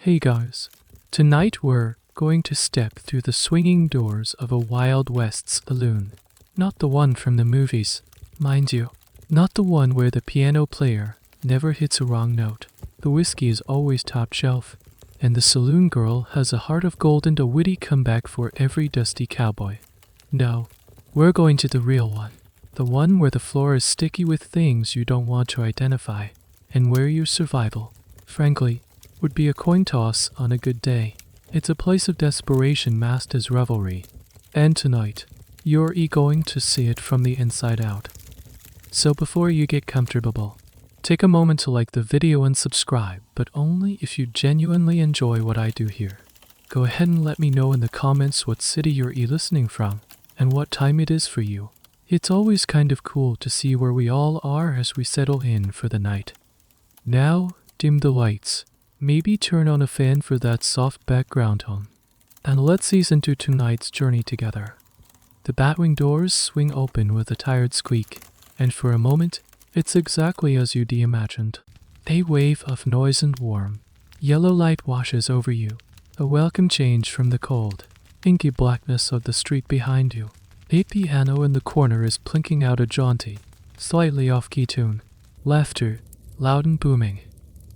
Hey guys, tonight we're going to step through the swinging doors of a Wild West saloon. Not the one from the movies, mind you. Not the one where the piano player never hits a wrong note. The whiskey is always top shelf, and the saloon girl has a heart of gold and a witty comeback for every dusty cowboy. No, we're going to the real one. The one where the floor is sticky with things you don't want to identify, and where your survival, frankly, would be a coin toss on a good day. It's a place of desperation masked as revelry. And tonight, you're going to see it from the inside out. So before you get comfortable, take a moment to like the video and subscribe, but only if you genuinely enjoy what I do here. Go ahead and let me know in the comments what city you're listening from, and what time it is for you. It's always kind of cool to see where we all are as we settle in for the night. Now, dim the lights. Maybe turn on a fan for that soft background hum. And let's ease into tonight's journey together. The batwing doors swing open with a tired squeak, and for a moment, it's exactly as you'd imagined. A wave of noise and warm, yellow light washes over you, a welcome change from the cold, inky blackness of the street behind you. A piano in the corner is plinking out a jaunty, slightly off-key tune. Laughter, loud and booming,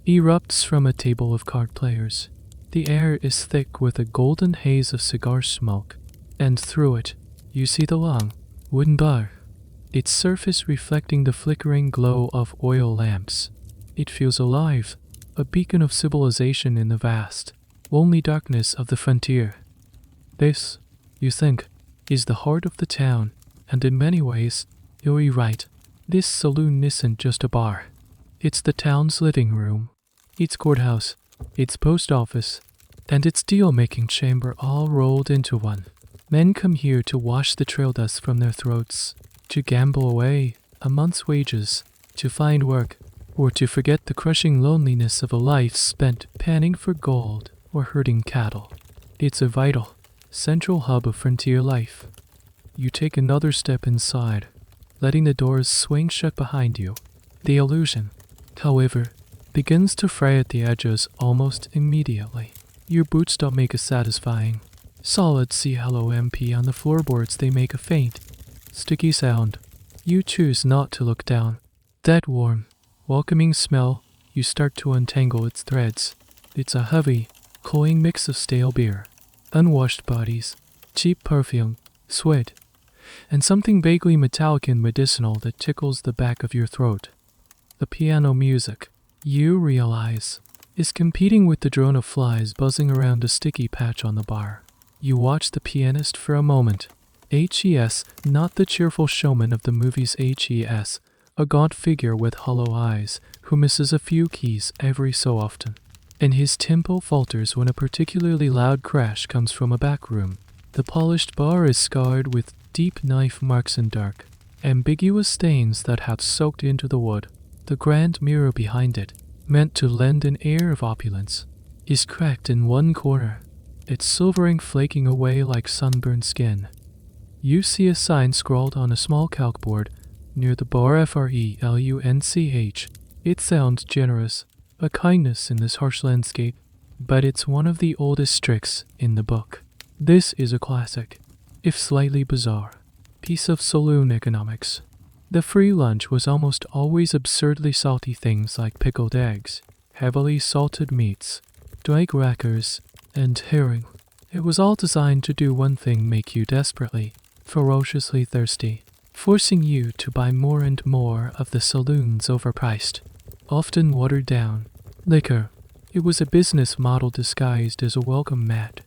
erupts from a table of card players. The air is thick with a golden haze of cigar smoke, and through it, you see the long, wooden bar, its surface reflecting the flickering glow of oil lamps. It feels alive, a beacon of civilization in the vast, lonely darkness of the frontier. This, you think, is the heart of the town, and in many ways, you're right. This saloon isn't just a bar. It's the town's living room, its courthouse, its post office, and its deal-making chamber all rolled into one. Men come here to wash the trail dust from their throats, to gamble away a month's wages, to find work, or to forget the crushing loneliness of a life spent panning for gold or herding cattle. It's a vital, central hub of frontier life. You take another step inside, letting the doors swing shut behind you. The illusion, however, begins to fray at the edges almost immediately. Your boots don't make a satisfying, solid CLOMP on the floorboards. They make a faint, sticky sound. You choose not to look down. That warm, welcoming smell, you start to untangle its threads. It's a heavy, cloying mix of stale beer, unwashed bodies, cheap perfume, sweat, and something vaguely metallic and medicinal that tickles the back of your throat. The piano music, you realize, is competing with the drone of flies buzzing around a sticky patch on the bar. You watch the pianist for a moment. HES, not the cheerful showman of the movies HES, a gaunt figure with hollow eyes who misses a few keys every so often. And his tempo falters when a particularly loud crash comes from a back room. The polished bar is scarred with deep knife marks and dark, ambiguous stains that have soaked into the wood. The grand mirror behind it, meant to lend an air of opulence, is cracked in one corner, its silvering flaking away like sunburned skin. You see a sign scrawled on a small calcboard near the bar, FRELUNCH. It sounds generous, a kindness in this harsh landscape, but it's one of the oldest tricks in the book. This is a classic, if slightly bizarre, piece of saloon economics. The free lunch was almost always absurdly salty things like pickled eggs, heavily salted meats, dry crackers, and herring. It was all designed to do one thing: make you desperately, ferociously thirsty, forcing you to buy more and more of the saloon's overpriced, often watered down, liquor. It was a business model disguised as a welcome mat.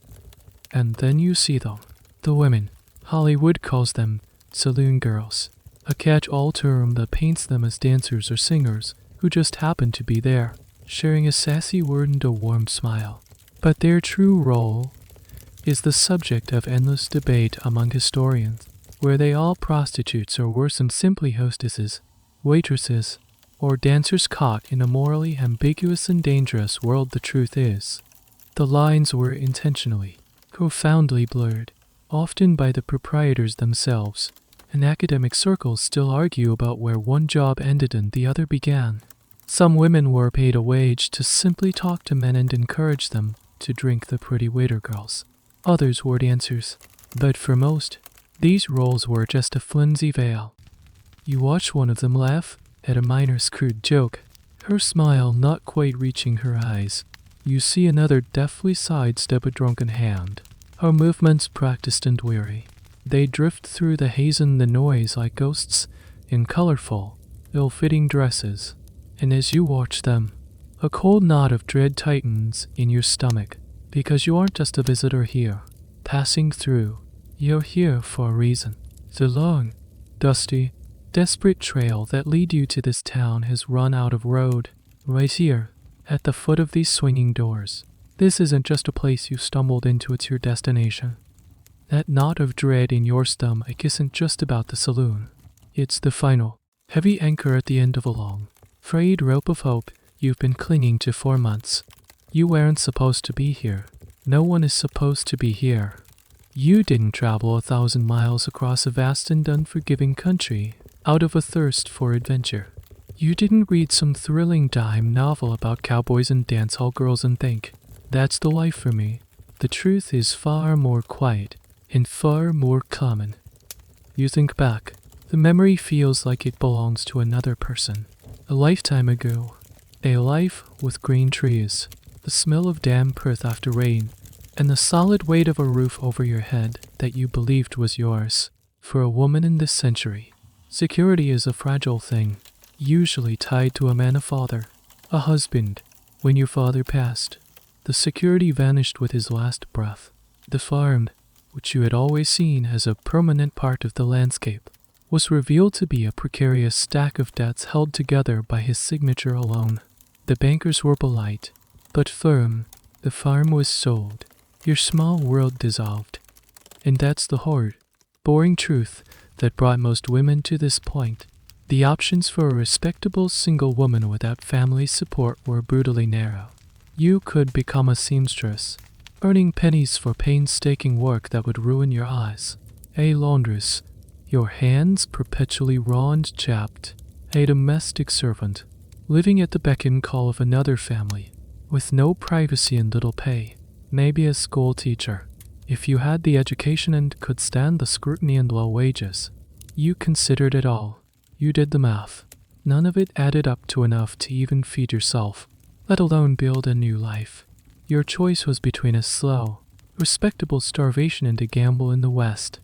And then you see them, the women. Hollywood calls them saloon girls, a catch-all term that paints them as dancers or singers who just happen to be there, sharing a sassy word and a warm smile. But their true role is the subject of endless debate among historians. Were they all prostitutes, or were some simply hostesses, waitresses, or dancers caught in a morally ambiguous and dangerous world? The truth is, the lines were intentionally, profoundly blurred, often by the proprietors themselves, and academic circles still argue about where one job ended and the other began. Some women were paid a wage to simply talk to men and encourage them to drink the pretty waiter girls. Others were dancers, but for most, these roles were just a flimsy veil. You watch one of them laugh at a minor's crude joke, her smile not quite reaching her eyes. You see another deftly sidestep a drunken hand, her movements practiced and weary. They drift through the haze and the noise like ghosts in colorful, ill-fitting dresses. And as you watch them, a cold knot of dread tightens in your stomach, because you aren't just a visitor here, passing through. You're here for a reason. The long, dusty, desperate trail that lead you to this town has run out of road. Right here, at the foot of these swinging doors. This isn't just a place you stumbled into, it's your destination. That knot of dread in your stomach isn't just about the saloon. It's the final, heavy anchor at the end of a long, frayed rope of hope you've been clinging to for months. You weren't supposed to be here. No one is supposed to be here. You didn't travel 1,000 miles across a vast and unforgiving country out of a thirst for adventure. You didn't read some thrilling dime novel about cowboys and dance hall girls and think, that's the life for me. The truth is far more quiet and far more common. You think back. The memory feels like it belongs to another person. A lifetime ago. A life with green trees, the smell of damp earth after rain, and the solid weight of a roof over your head that you believed was yours. For a woman in this century, security is a fragile thing, usually tied to a man, a father, a husband. When your father passed, the security vanished with his last breath. The farm, which you had always seen as a permanent part of the landscape, was revealed to be a precarious stack of debts held together by his signature alone. The bankers were polite, but firm. The farm was sold. Your small world dissolved. And that's the hard, boring truth that brought most women to this point. The options for a respectable single woman without family support were brutally narrow. You could become a seamstress, earning pennies for painstaking work that would ruin your eyes. A laundress, your hands perpetually raw and chapped. A domestic servant, living at the beck and call of another family, with no privacy and little pay. Maybe a school teacher, if you had the education and could stand the scrutiny and low wages. You considered it all. You did the math. None of it added up to enough to even feed yourself, let alone build a new life. Your choice was between a slow, respectable starvation and a gamble in the West.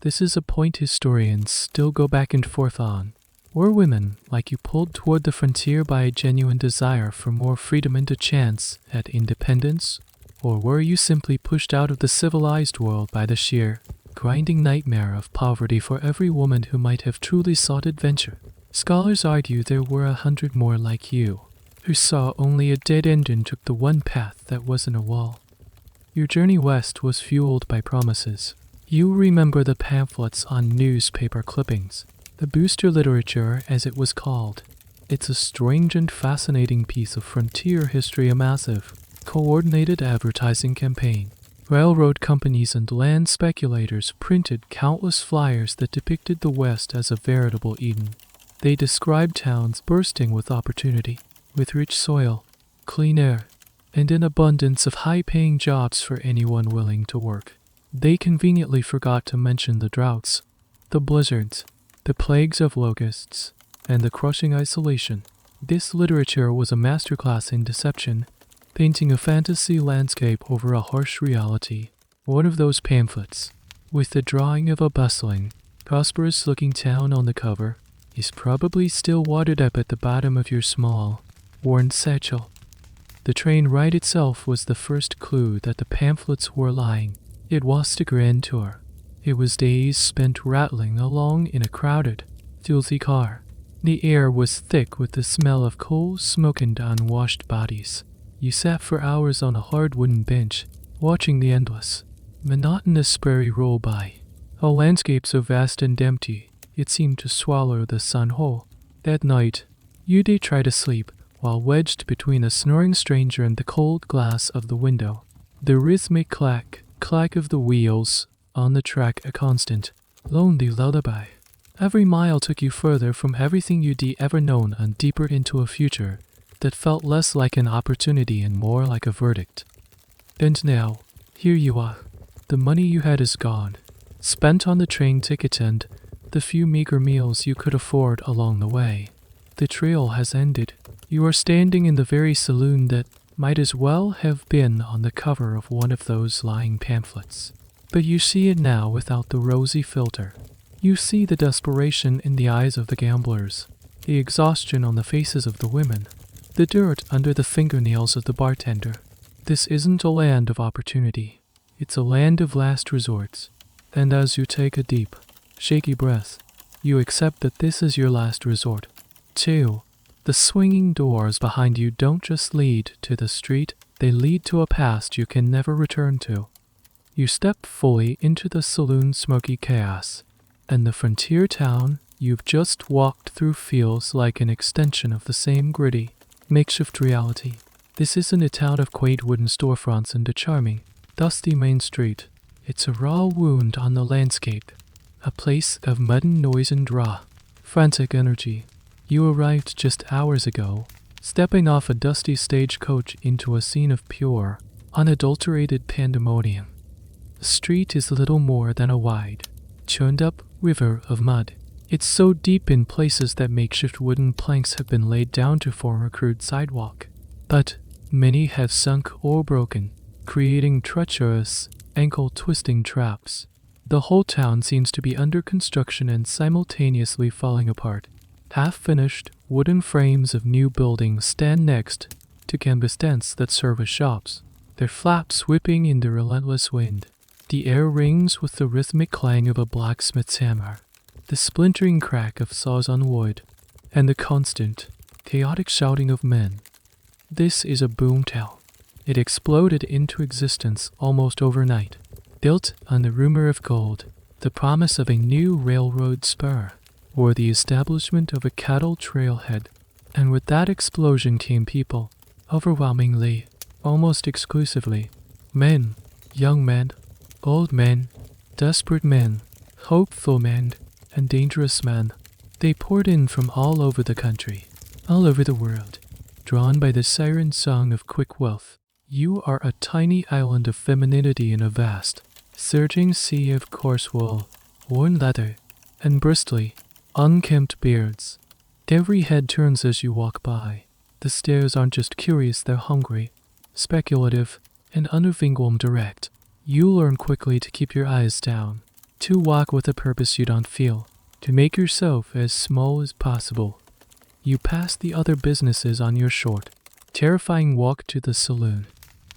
This is a point historians still go back and forth on. Were women like you pulled toward the frontier by a genuine desire for more freedom and a chance at independence? Or were you simply pushed out of the civilized world by the sheer, grinding nightmare of poverty for every woman who might have truly sought adventure? Scholars argue there were 100 more like you, who saw only a dead end and took the one path that wasn't a wall. Your journey west was fueled by promises. You remember the pamphlets on newspaper clippings, the booster literature as it was called. It's a strange and fascinating piece of frontier history, a massive, coordinated advertising campaign. Railroad companies and land speculators printed countless flyers that depicted the West as a veritable Eden. They described towns bursting with opportunity, with rich soil, clean air, and an abundance of high-paying jobs for anyone willing to work. They conveniently forgot to mention the droughts, the blizzards, the plagues of locusts, and the crushing isolation. This literature was a masterclass in deception, painting a fantasy landscape over a harsh reality. One of those pamphlets, with the drawing of a bustling, prosperous-looking town on the cover, is probably still wadded up at the bottom of your small, worn satchel. The train ride itself was the first clue that the pamphlets were lying. It was a grand tour. It was days spent rattling along in a crowded, filthy car. The air was thick with the smell of coal, smoke, and unwashed bodies. You sat for hours on a hard wooden bench, watching the endless, monotonous prairie roll by. A landscape so vast and empty, it seemed to swallow the sun whole. That night, you did try to sleep, while wedged between a snoring stranger and the cold glass of the window. The rhythmic clack of the wheels on the track a constant, lonely lullaby. Every mile took you further from everything you'd ever known and deeper into a future that felt less like an opportunity and more like a verdict. And now, here you are. The money you had is gone, spent on the train ticket and the few meager meals you could afford along the way. The trail has ended. You are standing in the very saloon that might as well have been on the cover of one of those lying pamphlets. But you see it now without the rosy filter. You see the desperation in the eyes of the gamblers, the exhaustion on the faces of the women, the dirt under the fingernails of the bartender. This isn't a land of opportunity. It's a land of last resorts. And as you take a deep, shaky breath, you accept that this is your last resort. 2. The swinging doors behind you don't just lead to the street, they lead to a past you can never return to. You step fully into the saloon's smoky chaos, and the frontier town you've just walked through feels like an extension of the same gritty, makeshift reality. This isn't a town of quaint wooden storefronts and a charming, dusty main street. It's a raw wound on the landscape, a place of mud and noise and raw, frantic energy. You arrived just hours ago, stepping off a dusty stagecoach into a scene of pure, unadulterated pandemonium. The street is little more than a wide, churned-up river of mud. It's so deep in places that makeshift wooden planks have been laid down to form a crude sidewalk. But many have sunk or broken, creating treacherous, ankle-twisting traps. The whole town seems to be under construction and simultaneously falling apart. Half-finished wooden frames of new buildings stand next to canvas tents that serve as shops, their flaps whipping in the relentless wind. The air rings with the rhythmic clang of a blacksmith's hammer, the splintering crack of saws on wood, and the constant, chaotic shouting of men. This is a boomtown. It exploded into existence almost overnight, built on the rumor of gold, the promise of a new railroad spur, or the establishment of a cattle trailhead. And with that explosion came people, overwhelmingly, almost exclusively, men, young men, old men, desperate men, hopeful men, and dangerous men. They poured in from all over the country, all over the world, drawn by the siren song of quick wealth. You are a tiny island of femininity in a vast, surging sea of coarse wool, worn leather, and bristly, unkempt beards. Every head turns as you walk by. The stares aren't just curious, they're hungry, speculative, and unwinged direct. You learn quickly to keep your eyes down, to walk with a purpose you don't feel, to make yourself as small as possible. You pass the other businesses on your short, terrifying walk to the saloon.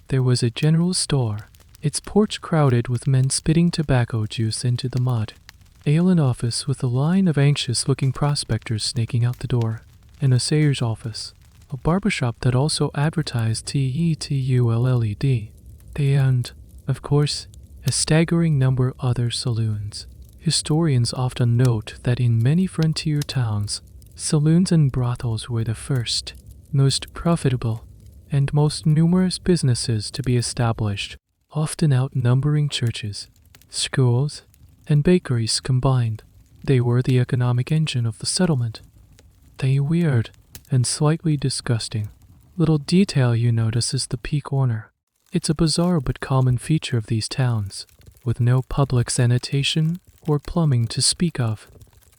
There was a general store, its porch crowded with men spitting tobacco juice into the mud. Ale and office with a line of anxious-looking prospectors snaking out the door, and a sayer's office, a barbershop that also advertised TETULLED. And, of course, a staggering number of other saloons. Historians often note that in many frontier towns, saloons and brothels were the first, most profitable, and most numerous businesses to be established, often outnumbering churches, schools, and bakeries combined. They were the economic engine of the settlement. The weird and slightly disgusting little detail you notice is the P corner. It's a bizarre but common feature of these towns, with no public sanitation or plumbing to speak of.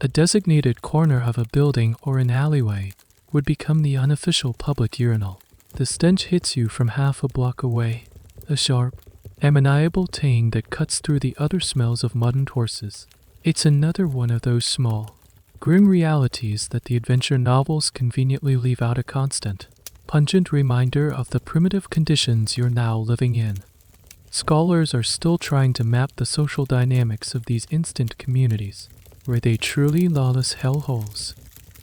A designated corner of a building or an alleyway would become the unofficial public urinal. The stench hits you from half a block away, a sharp, ammoniable tang that cuts through the other smells of mud and horses. It's another one of those small, grim realities that the adventure novels conveniently leave out a constant, pungent reminder of the primitive conditions you're now living in. Scholars are still trying to map the social dynamics of these instant communities. Were they truly lawless hellholes?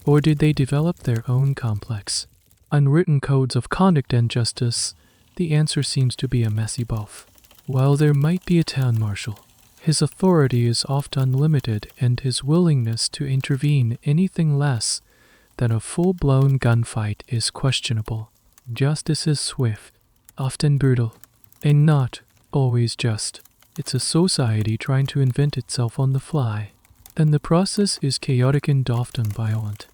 Or did they develop their own complex, unwritten codes of conduct and justice? The answer seems to be a messy both. While there might be a town marshal, his authority is often limited and his willingness to intervene anything less than a full-blown gunfight is questionable. Justice is swift, often brutal, and not always just. It's a society trying to invent itself on the fly. and the process is chaotic and often violent.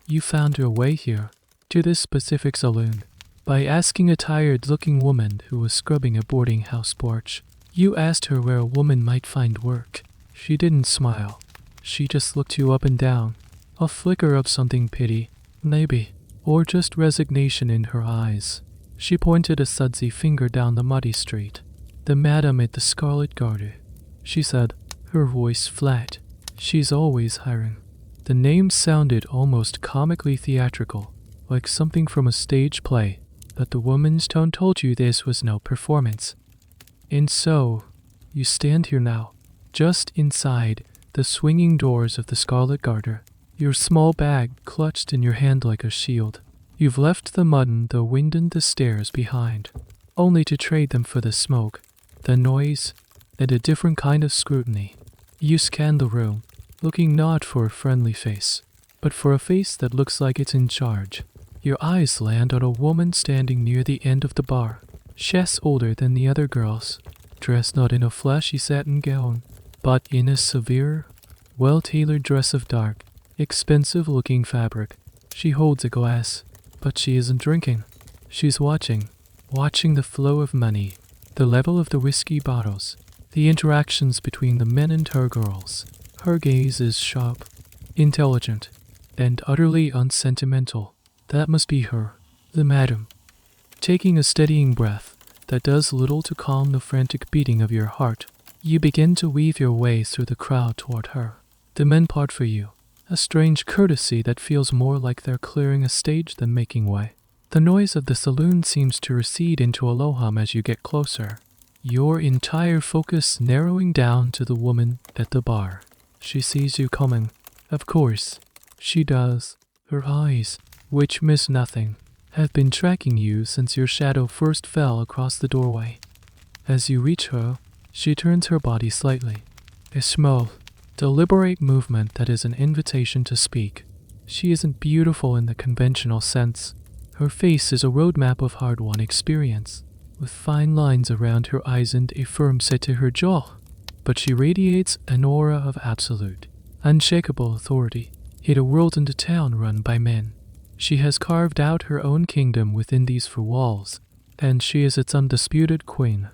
You found your way here, to this specific saloon, by asking a tired-looking woman who was scrubbing a boarding house porch. You asked her where a woman might find work. She didn't smile. She just looked you up and down, a flicker of something pity, maybe, or just resignation in her eyes. She pointed a sudsy finger down the muddy street. "The madam at the Scarlet Garter," she said, her voice flat. "She's always hiring." The name sounded almost comically theatrical, like something from a stage play, but the woman's tone told you this was no performance. And so, you stand here now, just inside the swinging doors of the Scarlet Garter, your small bag clutched in your hand like a shield. You've left the mud and the wind and the stairs behind, only to trade them for the smoke, the noise, and a different kind of scrutiny. You scan the room, looking not for a friendly face, but for a face that looks like it's in charge. Your eyes land on a woman standing near the end of the bar. She's older than the other girls, dressed not in a flashy satin gown, but in a severe, well-tailored dress of dark, expensive-looking fabric. She holds a glass, but she isn't drinking. She's watching the flow of money, the level of the whiskey bottles, the interactions between the men and her girls. Her gaze is sharp, intelligent, and utterly unsentimental. That must be her, the madam. Taking a steadying breath that does little to calm the frantic beating of your heart, you begin to weave your way through the crowd toward her. The men part for you, a strange courtesy that feels more like they're clearing a stage than making way. The noise of the saloon seems to recede into a low hum as you get closer, your entire focus narrowing down to the woman at the bar. She sees you coming. Of course, she does. Her eyes, which miss nothing, have been tracking you since your shadow first fell across the doorway. As you reach her, she turns her body slightly, a small, deliberate movement that is an invitation to speak. She isn't beautiful in the conventional sense. Her face is a roadmap of hard-won experience, with fine lines around her eyes and a firm set to her jaw. But she radiates an aura of absolute, unshakable authority in a world and a town run by men. She has carved out her own kingdom within these four walls, and she is its undisputed queen.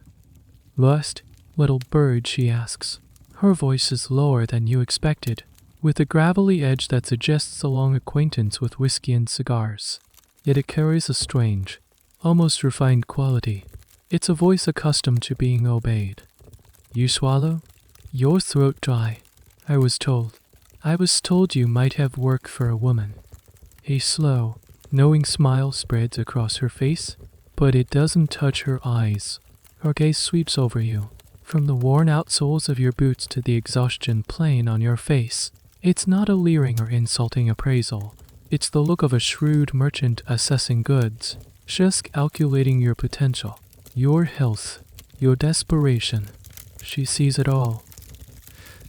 "Lust, little bird?" she asks. Her voice is lower than you expected, with a gravelly edge that suggests a long acquaintance with whiskey and cigars. Yet it carries a strange, almost refined quality. It's a voice accustomed to being obeyed. "You swallow? Your throat dry. I was told you might have work for a woman." A slow, knowing smile spreads across her face, but it doesn't touch her eyes. Her gaze sweeps over you, from the worn-out soles of your boots to the exhaustion plain on your face. It's not a leering or insulting appraisal. It's the look of a shrewd merchant assessing goods, just calculating your potential, your health, your desperation. She sees it all.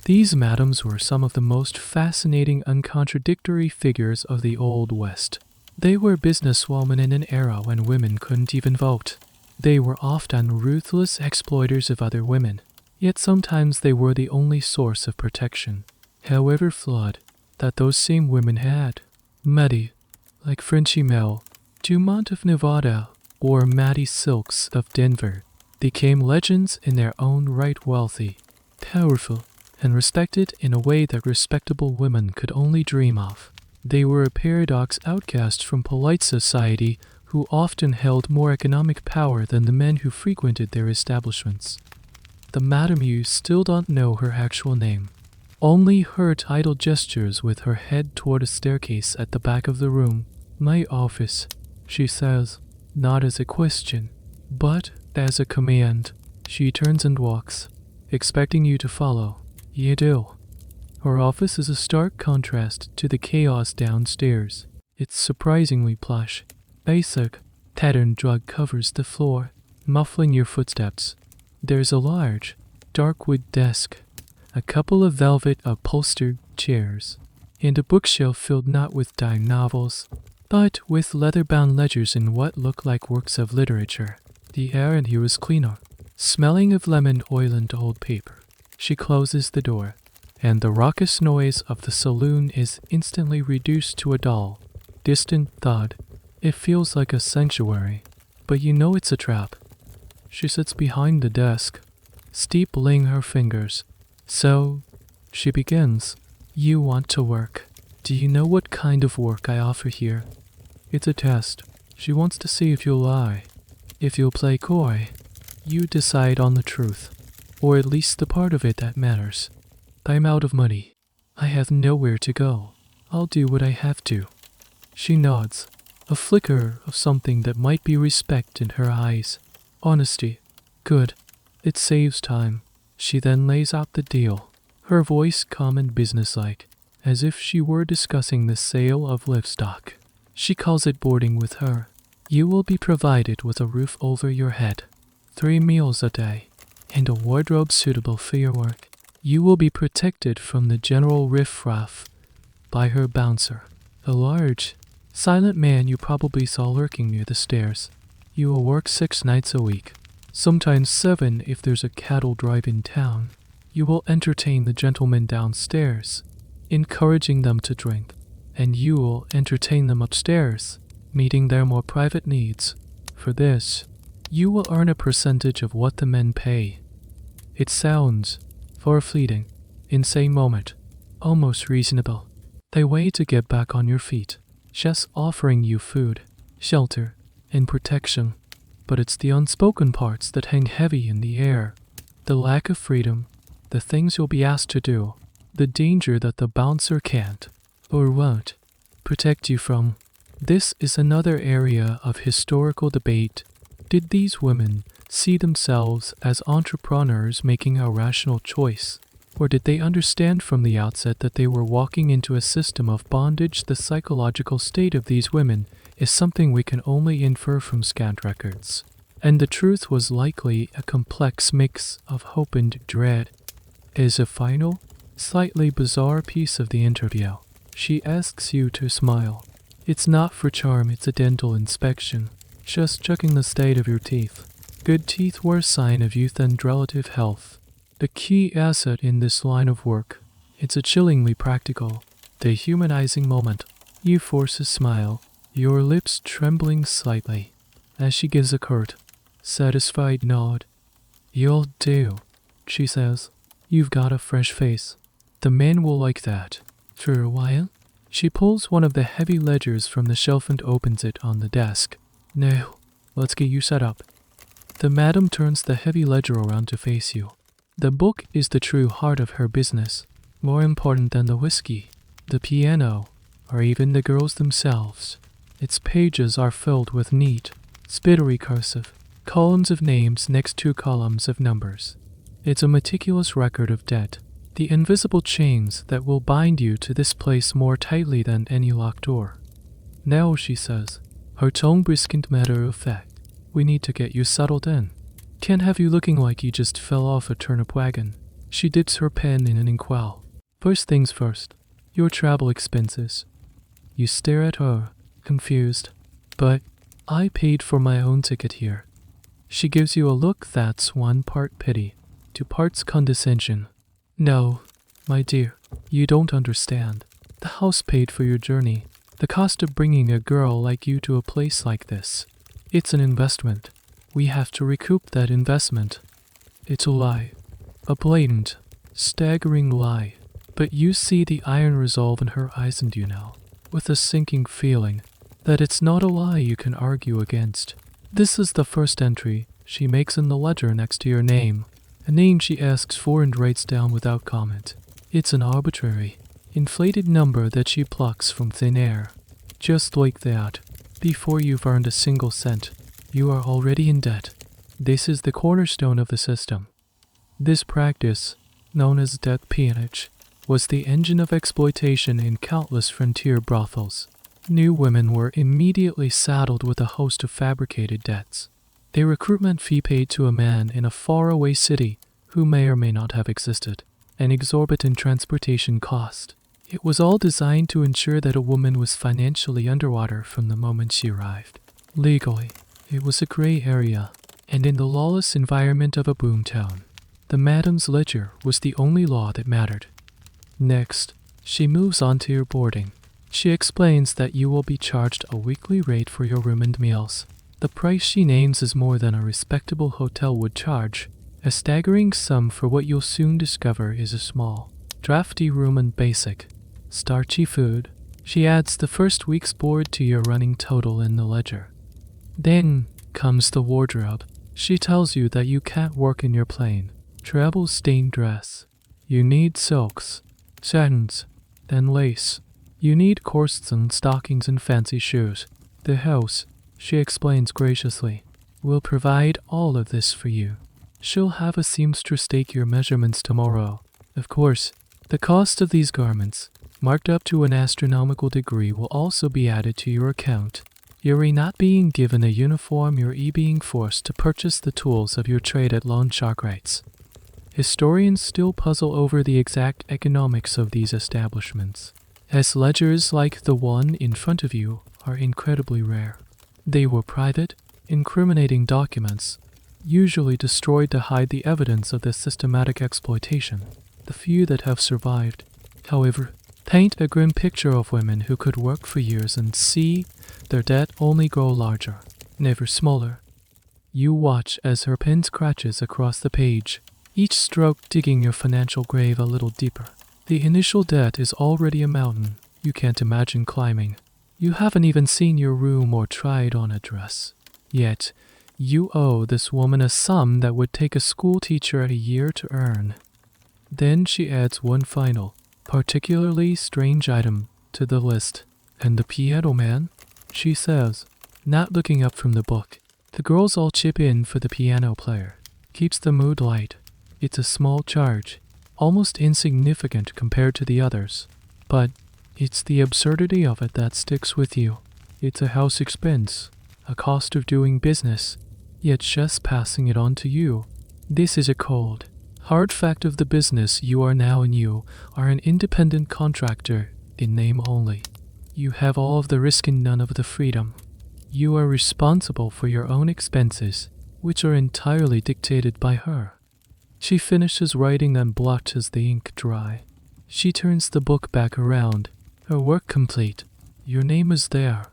These madams were some of the most fascinating, uncontradictory figures of the Old West. They were businesswomen in an era when women couldn't even vote. They were often ruthless exploiters of other women, yet sometimes they were the only source of protection, however flawed, that those same women had. Maddie, like Frenchy Mel, Dumont of Nevada, or Maddie Silks of Denver, became legends in their own right, wealthy, powerful, and respected in a way that respectable women could only dream of. They were a paradox outcast from polite society who often held more economic power than the men who frequented their establishments. The madam, you still don't know her actual name, only heard idle gestures with her head toward a staircase at the back of the room. "My office," she says, not as a question, but as a command. She turns and walks, expecting you to follow. You do. Her office is a stark contrast to the chaos downstairs. It's surprisingly plush. Basic, patterned rug covers the floor, muffling your footsteps. There's a large, dark wood desk, a couple of velvet upholstered chairs, and a bookshelf filled not with dime novels, but with leather-bound ledgers in what look like works of literature. The air in here is cleaner, smelling of lemon oil and old paper. She closes the door. and the raucous noise of the saloon is instantly reduced to a dull, distant thud. It feels like a sanctuary, but you know it's a trap. She sits behind the desk, steepling her fingers. So, she begins. You want to work. Do you know what kind of work I offer here? It's a test. She wants to see if you'll lie. If you'll play coy. You decide on the truth, or at least the part of it that matters. I'm out of money. I have nowhere to go. I'll do what I have to. She nods, a flicker of something that might be respect in her eyes. Honesty. Good. It saves time. She then lays out the deal, her voice calm and businesslike, as if she were discussing the sale of livestock. She calls it boarding with her. You will be provided with a roof over your head, 3 meals a day, and a wardrobe suitable for your work. You will be protected from the general riffraff by her bouncer, a large, silent man you probably saw lurking near the stairs. You will work 6 nights a week, sometimes 7 if there's a cattle drive in town. You will entertain the gentlemen downstairs, encouraging them to drink, and you will entertain them upstairs, meeting their more private needs. For this, you will earn a percentage of what the men pay. It sounds, for a fleeting, insane moment, almost reasonable. They wait to get back on your feet, just offering you food, shelter, and protection. But it's the unspoken parts that hang heavy in the air. The lack of freedom, the things you'll be asked to do, the danger that the bouncer can't, or won't, protect you from. This is another area of historical debate. Did these women see themselves as entrepreneurs making a rational choice? Or did they understand from the outset that they were walking into a system of bondage? The psychological state of these women is something we can only infer from scant records. And the truth was likely a complex mix of hope and dread. As a final, slightly bizarre piece of the interview, she asks you to smile. It's not for charm, it's a dental inspection. Just checking the state of your teeth. Good teeth were a sign of youth and relative health. The key asset in this line of work. It's a chillingly practical, dehumanizing moment. You force a smile, your lips trembling slightly, as she gives a curt, satisfied nod. You'll do, she says. You've got a fresh face. The men will like that. For a while, she pulls one of the heavy ledgers from the shelf and opens it on the desk. Now, let's get you set up. The madam turns the heavy ledger around to face you. The book is the true heart of her business, more important than the whiskey, the piano, or even the girls themselves. Its pages are filled with neat, spittery cursive, columns of names next to columns of numbers. It's a meticulous record of debt, the invisible chains that will bind you to this place more tightly than any locked door. Now, she says, her tone brisk and matter of fact, we need to get you settled in. Can't have you looking like you just fell off a turnip wagon. She dips her pen in an inkwell. First things first, your travel expenses. You stare at her, confused. But I paid for my own ticket here. She gives you a look that's 1 part pity, 2 parts condescension. No, my dear, you don't understand. The house paid for your journey. The cost of bringing a girl like you to a place like this. It's an investment. We have to recoup that investment. It's a lie. A blatant, staggering lie. But you see the iron resolve in her eyes, and you know, with a sinking feeling, that it's not a lie you can argue against. This is the first entry she makes in the ledger next to your name, a name she asks for and writes down without comment. It's an arbitrary, inflated number that she plucks from thin air. Just like that, before you've earned a single cent, you are already in debt. This is the cornerstone of the system. This practice, known as debt peonage, was the engine of exploitation in countless frontier brothels. New women were immediately saddled with a host of fabricated debts. A recruitment fee paid to a man in a faraway city who may or may not have existed, an exorbitant transportation cost. It was all designed to ensure that a woman was financially underwater from the moment she arrived. Legally, it was a gray area, and in the lawless environment of a boomtown, the madam's ledger was the only law that mattered. Next, she moves on to your boarding. She explains that you will be charged a weekly rate for your room and meals. The price she names is more than a respectable hotel would charge, a staggering sum for what you'll soon discover is a small, drafty room and basic, starchy food. She adds the first week's board to your running total in the ledger. Then comes the wardrobe. She tells you that you can't work in your plain, travel-stained dress. You need silks, satins, and lace. You need corsets and stockings and fancy shoes. The house, she explains graciously, will provide all of this for you. She'll have a seamstress take your measurements tomorrow. Of course, the cost of these garments, marked up to an astronomical degree, will also be added to your account. You're not being given a uniform, you're being forced to purchase the tools of your trade at loan shark rates. Historians still puzzle over the exact economics of these establishments, as ledgers like the one in front of you are incredibly rare. They were private, incriminating documents, usually destroyed to hide the evidence of this systematic exploitation. The few that have survived, however, paint a grim picture of women who could work for years and see their debt only grow larger, never smaller. You watch as her pen scratches across the page, each stroke digging your financial grave a little deeper. The initial debt is already a mountain you can't imagine climbing. You haven't even seen your room or tried on a dress. Yet, you owe this woman a sum that would take a school teacher a year to earn. Then she adds one final, particularly strange item to the list. And the piano man? She says, not looking up from the book. The girls all chip in for the piano player. Keeps the mood light. It's a small charge, almost insignificant compared to the others. But it's the absurdity of it that sticks with you. It's a house expense, a cost of doing business, yet just passing it on to you. This is a cold, hard fact of the business you are now, and you are an independent contractor in name only. You have all of the risk and none of the freedom. You are responsible for your own expenses, which are entirely dictated by her. She finishes writing and blotches the ink dry. She turns the book back around, her work complete. Your name is there,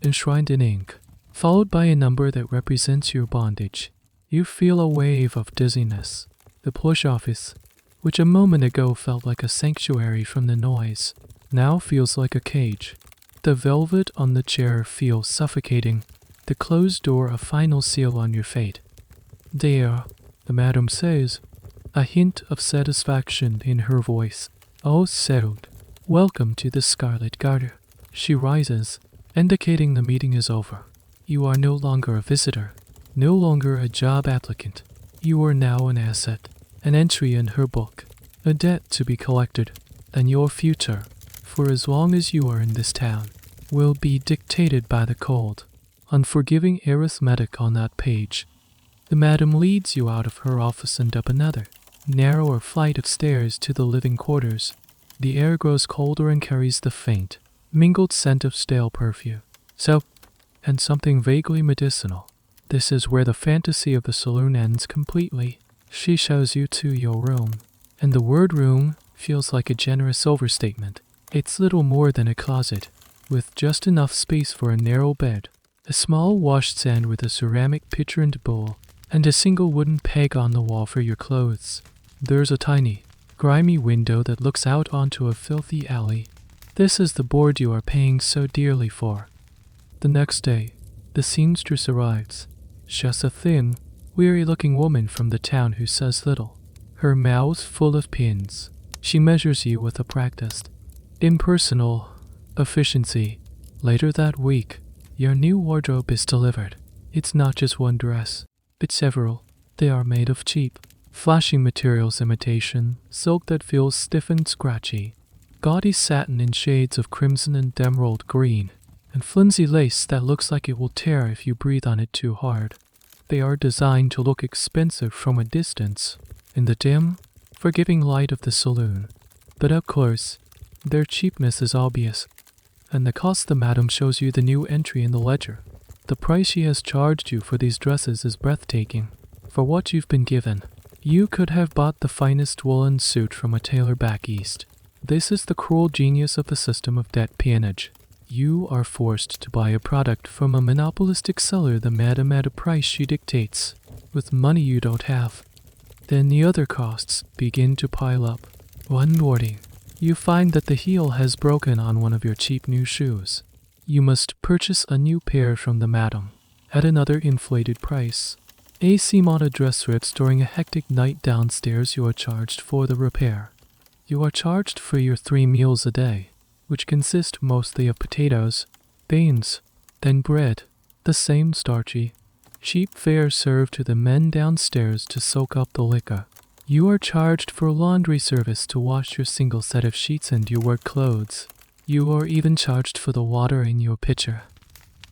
enshrined in ink, followed by a number that represents your bondage. You feel a wave of dizziness. The plush office, which a moment ago felt like a sanctuary from the noise, now feels like a cage. The velvet on the chair feels suffocating, the closed door a final seal on your fate. There, the madam says, a hint of satisfaction in her voice. All settled. Welcome to the Scarlet Garter. She rises, indicating the meeting is over. You are no longer a visitor, no longer a job applicant. You are now an asset, an entry in her book, a debt to be collected, and your future, for as long as you are in this town, will be dictated by the cold, unforgiving arithmetic on that page. The madam leads you out of her office and up another, narrower flight of stairs to the living quarters. The air grows colder and carries the faint, mingled scent of stale perfume, soap, and something vaguely medicinal. This is where the fantasy of the saloon ends completely. She shows you to your room, and the word room feels like a generous overstatement. It's little more than a closet, with just enough space for a narrow bed, a small washstand with a ceramic pitcher and bowl, and a single wooden peg on the wall for your clothes. There's a tiny, grimy window that looks out onto a filthy alley. This is the board you are paying so dearly for. The next day, the seamstress arrives. She's a thin, weary-looking woman from the town who says little, her mouth full of pins. She measures you with a practiced, impersonal efficiency. Later that week, your new wardrobe is delivered. It's not just one dress, but several. They are made of cheap, flashy materials, imitation, silk that feels stiff and scratchy, gaudy satin in shades of crimson and emerald green, and flimsy lace that looks like it will tear if you breathe on it too hard. They are designed to look expensive from a distance, in the dim, forgiving light of the saloon. But up close, their cheapness is obvious, and the cost the madam shows you the new entry in the ledger. The price she has charged you for these dresses is breathtaking. For what you've been given, you could have bought the finest woolen suit from a tailor back east. This is the cruel genius of the system of debt peonage. You are forced to buy a product from a monopolistic seller the madam at a price she dictates, with money you don't have. Then the other costs begin to pile up. One morning, you find that the heel has broken on one of your cheap new shoes. You must purchase a new pair from the madam at another inflated price. A seam on a dress rips during a hectic night downstairs. You are charged for the repair. You are charged for your 3 meals a day, which consist mostly of potatoes, beans, then bread, the same starchy, cheap fare served to the men downstairs to soak up the liquor. You are charged for laundry service to wash your single set of sheets and your work clothes. You are even charged for the water in your pitcher.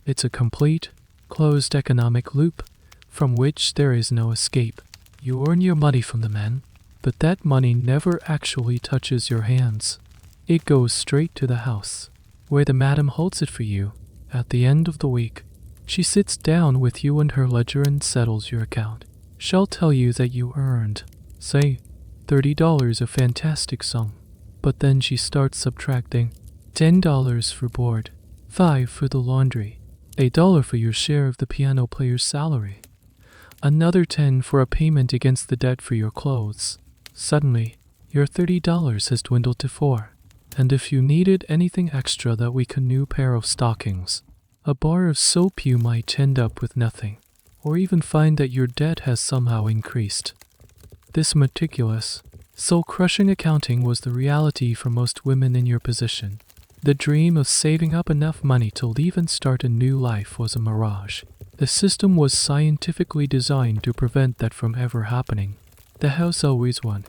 It's a complete, closed economic loop from which there is no escape. You earn your money from the men, but that money never actually touches your hands. It goes straight to the house, where the madam holds it for you. At the end of the week, she sits down with you and her ledger and settles your account. She'll tell you that you earned, say, $30, a fantastic sum. But then she starts subtracting $10 for board, $5 for the laundry, $1 for your share of the piano player's salary, another $10 for a payment against the debt for your clothes. Suddenly, your $30 has dwindled to $4. And if you needed anything extra, that week a new pair of stockings, a bar of soap, you might end up with nothing, or even find that your debt has somehow increased. This meticulous, soul-crushing accounting was the reality for most women in your position. The dream of saving up enough money to leave and start a new life was a mirage. The system was scientifically designed to prevent that from ever happening. The house always won.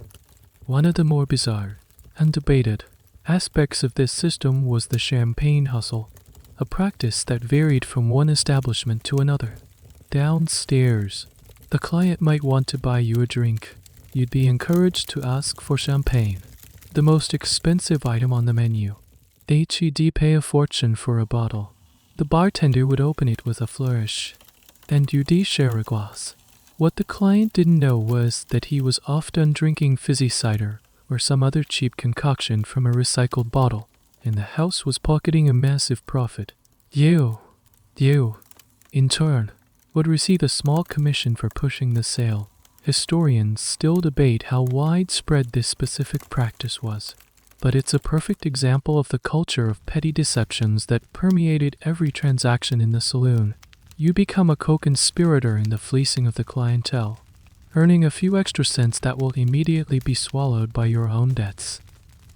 One of the more bizarre and debated aspects of this system was the champagne hustle, a practice that varied from one establishment to another. Downstairs, the client might want to buy you a drink. You'd be encouraged to ask for champagne, the most expensive item on the menu. You'd pay a fortune for a bottle. The bartender would open it with a flourish, and you'd share a glass. What the client didn't know was that he was often drinking fizzy cider or some other cheap concoction from a recycled bottle, and the house was pocketing a massive profit. You, in turn, would receive a small commission for pushing the sale. Historians still debate how widespread this specific practice was, but it's a perfect example of the culture of petty deceptions that permeated every transaction in the saloon. You become a co-conspirator in the fleecing of the clientele, earning a few extra cents that will immediately be swallowed by your own debts.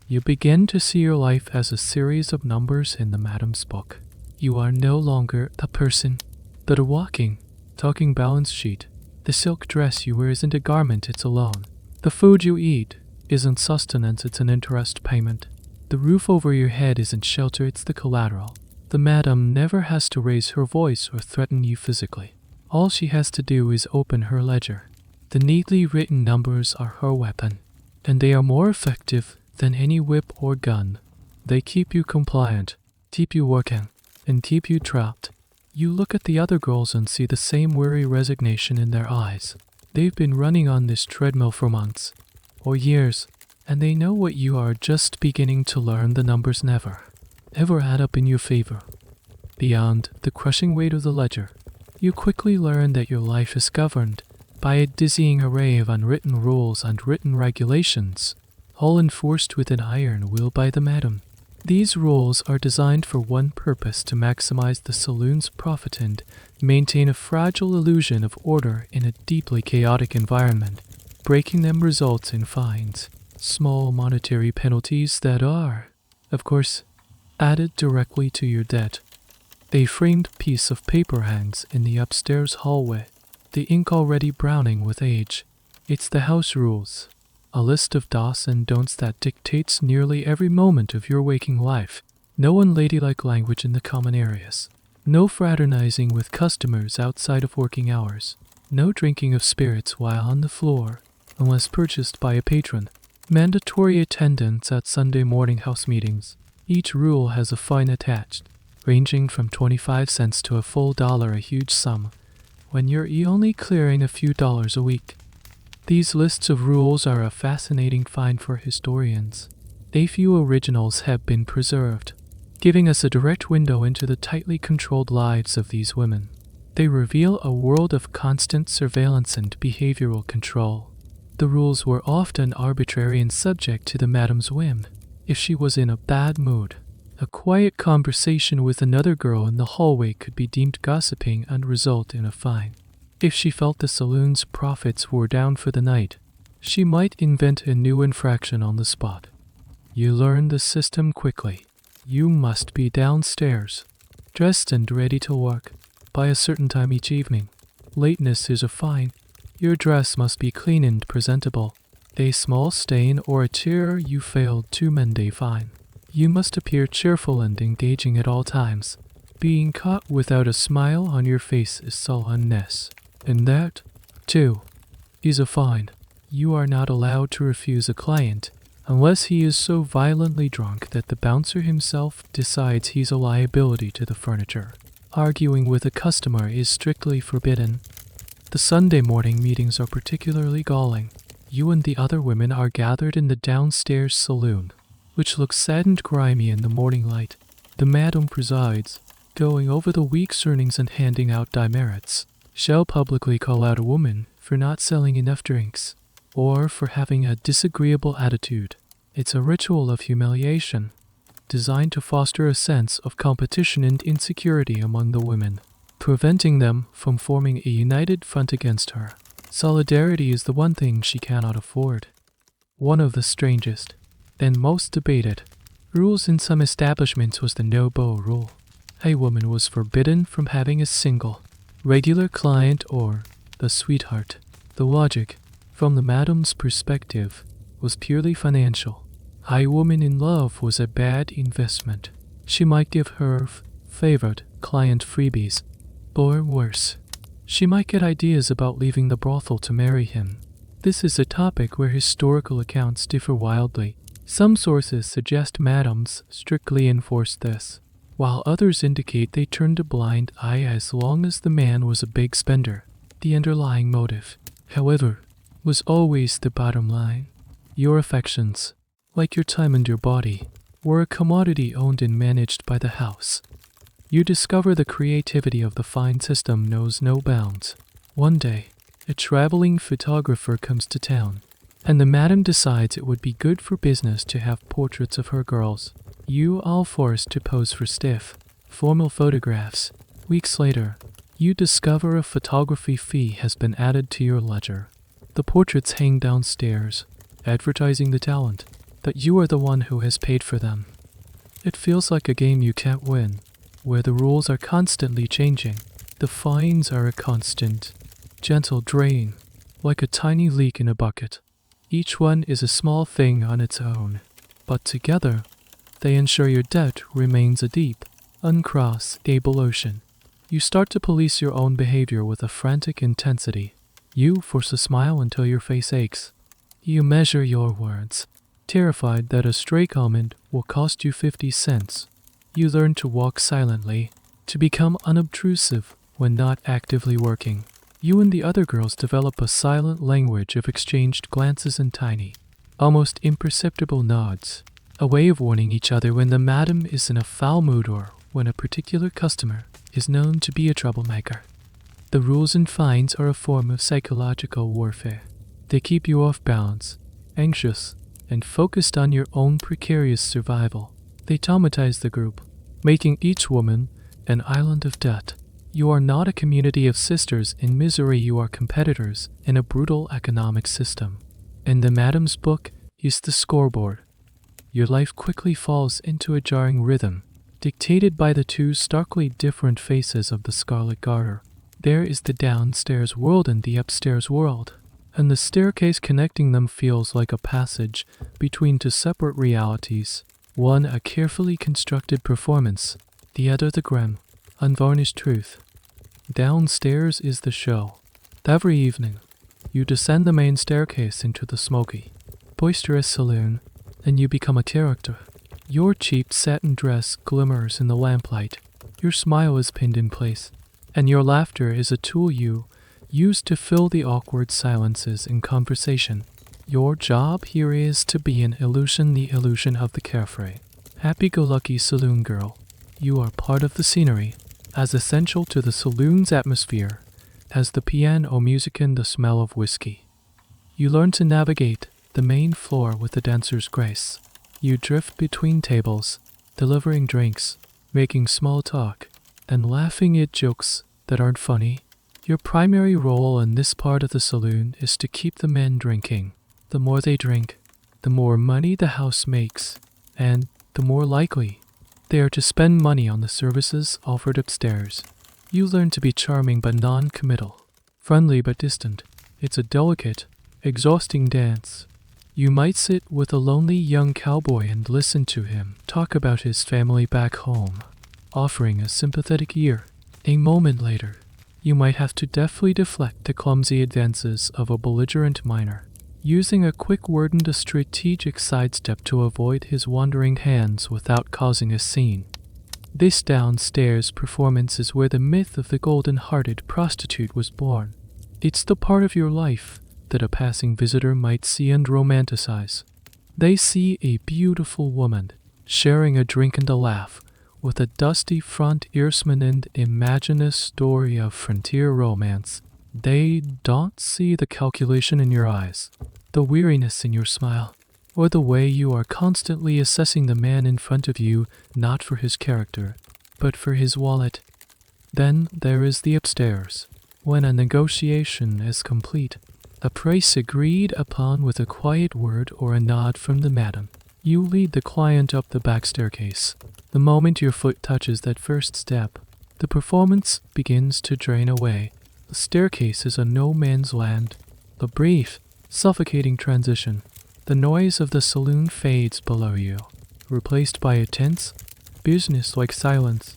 You begin to see your life as a series of numbers in the madam's book. You are no longer the person, but a walking, talking balance sheet. The silk dress you wear isn't a garment, it's a loan. The food you eat isn't sustenance, it's an interest payment. The roof over your head isn't shelter, it's the collateral. The madam never has to raise her voice or threaten you physically. All she has to do is open her ledger. The neatly written numbers are her weapon, and they are more effective than any whip or gun. They keep you compliant, keep you working, and keep you trapped. You look at the other girls and see the same weary resignation in their eyes. They've been running on this treadmill for months, or years, and they know what you are just beginning to learn. The numbers never, ever add up in your favor. Beyond the crushing weight of the ledger, you quickly learn that your life is governed by a dizzying array of unwritten rules and written regulations, all enforced with an iron will by the madam. These rules are designed for one purpose: to maximize the saloon's profit and maintain a fragile illusion of order in a deeply chaotic environment. Breaking them results in fines, small monetary penalties that are, of course, added directly to your debt. A framed piece of paper hangs in the upstairs hallway, the ink already browning with age. It's the house rules, a list of do's and don'ts that dictates nearly every moment of your waking life. No unladylike language in the common areas. No fraternizing with customers outside of working hours. No drinking of spirits while on the floor, unless purchased by a patron. Mandatory attendance at Sunday morning house meetings. Each rule has a fine attached, ranging from 25 cents to a full dollar, a huge sum, when you're only clearing a few dollars a week. These lists of rules are a fascinating find for historians. A few originals have been preserved, giving us a direct window into the tightly controlled lives of these women. They reveal a world of constant surveillance and behavioral control. The rules were often arbitrary and subject to the madam's whim. If she was in a bad mood, a quiet conversation with another girl in the hallway could be deemed gossiping and result in a fine. If she felt the saloon's profits were down for the night, she might invent a new infraction on the spot. You learn the system quickly. You must be downstairs, dressed and ready to work, by a certain time each evening. Lateness is a fine. Your dress must be clean and presentable. A small stain or a tear you failed to mend a fine. You must appear cheerful and engaging at all times. Being caught without a smile on your face is sullenness. And that, too, is a fine. You are not allowed to refuse a client unless he is so violently drunk that the bouncer himself decides he's a liability to the furniture. Arguing with a customer is strictly forbidden. The Sunday morning meetings are particularly galling. You and the other women are gathered in the downstairs saloon, which looks sad and grimy in the morning light. The madam presides, going over the week's earnings and handing out demerits. Shall publicly call out a woman for not selling enough drinks, or for having a disagreeable attitude. It's a ritual of humiliation, designed to foster a sense of competition and insecurity among the women, preventing them from forming a united front against her. Solidarity is the one thing she cannot afford. One of the strangest and most debated rules in some establishments was the no-beau rule. A woman was forbidden from having a single, regular client or the sweetheart. The logic, from the madam's perspective, was purely financial. A woman in love was a bad investment. She might give her favored client freebies, or worse, she might get ideas about leaving the brothel to marry him. This is a topic where historical accounts differ wildly. Some sources suggest madams strictly enforced this, while others indicate they turned a blind eye as long as the man was a big spender. The underlying motive, however, was always the bottom line. Your affections, like your time and your body, were a commodity owned and managed by the house. You discover the creativity of the fine system knows no bounds. One day, a traveling photographer comes to town, and the madam decides it would be good for business to have portraits of her girls. You are forced to pose for stiff, formal photographs. Weeks later, you discover a photography fee has been added to your ledger. The portraits hang downstairs, advertising the talent, that you are the one who has paid for them. It feels like a game you can't win, where the rules are constantly changing. The fines are a constant, gentle drain, like a tiny leak in a bucket. Each one is a small thing on its own, but together, they ensure your debt remains a deep, uncrossed, stable ocean. You start to police your own behavior with a frantic intensity. You force a smile until your face aches. You measure your words, terrified that a stray comment will cost you 50 cents. You learn to walk silently, to become unobtrusive when not actively working. You and the other girls develop a silent language of exchanged glances and tiny, almost imperceptible nods, a way of warning each other when the madam is in a foul mood or when a particular customer is known to be a troublemaker. The rules and fines are a form of psychological warfare. They keep you off balance, anxious, and focused on your own precarious survival. They traumatize the group, making each woman an island of debt. You are not a community of sisters in misery, you are competitors in a brutal economic system. And the madam's book is the scoreboard. Your life quickly falls into a jarring rhythm, dictated by the two starkly different faces of the Scarlet Garter. There is the downstairs world and the upstairs world, and the staircase connecting them feels like a passage between two separate realities. One a carefully constructed performance, the other the grim, unvarnished truth. Downstairs is the show. Every evening, you descend the main staircase into the smoky, boisterous saloon, and you become a character. Your cheap satin dress glimmers in the lamplight, your smile is pinned in place, and your laughter is a tool you use to fill the awkward silences in conversation. Your job here is to be an illusion, the illusion of the carefree. Happy-go-lucky saloon girl. You are part of the scenery, as essential to the saloon's atmosphere as the piano music and the smell of whiskey. You learn to navigate the main floor with the dancer's grace. You drift between tables, delivering drinks, making small talk, and laughing at jokes that aren't funny. Your primary role in this part of the saloon is to keep the men drinking. The more they drink, the more money the house makes, and the more likely they are to spend money on the services offered upstairs. You learn to be charming but non-committal, friendly but distant. It's a delicate, exhausting dance. You might sit with a lonely young cowboy and listen to him talk about his family back home, offering a sympathetic ear. A moment later, you might have to deftly deflect the clumsy advances of a belligerent minor, using a quick word and a strategic sidestep to avoid his wandering hands without causing a scene. This downstairs performance is where the myth of the golden-hearted prostitute was born. It's the part of your life that a passing visitor might see and romanticize. They see a beautiful woman sharing a drink and a laugh with a dusty frontiersman and imagine a story of frontier romance. They don't see the calculation in your eyes, the weariness in your smile, or the way you are constantly assessing the man in front of you, not for his character, but for his wallet. Then there is the upstairs. When a negotiation is complete, a price agreed upon with a quiet word or a nod from the madam, you lead the client up the back staircase. The moment your foot touches that first step, the performance begins to drain away. The staircase is a no man's land, a brief, suffocating transition. The noise of the saloon fades below you, replaced by a tense, business-like silence.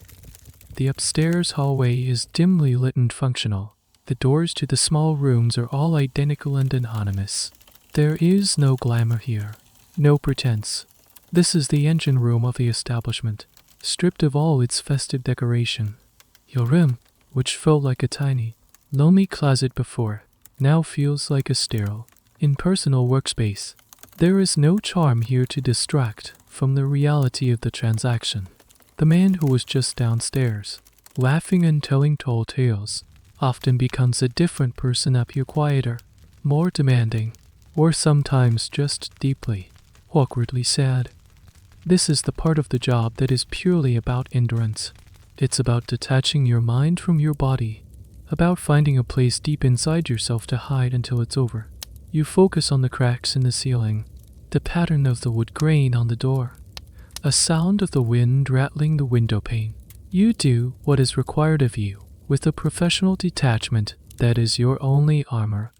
The upstairs hallway is dimly lit and functional. The doors to the small rooms are all identical and anonymous. There is no glamour here, no pretense. This is the engine room of the establishment, stripped of all its festive decoration. Your room, which felt like a tiny, lonely closet before, now feels like a sterile, impersonal workspace. There is no charm here to distract from the reality of the transaction. The man who was just downstairs, laughing and telling tall tales, often becomes a different person up here, quieter, more demanding, or sometimes just deeply, awkwardly sad. This is the part of the job that is purely about endurance. It's about detaching your mind from your body, about finding a place deep inside yourself to hide until it's over. You focus on the cracks in the ceiling, the pattern of the wood grain on the door, a sound of the wind rattling the window pane. You do what is required of you with a professional detachment that is your only armor.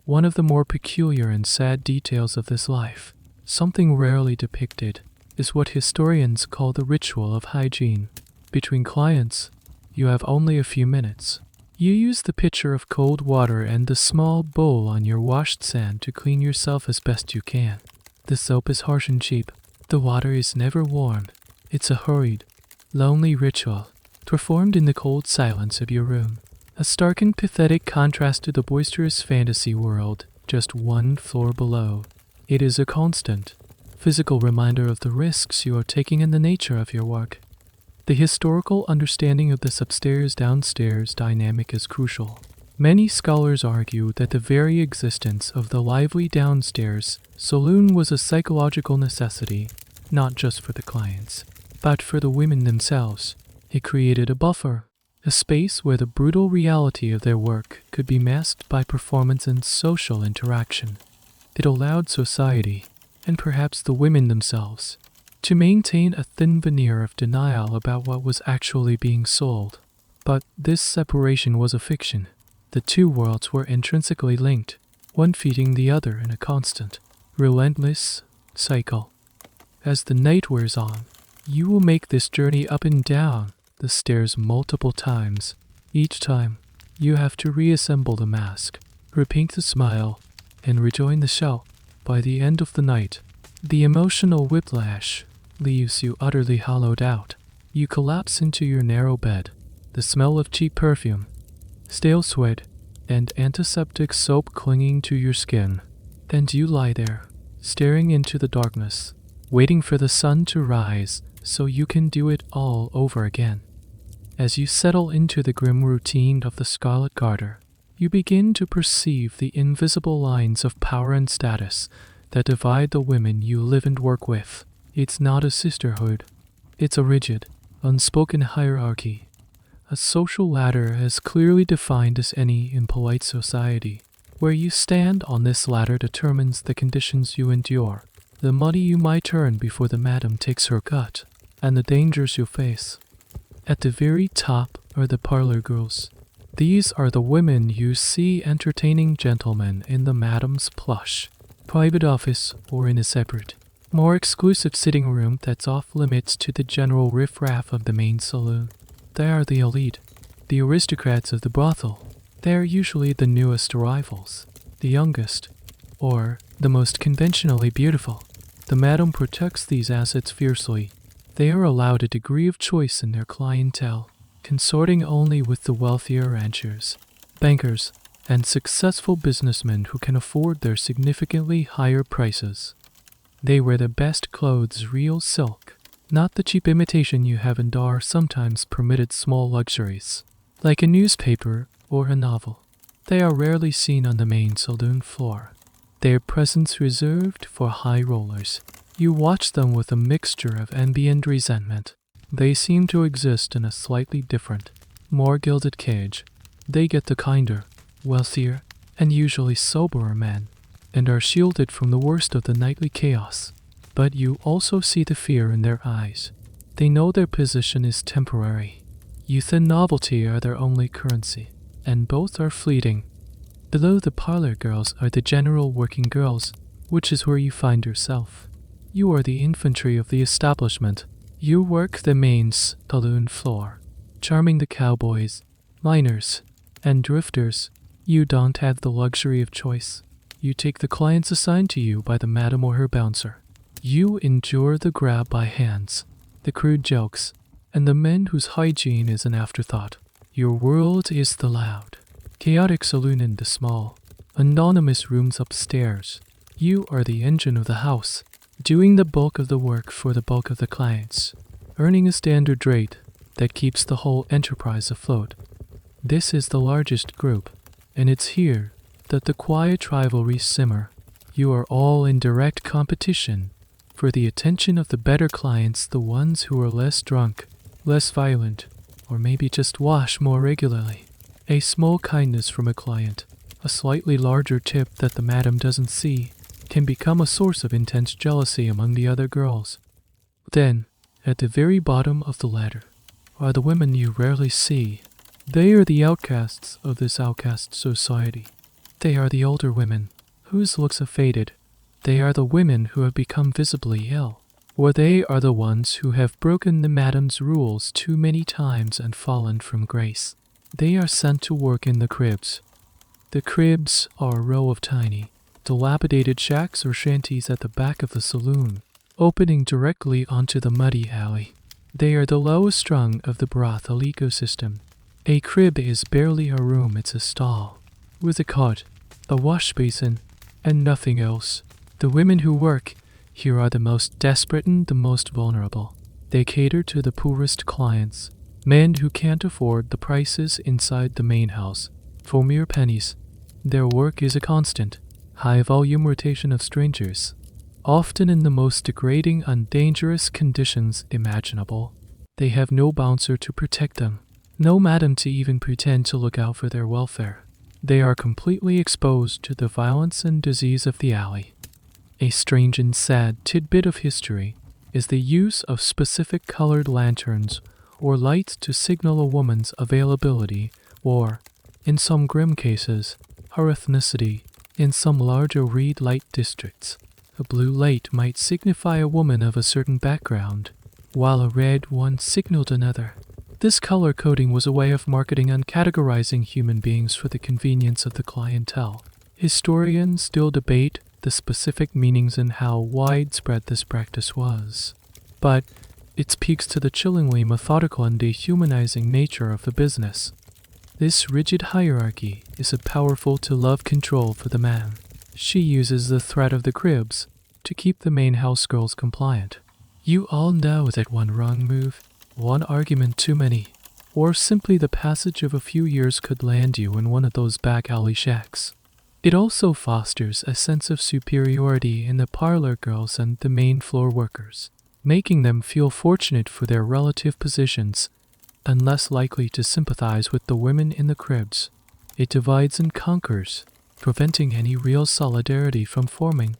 One of the more peculiar and sad details of this life, something rarely depicted, is what historians call the ritual of hygiene. Between clients, you have only a few minutes. You use the pitcher of cold water and the small bowl on your washed sand to clean yourself as best you can. The soap is harsh and cheap. The water is never warm. It's a hurried, lonely ritual, performed in the cold silence of your room. A stark and pathetic contrast to the boisterous fantasy world just one floor below. It is a constant, physical reminder of the risks you are taking and the nature of your work. The historical understanding of this upstairs-downstairs dynamic is crucial. Many scholars argue that the very existence of the lively downstairs saloon was a psychological necessity, not just for the clients, but for the women themselves. It created a buffer, a space where the brutal reality of their work could be masked by performance and social interaction. It allowed society, and perhaps the women themselves, to maintain a thin veneer of denial about what was actually being sold. But this separation was a fiction. The two worlds were intrinsically linked, one feeding the other in a constant, relentless cycle. As the night wears on, you will make this journey up and down the stairs multiple times. Each time, you have to reassemble the mask, repaint the smile, and rejoin the show. By the end of the night, the emotional whiplash leaves you utterly hollowed out. You collapse into your narrow bed, the smell of cheap perfume, stale sweat, and antiseptic soap clinging to your skin. Then you lie there, staring into the darkness, waiting for the sun to rise so you can do it all over again. As you settle into the grim routine of the Scarlet Garter, you begin to perceive the invisible lines of power and status that divide the women you live and work with. It's not a sisterhood. It's a rigid, unspoken hierarchy, a social ladder as clearly defined as any in polite society. Where you stand on this ladder determines the conditions you endure, the money you might earn before the madam takes her cut, and the dangers you face. At the very top are the parlor girls. These are the women you see entertaining gentlemen in the madam's plush, private office, or in a separate, more exclusive sitting room that's off limits to the general riffraff of the main saloon. They are the elite, the aristocrats of the brothel. They are usually the newest arrivals, the youngest, or the most conventionally beautiful. The madam protects these assets fiercely. They are allowed a degree of choice in their clientele, consorting only with the wealthier ranchers, bankers, and successful businessmen who can afford their significantly higher prices. They wear the best clothes, real silk, not the cheap imitation you have and are sometimes permitted small luxuries, like a newspaper or a novel. They are rarely seen on the main saloon floor, their presence reserved for high rollers. You watch them with a mixture of envy and resentment. They seem to exist in a slightly different, more gilded cage. They get the kinder, wealthier, and usually soberer men, and are shielded from the worst of the nightly chaos. But you also see the fear in their eyes. They know their position is temporary. Youth and novelty are their only currency, and both are fleeting. Below the parlor girls are the general working girls, which is where you find yourself. You are the infantry of the establishment. You work the main saloon floor, charming the cowboys, miners, and drifters. You don't have the luxury of choice. You take the clients assigned to you by the madam or her bouncer. You endure the grab by hands, the crude jokes, and the men whose hygiene is an afterthought. Your world is the loud, chaotic saloon in the small, anonymous rooms upstairs. You are the engine of the house, doing the bulk of the work for the bulk of the clients, earning a standard rate that keeps the whole enterprise afloat. This is the largest group, and it's here that the quiet rivalries simmer. You are all in direct competition for the attention of the better clients, the ones who are less drunk, less violent, or maybe just wash more regularly. A small kindness from a client, a slightly larger tip that the madam doesn't see, can become a source of intense jealousy among the other girls. Then, at the very bottom of the ladder, are the women you rarely see. They are the outcasts of this outcast society. They are the older women, whose looks have faded. They are the women who have become visibly ill. Or they are the ones who have broken the madam's rules too many times and fallen from grace. They are sent to work in the cribs. The cribs are a row of tiny, dilapidated shacks or shanties at the back of the saloon, opening directly onto the muddy alley. They are the lowest rung of the brothel ecosystem. A crib is barely a room, it's a stall, with a cot, a wash basin, and nothing else. The women who work here are the most desperate and the most vulnerable. They cater to the poorest clients, men who can't afford the prices inside the main house. For mere pennies, their work is a constant, high-volume rotation of strangers, often in the most degrading and dangerous conditions imaginable. They have no bouncer to protect them, no madam to even pretend to look out for their welfare. They are completely exposed to the violence and disease of the alley. A strange and sad tidbit of history is the use of specific colored lanterns or lights to signal a woman's availability or, in some grim cases, her ethnicity. In some larger red light districts, a blue light might signify a woman of a certain background, while a red one signaled another. This color coding was a way of marketing and categorizing human beings for the convenience of the clientele. Historians still debate the specific meanings and how widespread this practice was, but it speaks to the chillingly methodical and dehumanizing nature of the business. This rigid hierarchy is a powerful to love control for the man. She uses the threat of the cribs to keep the main house girls compliant. You all know that one wrong move, one argument too many, or simply the passage of a few years could land you in one of those back alley shacks. It also fosters a sense of superiority in the parlor girls and the main floor workers, making them feel fortunate for their relative positions and less likely to sympathize with the women in the cribs. It divides and conquers, preventing any real solidarity from forming.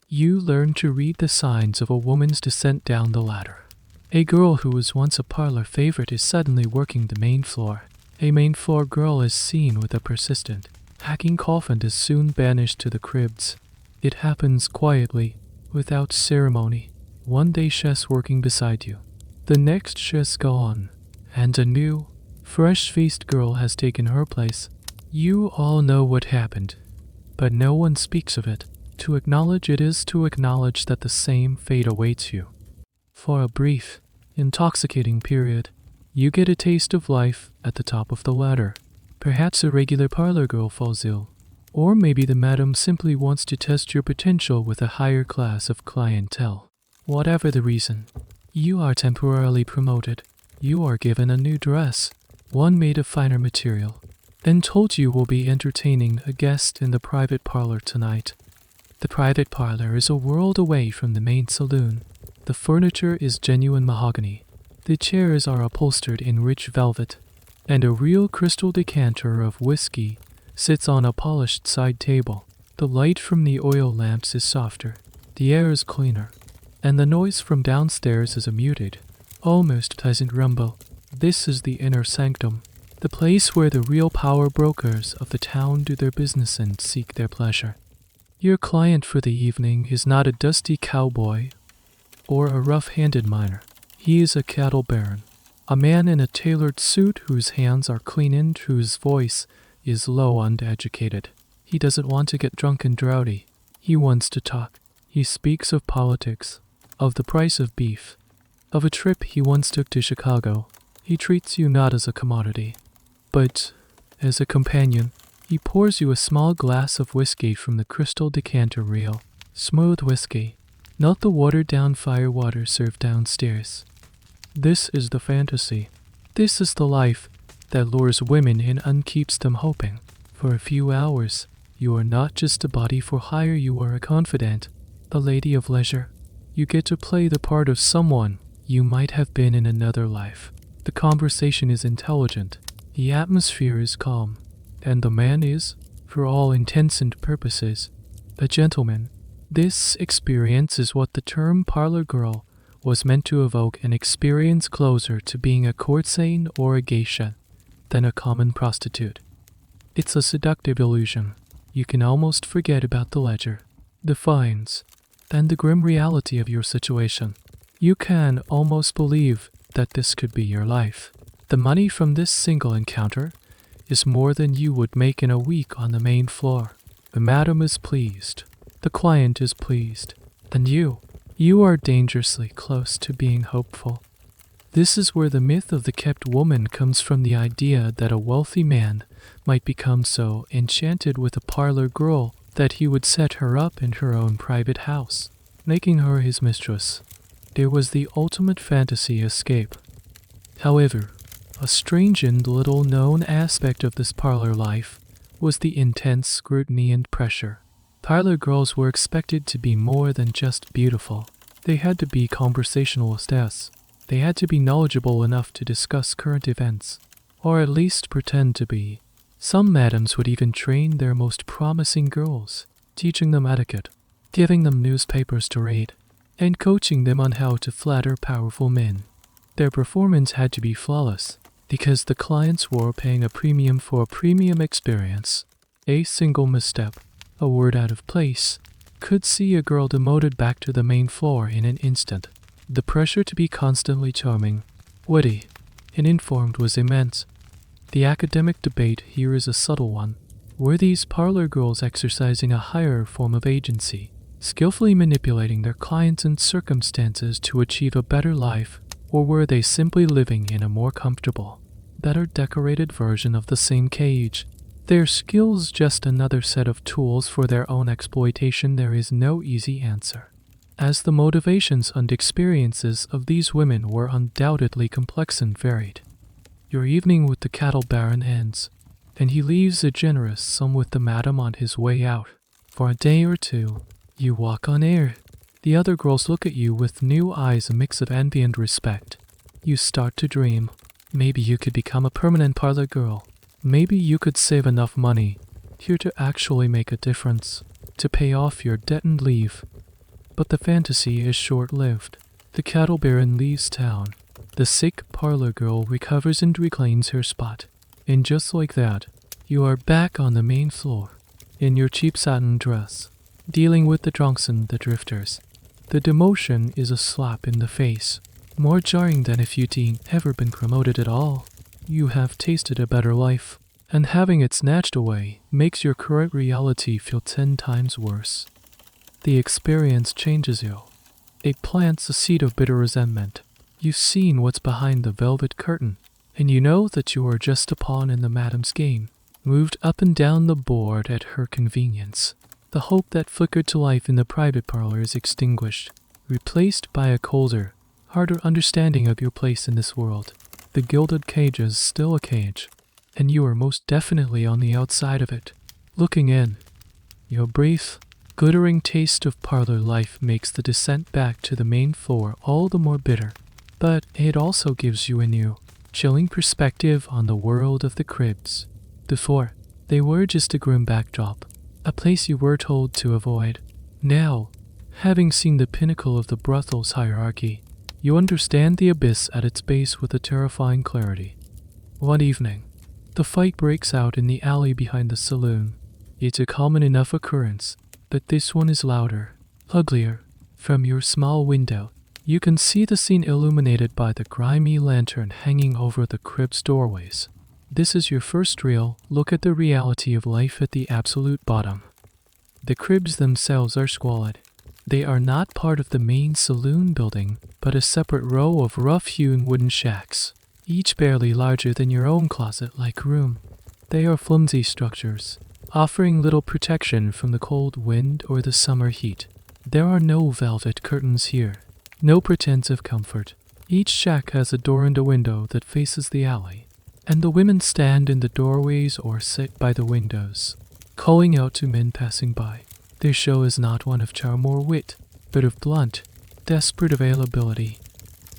You learn to read the signs of a woman's descent down the ladder. A girl who was once a parlor favorite is suddenly working the main floor. A main floor girl is seen with a persistent, hacking cough and is soon banished to the cribs. It happens quietly, without ceremony. One day she's working beside you. The next she's gone, and a new, fresh-faced girl has taken her place. You all know what happened, but no one speaks of it. To acknowledge it is to acknowledge that the same fate awaits you. For a brief, intoxicating period, you get a taste of life at the top of the ladder. Perhaps a regular parlor girl falls ill, or maybe the madam simply wants to test your potential with a higher class of clientele. Whatever the reason, you are temporarily promoted. You are given a new dress, one made of finer material, then told you will be entertaining a guest in the private parlor tonight. The private parlor is a world away from the main saloon. The furniture is genuine mahogany. The chairs are upholstered in rich velvet, and a real crystal decanter of whiskey sits on a polished side table. The light from the oil lamps is softer, the air is cleaner, and the noise from downstairs is a muted, almost pleasant rumble. This is the inner sanctum, the place where the real power brokers of the town do their business and seek their pleasure. Your client for the evening is not a dusty cowboy or a rough-handed miner. He is a cattle baron, a man in a tailored suit whose hands are clean and whose voice is low and educated. He doesn't want to get drunk and drowsy. He wants to talk. He speaks of politics, of the price of beef, of a trip he once took to Chicago. He treats you not as a commodity, but as a companion. He pours you a small glass of whiskey from the crystal decanter reel. Smooth whiskey, not the watered-down fire water served downstairs. This is the fantasy. This is the life that lures women in and keeps them hoping. For a few hours, you are not just a body for hire, you are a confidant, a lady of leisure. You get to play the part of someone you might have been in another life. The conversation is intelligent, the atmosphere is calm, and the man is, for all intents and purposes, a gentleman. This experience is what the term parlor girl was meant to evoke, an experience closer to being a courtesan or a geisha than a common prostitute. It's a seductive illusion. You can almost forget about the ledger, the fines, and the grim reality of your situation. You can almost believe that this could be your life. The money from this single encounter is more than you would make in a week on the main floor. The madam is pleased. The client is pleased. And you are dangerously close to being hopeful. This is where the myth of the kept woman comes from, the idea that a wealthy man might become so enchanted with a parlor girl that he would set her up in her own private house, making her his mistress. It was the ultimate fantasy escape. However, a strange and little-known aspect of this parlor life was the intense scrutiny and pressure. Parlor girls were expected to be more than just beautiful. They had to be conversationalists. They had to be knowledgeable enough to discuss current events, or at least pretend to be. Some madams would even train their most promising girls, teaching them etiquette, giving them newspapers to read, and coaching them on how to flatter powerful men. Their performance had to be flawless, because the clients were paying a premium for a premium experience. A single misstep, a word out of place, could see a girl demoted back to the main floor in an instant. The pressure to be constantly charming, witty, and informed was immense. The academic debate here is a subtle one. Were these parlor girls exercising a higher form of agency, skillfully manipulating their clients and circumstances to achieve a better life, or were they simply living in a more comfortable, better decorated version of the same cage? Their skills just another set of tools for their own exploitation? There is no easy answer, as the motivations and experiences of these women were undoubtedly complex and varied. Your evening with the cattle baron ends, and he leaves a generous sum with the madam on his way out. For a day or two, you walk on air. The other girls look at you with new eyes, a mix of envy and respect. You start to dream. Maybe you could become a permanent parlor girl. Maybe you could save enough money here to actually make a difference, to pay off your debt and leave. But the fantasy is short-lived. The cattle baron leaves town. The sick parlor girl recovers and reclaims her spot. And just like that, you are back on the main floor, in your cheap satin dress, dealing with the drunks and the drifters. The demotion is a slap in the face, more jarring than if you'd ever been promoted at all. You have tasted a better life, and having it snatched away makes your current reality feel 10 times worse. The experience changes you. It plants a seed of bitter resentment. You've seen what's behind the velvet curtain, and you know that you are just a pawn in the madam's game, moved up and down the board at her convenience. The hope that flickered to life in the private parlor is extinguished, replaced by a colder, harder understanding of your place in this world. The gilded cage is still a cage, and you are most definitely on the outside of it, looking in. Your brief, glittering taste of parlor life makes the descent back to the main floor all the more bitter, but it also gives you a new, chilling perspective on the world of the cribs. Before, they were just a grim backdrop, a place you were told to avoid. Now, having seen the pinnacle of the Brothel's hierarchy, you understand the abyss at its base with a terrifying clarity. One evening, the fight breaks out in the alley behind the saloon. It's a common enough occurrence, but this one is louder, uglier. From your small window, you can see the scene illuminated by the grimy lantern hanging over the crib's doorways. This is your first real look at the reality of life at the absolute bottom. The cribs themselves are squalid. They are not part of the main saloon building, but a separate row of rough-hewn wooden shacks, each barely larger than your own closet-like room. They are flimsy structures, offering little protection from the cold wind or the summer heat. There are no velvet curtains here, no pretense of comfort. Each shack has a door and a window that faces the alley, and the women stand in the doorways or sit by the windows, calling out to men passing by. Their show is not one of charm or wit, but of blunt, desperate availability.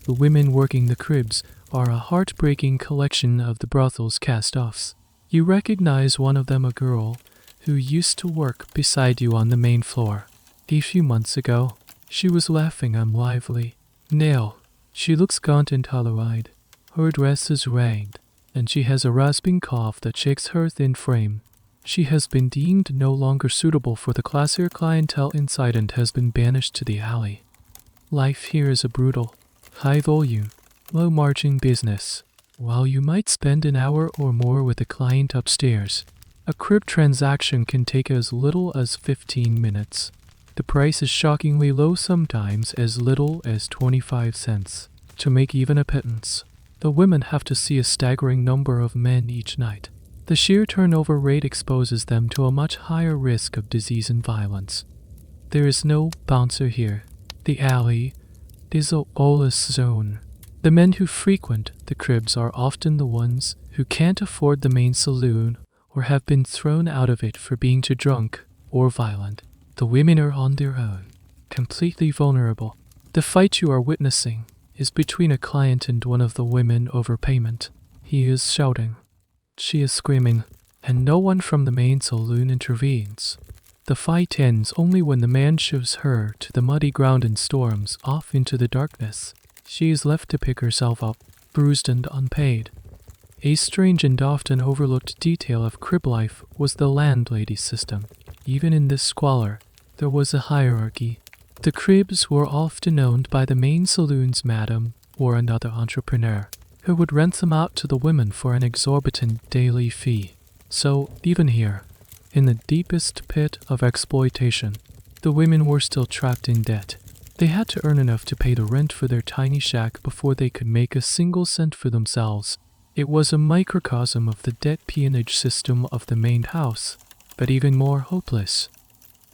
The women working the cribs are a heartbreaking collection of the brothel's cast-offs. You recognize one of them, a girl who used to work beside you on the main floor. A few months ago, she was laughing unlively. Now, she looks gaunt and hollow-eyed. Her dress is ragged, and she has a rasping cough that shakes her thin frame. She has been deemed no longer suitable for the classier clientele inside and has been banished to the alley. Life here is a brutal, high-volume, low-margin business. While you might spend an hour or more with a client upstairs, a crib transaction can take as little as 15 minutes. The price is shockingly low, sometimes as little as 25 cents. To make even a pittance, the women have to see a staggering number of men each night. The sheer turnover rate exposes them to a much higher risk of disease and violence. There is no bouncer here. The alley is a lawless zone. The men who frequent the cribs are often the ones who can't afford the main saloon or have been thrown out of it for being too drunk or violent. The women are on their own, completely vulnerable. The fight you are witnessing is between a client and one of the women over payment. He is shouting. She is screaming, and no one from the main saloon intervenes. The fight ends only when the man shoves her to the muddy ground and storms off into the darkness. She is left to pick herself up, bruised and unpaid. A strange and often overlooked detail of crib life was the landlady system. Even in this squalor, there was a hierarchy. The cribs were often owned by the main saloon's madam or another entrepreneur, who would rent them out to the women for an exorbitant daily fee. So, even here, in the deepest pit of exploitation, the women were still trapped in debt. They had to earn enough to pay the rent for their tiny shack before they could make a single cent for themselves. It was a microcosm of the dead peonage system of the main house, but even more hopeless.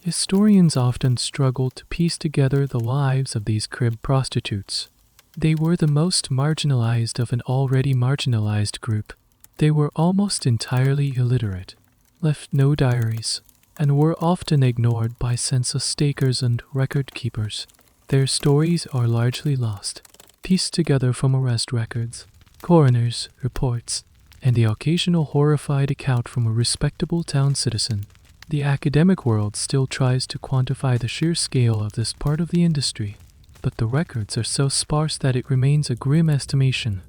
Historians often struggle to piece together the lives of these crib prostitutes. They were the most marginalized of an already marginalized group. They were almost entirely illiterate, left no diaries, and were often ignored by census takers and record keepers. Their stories are largely lost, pieced together from arrest records, coroners' reports, and the occasional horrified account from a respectable town citizen. The academic world still tries to quantify the sheer scale of this part of the industry, but the records are so sparse that it remains a grim estimation.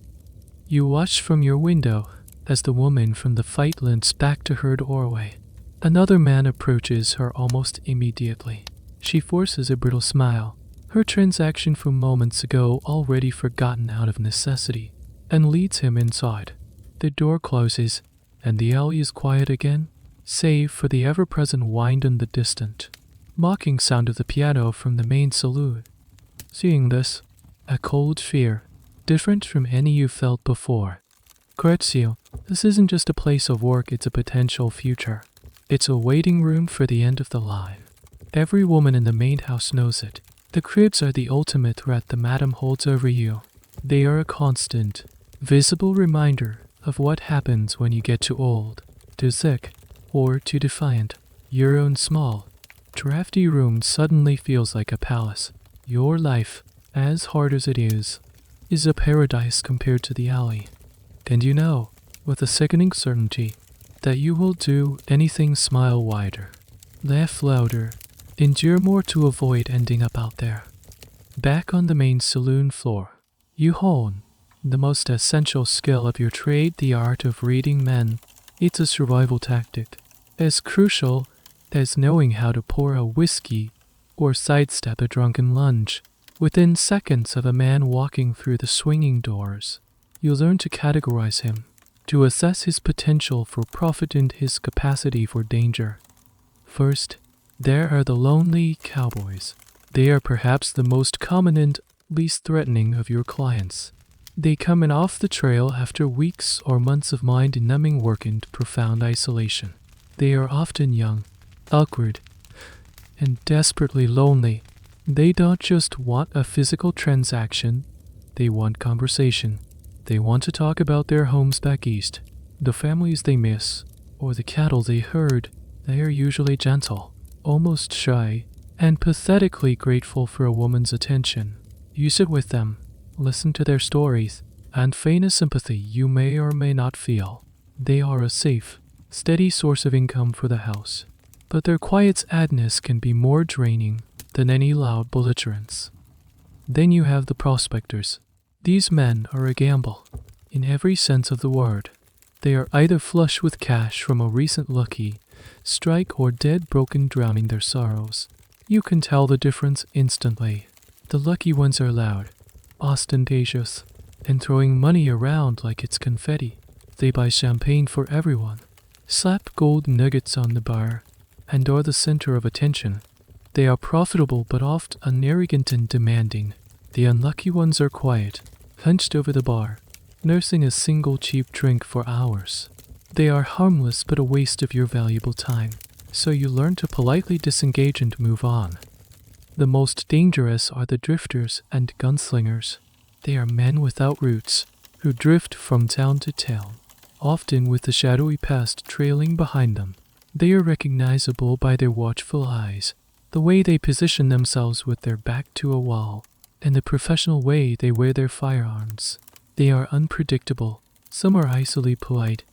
You watch from your window as the woman from the fight limps back to her doorway. Another man approaches her almost immediately. She forces a brittle smile, her transaction from moments ago already forgotten out of necessity, and leads him inside. The door closes, and the alley is quiet again, save for the ever-present wind and the distant, mocking sound of the piano from the main saloon. Seeing this, a cold fear, different from any you felt before, corrects you. This isn't just a place of work, it's a potential future. It's a waiting room for the end of the line. Every woman in the main house knows it. The cribs are the ultimate threat the madam holds over you. They are a constant, visible reminder of what happens when you get too old, too sick, or too defiant. Your own small, drafty room suddenly feels like a palace. Your life, as hard as it is a paradise compared to the alley. And you know, with a sickening certainty, that you will do anything, smile wider, laugh louder, endure more to avoid ending up out there. Back on the main saloon floor, you hone the most essential skill of your trade, the art of reading men. It's a survival tactic, as crucial as knowing how to pour a whiskey or sidestep a drunken lunge. Within seconds of a man walking through the swinging doors, you learn to categorize him, to assess his potential for profit and his capacity for danger. First, there are the lonely cowboys. They are perhaps the most common and least threatening of your clients. They come in off the trail after weeks or months of mind-numbing work and profound isolation. They are often young, awkward, and desperately lonely. They don't just want a physical transaction, they want conversation. They want to talk about their homes back east, the families they miss, or the cattle they herd. They are usually gentle, almost shy, and pathetically grateful for a woman's attention. You sit with them, listen to their stories, and feign a sympathy you may or may not feel. They are a safe, steady source of income for the house, but their quiet sadness can be more draining than any loud belligerence. Then you have the prospectors. These men are a gamble, in every sense of the word. They are either flush with cash from a recent lucky strike or dead broken, drowning their sorrows. You can tell the difference instantly. The lucky ones are loud, ostentatious, and throwing money around like it's confetti. They buy champagne for everyone, slap gold nuggets on the bar, and are the center of attention. They are profitable but often arrogant and demanding. The unlucky ones are quiet, hunched over the bar, nursing a single cheap drink for hours. They are harmless but a waste of your valuable time, so you learn to politely disengage and move on. The most dangerous are the drifters and gunslingers. They are men without roots, who drift from town to town, often with the shadowy past trailing behind them. They are recognizable by their watchful eyes, the way they position themselves with their back to a wall, and the professional way they wear their firearms. They are unpredictable. Some are icily polite,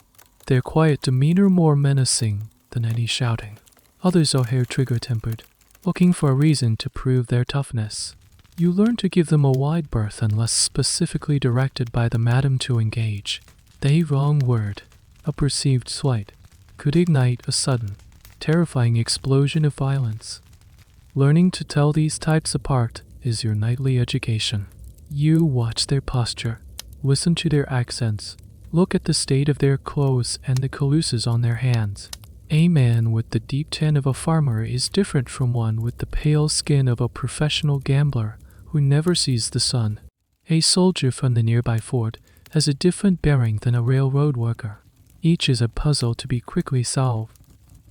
their quiet demeanor more menacing than any shouting. Others are hair-trigger tempered, looking for a reason to prove their toughness. You learn to give them a wide berth unless specifically directed by the madam to engage. The wrong word, a perceived slight, could ignite a sudden, terrifying explosion of violence. Learning to tell these types apart is your nightly education. You watch their posture, listen to their accents, look at the state of their clothes and the calluses on their hands. A man with the deep tan of a farmer is different from one with the pale skin of a professional gambler who never sees the sun. A soldier from the nearby fort has a different bearing than a railroad worker. Each is a puzzle to be quickly solved.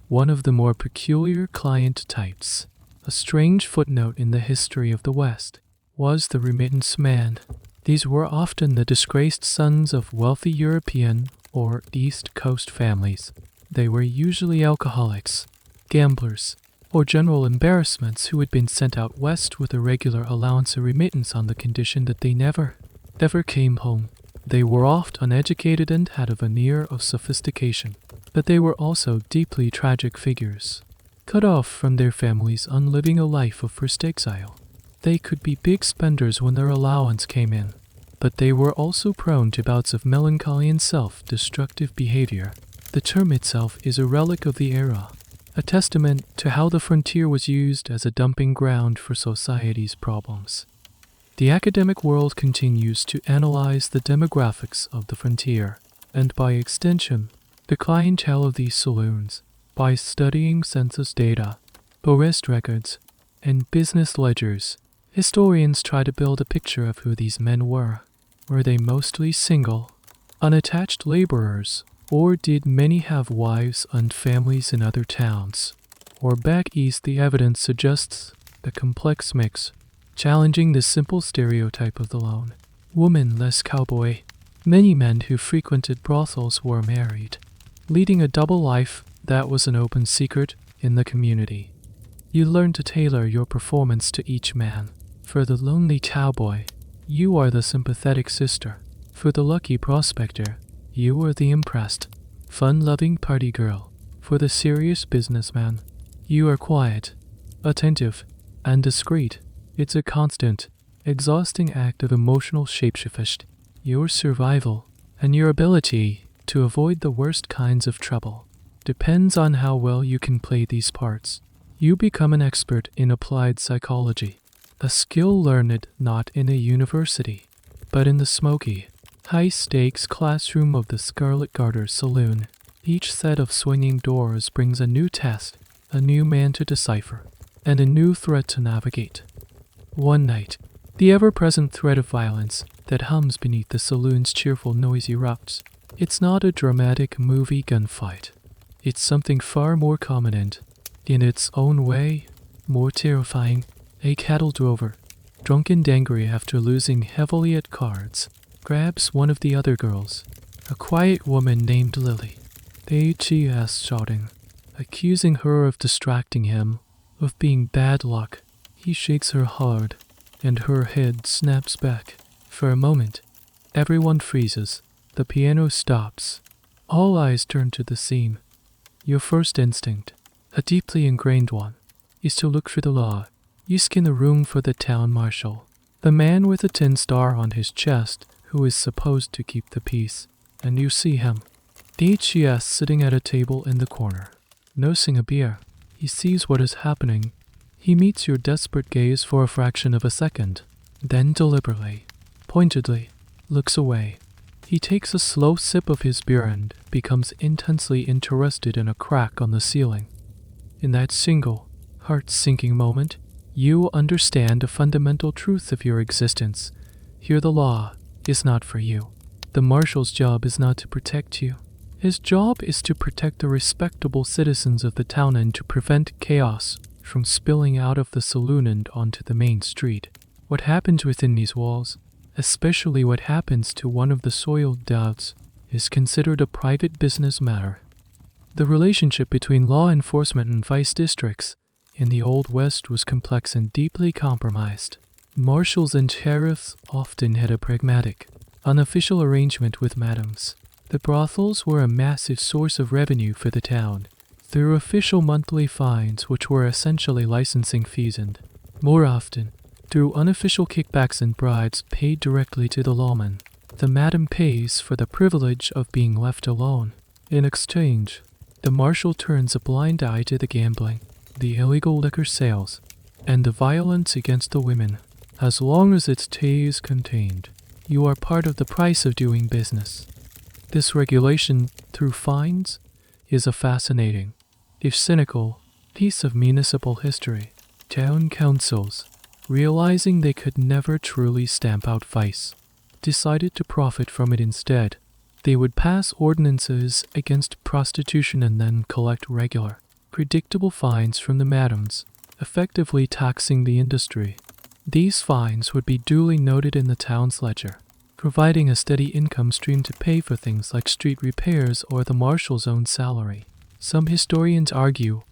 One of the more peculiar client types, a strange footnote in the history of the West, was the remittance man. These were often the disgraced sons of wealthy European or East Coast families. They were usually alcoholics, gamblers, or general embarrassments who had been sent out west with a regular allowance of remittance on the condition that they never came home. They were oft uneducated and had a veneer of sophistication, but they were also deeply tragic figures, cut off from their families and living a life of forced exile. They could be big spenders when their allowance came in, but they were also prone to bouts of melancholy and self-destructive behavior. The term itself is a relic of the era, a testament to how the frontier was used as a dumping ground for society's problems. The academic world continues to analyze the demographics of the frontier, and by extension, the clientele of these saloons, by studying census data, arrest records, and business ledgers. Historians try to build a picture of who these men were. Were they mostly single, unattached laborers, or did many have wives and families in other towns? Or back east, the evidence suggests a complex mix, challenging the simple stereotype of the lone woman-less cowboy. Many men who frequented brothels were married, leading a double life that was an open secret in the community. You learn to tailor your performance to each man. For the lonely cowboy, you are the sympathetic sister. For the lucky prospector, you are the impressed, fun-loving party girl. For the serious businessman, you are quiet, attentive, and discreet. It's a constant, exhausting act of emotional shapeshifting. Your survival and your ability to avoid the worst kinds of trouble depends on how well you can play these parts. You become an expert in applied psychology, a skill learned not in a university, but in the smoky, high-stakes classroom of the Scarlet Garter Saloon. Each set of swinging doors brings a new test, a new man to decipher, and a new threat to navigate. One night, the ever-present threat of violence that hums beneath the saloon's cheerful noise erupts. It's not a dramatic movie gunfight. It's something far more common and, in its own way, more terrifying. A cattle drover, drunk and angry after losing heavily at cards, grabs one of the other girls, a quiet woman named Lily. She asks, shouting, accusing her of distracting him, of being bad luck. He shakes her hard, and her head snaps back. For a moment, everyone freezes. The piano stops. All eyes turn to the scene. Your first instinct, a deeply ingrained one, is to look for the law. You scan the room for the town marshal, the man with a tin star on his chest who is supposed to keep the peace, and you see him. DHS sitting at a table in the corner, nosing a beer. He sees what is happening. He meets your desperate gaze for a fraction of a second, then deliberately, pointedly, looks away. He takes a slow sip of his beer and becomes intensely interested in a crack on the ceiling. In that single, heart-sinking moment, you understand a fundamental truth of your existence. Here the law is not for you. The marshal's job is not to protect you. His job is to protect the respectable citizens of the town and to prevent chaos from spilling out of the saloon and onto the main street. What happens within these walls, especially what happens to one of the soiled doubts, is considered a private business matter. The relationship between law enforcement and vice districts in the Old West was complex and deeply compromised. Marshals and sheriffs often had a pragmatic, unofficial arrangement with madams. The brothels were a massive source of revenue for the town, through official monthly fines which were essentially licensing fees and, more often, through unofficial kickbacks and bribes paid directly to the lawman. The madam pays for the privilege of being left alone. In exchange, the marshal turns a blind eye to the gambling, the illegal liquor sales, and the violence against the women. As long as its tea is contained, you are part of the price of doing business. This regulation, through fines, is a fascinating, if cynical, piece of municipal history. Town councils, realizing they could never truly stamp out vice, decided to profit from it instead. They would pass ordinances against prostitution and then collect regular, predictable fines from the madams, effectively taxing the industry. These fines would be duly noted in the town's ledger, providing a steady income stream to pay for things like street repairs or the marshal's own salary. Some historians argue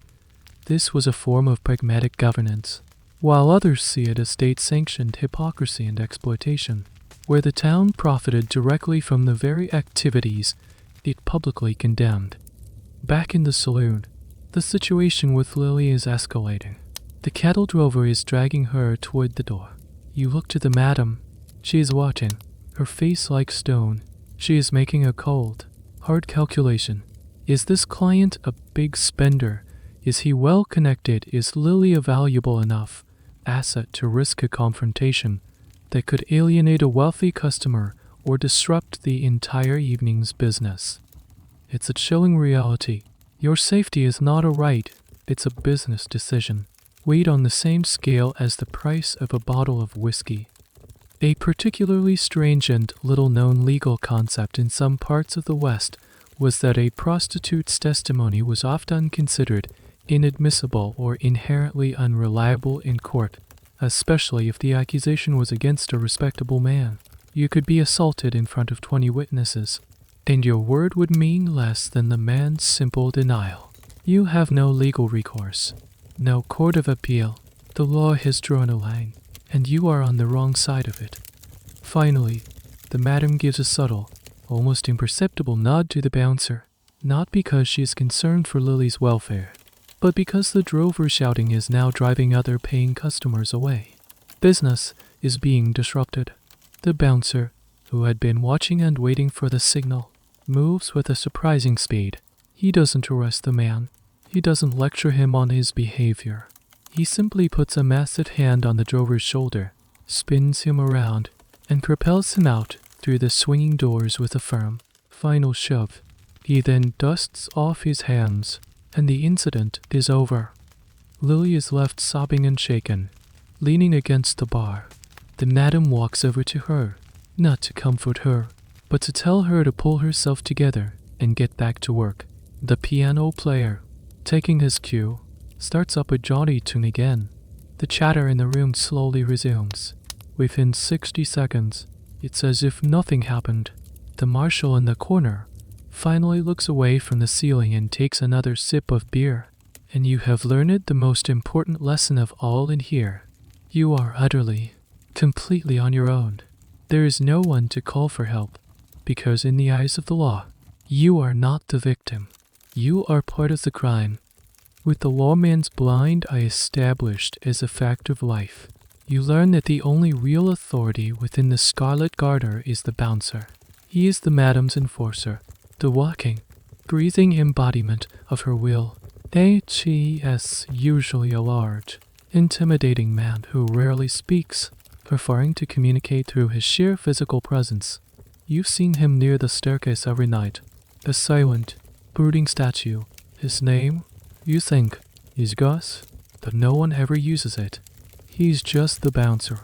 this was a form of pragmatic governance, while others see it as state-sanctioned hypocrisy and exploitation, where the town profited directly from the very activities it publicly condemned. Back in the saloon, the situation with Lily is escalating. The cattle drover is dragging her toward the door. You look to the madam. She is watching, her face like stone. She is making a cold, hard calculation. Is this client a big spender? Is he well connected? Is Lily a valuable enough asset to risk a confrontation that could alienate a wealthy customer or disrupt the entire evening's business? It's a chilling reality. Your safety is not a right, it's a business decision, weighed on the same scale as the price of a bottle of whiskey. A particularly strange and little-known legal concept in some parts of the West was that a prostitute's testimony was often considered inadmissible or inherently unreliable in court, especially if the accusation was against a respectable man. You could be assaulted in front of 20 witnesses, and your word would mean less than the man's simple denial. You have no legal recourse, no court of appeal. The law has drawn a line, and you are on the wrong side of it. Finally, the madam gives a subtle, almost imperceptible nod to the bouncer, not because she is concerned for Lily's welfare, but because the drover shouting is now driving other paying customers away. Business is being disrupted. The bouncer, who had been watching and waiting for the signal, moves with a surprising speed. He doesn't arrest the man. He doesn't lecture him on his behavior. He simply puts a massive hand on the drover's shoulder, spins him around, and propels him out through the swinging doors with a firm, final shove. He then dusts off his hands, and the incident is over. Lily is left sobbing and shaken, leaning against the bar. The madam walks over to her, not to comfort her, but to tell her to pull herself together and get back to work. The piano player, taking his cue, starts up a jaunty tune again. The chatter in the room slowly resumes. Within 60 seconds, it's as if nothing happened. The marshal in the corner finally looks away from the ceiling and takes another sip of beer. And you have learned the most important lesson of all in here. You are utterly, completely on your own. There is no one to call for help, because in the eyes of the law, you are not the victim. You are part of the crime. With the lawman's blind eye established as a fact of life, you learn that the only real authority within the Scarlet Garter is the bouncer. He is the madam's enforcer, the walking, breathing embodiment of her will. He is usually a large, intimidating man who rarely speaks, preferring to communicate through his sheer physical presence. You've seen him near the staircase every night, a silent, brooding statue. His name, you think, is Gus, but no one ever uses it. He's just the bouncer.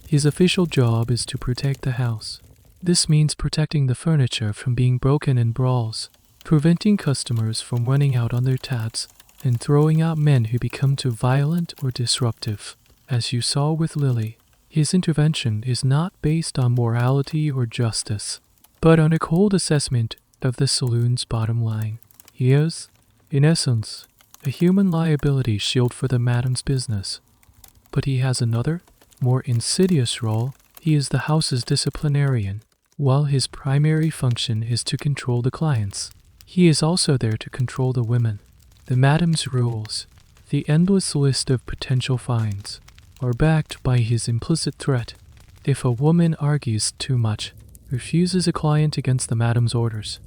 His official job is to protect the house. This means protecting the furniture from being broken in brawls, preventing customers from running out on their tabs, and throwing out men who become too violent or disruptive. As you saw with Lily, his intervention is not based on morality or justice, but on a cold assessment of the saloon's bottom line. He is, in essence, a human liability shield for the madam's business. But he has another, more insidious role. He is the house's disciplinarian. While his primary function is to control the clients, he is also there to control the women. The madam's rules, the endless list of potential fines, are backed by his implicit threat. If a woman argues too much, refuses a client against the madam's orders,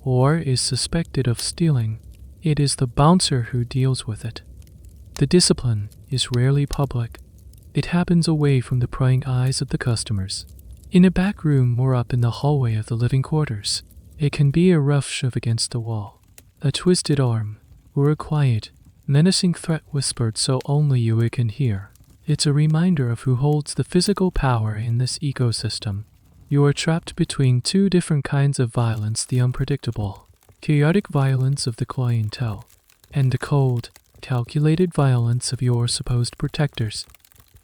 or is suspected of stealing, it is the bouncer who deals with it. The discipline is rarely public. It happens away from the prying eyes of the customers. In a back room or up in the hallway of the living quarters, it can be a rough shove against the wall, a twisted arm, or a quiet, menacing threat whispered so only you can hear. It's a reminder of who holds the physical power in this ecosystem. You are trapped between two different kinds of violence: the unpredictable, chaotic violence of the clientele, and the cold, calculated violence of your supposed protectors.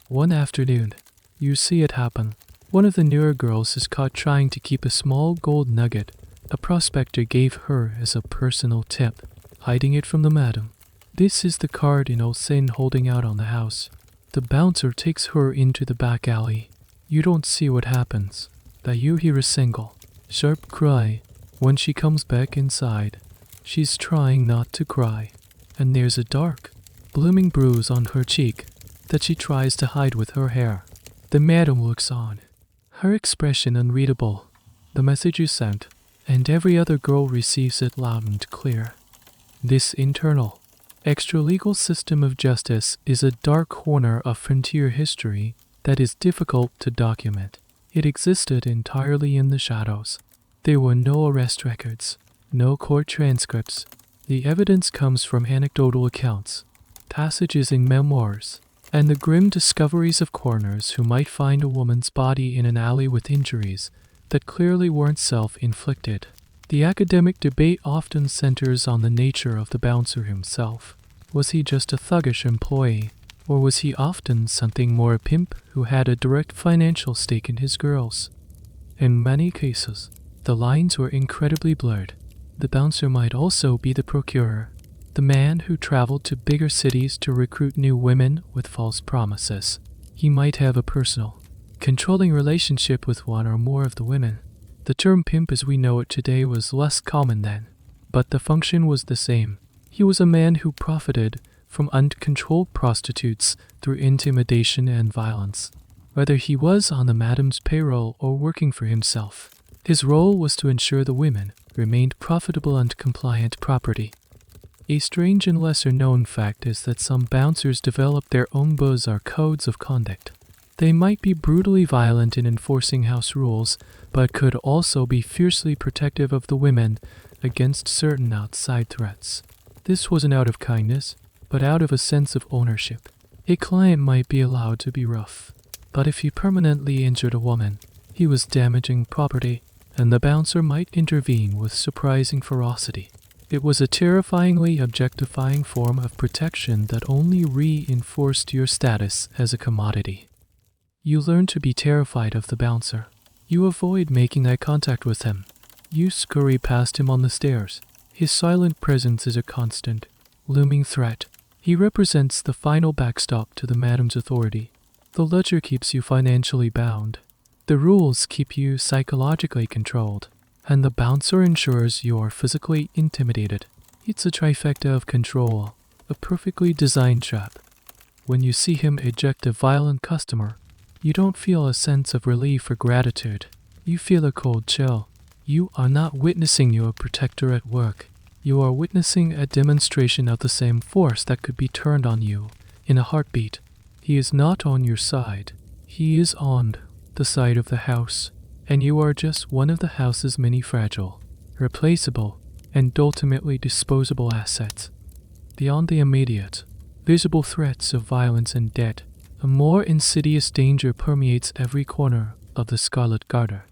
One afternoon, you see it happen. One of the newer girls is caught trying to keep a small gold nugget a prospector gave her as a personal tip, hiding it from the madam. This is the cardinal sin holding out on the house. The bouncer takes her into the back alley. You don't see what happens, that you hear a single, sharp cry. When she comes back inside, she's trying not to cry, and there's a dark, blooming bruise on her cheek that she tries to hide with her hair. The madam looks on, her expression unreadable. The message is sent, and every other girl receives it loud and clear. This internal, extra-legal system of justice is a dark corner of frontier history that is difficult to document. It existed entirely in the shadows. There were no arrest records, no court transcripts. The evidence comes from anecdotal accounts, passages in memoirs, and the grim discoveries of coroners who might find a woman's body in an alley with injuries that clearly weren't self-inflicted. The academic debate often centers on the nature of the bouncer himself. Was he just a thuggish employee, or was he often something more, a pimp who had a direct financial stake in his girls? In many cases, the lines were incredibly blurred. The bouncer might also be the procurer, the man who traveled to bigger cities to recruit new women with false promises. He might have a personal, controlling relationship with one or more of the women. The term pimp as we know it today was less common then, but the function was the same. He was a man who profited from uncontrolled prostitutes through intimidation and violence, whether he was on the madam's payroll or working for himself. His role was to ensure the women remained profitable and compliant property. A strange and lesser-known fact is that some bouncers develop their own bizarre codes of conduct. They might be brutally violent in enforcing house rules, but could also be fiercely protective of the women against certain outside threats. This wasn't out of kindness, but out of a sense of ownership. A client might be allowed to be rough, but if he permanently injured a woman, he was damaging property, and the bouncer might intervene with surprising ferocity. It was a terrifyingly objectifying form of protection that only reinforced your status as a commodity. You learn to be terrified of the bouncer. You avoid making eye contact with him. You scurry past him on the stairs. His silent presence is a constant, looming threat. He represents the final backstop to the madam's authority. The ledger keeps you financially bound. The rules keep you psychologically controlled. And the bouncer ensures you're physically intimidated. It's a trifecta of control, a perfectly designed trap. When you see him eject a violent customer, you don't feel a sense of relief or gratitude. You feel a cold chill. You are not witnessing your protector at work. You are witnessing a demonstration of the same force that could be turned on you in a heartbeat. He is not on your side. He is on the side of the house, and you are just one of the house's many fragile, replaceable, and ultimately disposable assets. Beyond the immediate, visible threats of violence and debt, a more insidious danger permeates every corner of the Scarlet Garter.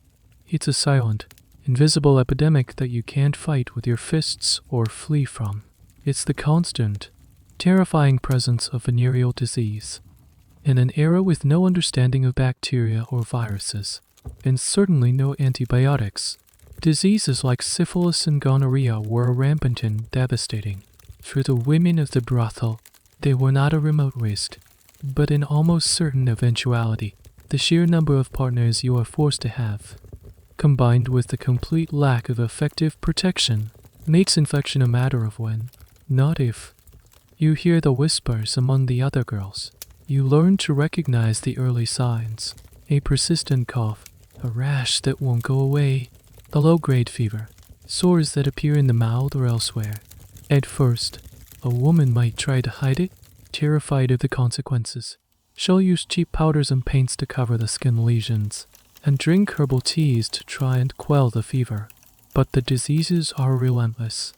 It's a silent, invisible epidemic that you can't fight with your fists or flee from. It's the constant, terrifying presence of venereal disease. In an era with no understanding of bacteria or viruses, and certainly no antibiotics, diseases like syphilis and gonorrhea were rampant and devastating. For the women of the brothel, they were not a remote risk, but an almost certain eventuality. The sheer number of partners you are forced to have, combined with the complete lack of effective protection, makes infection a matter of when, not if. You hear the whispers among the other girls. You learn to recognize the early signs: a persistent cough, a rash that won't go away, a low-grade fever, sores that appear in the mouth or elsewhere. At first, a woman might try to hide it, terrified of the consequences. She'll use cheap powders and paints to cover the skin lesions, and drink herbal teas to try and quell the fever. But the diseases are relentless.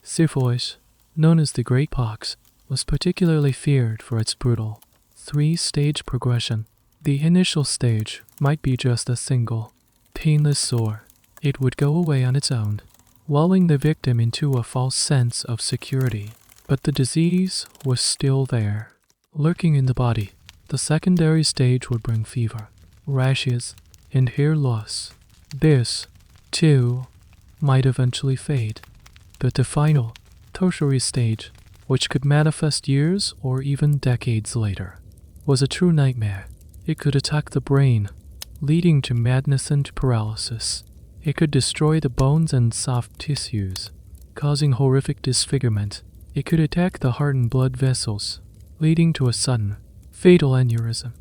Syphilis, known as the Great Pox, was particularly feared for its brutal, three-stage progression. The initial stage might be just a single, painless sore. It would go away on its own, lulling the victim into a false sense of security. But the disease was still there, lurking in the body. The secondary stage would bring fever, rashes, and hair loss. This, too, might eventually fade. But the final, tertiary stage, which could manifest years or even decades later, was a true nightmare. It could attack the brain, leading to madness and paralysis. It could destroy the bones and soft tissues, causing horrific disfigurement. It could attack the heart and blood vessels, leading to a sudden, fatal aneurysm.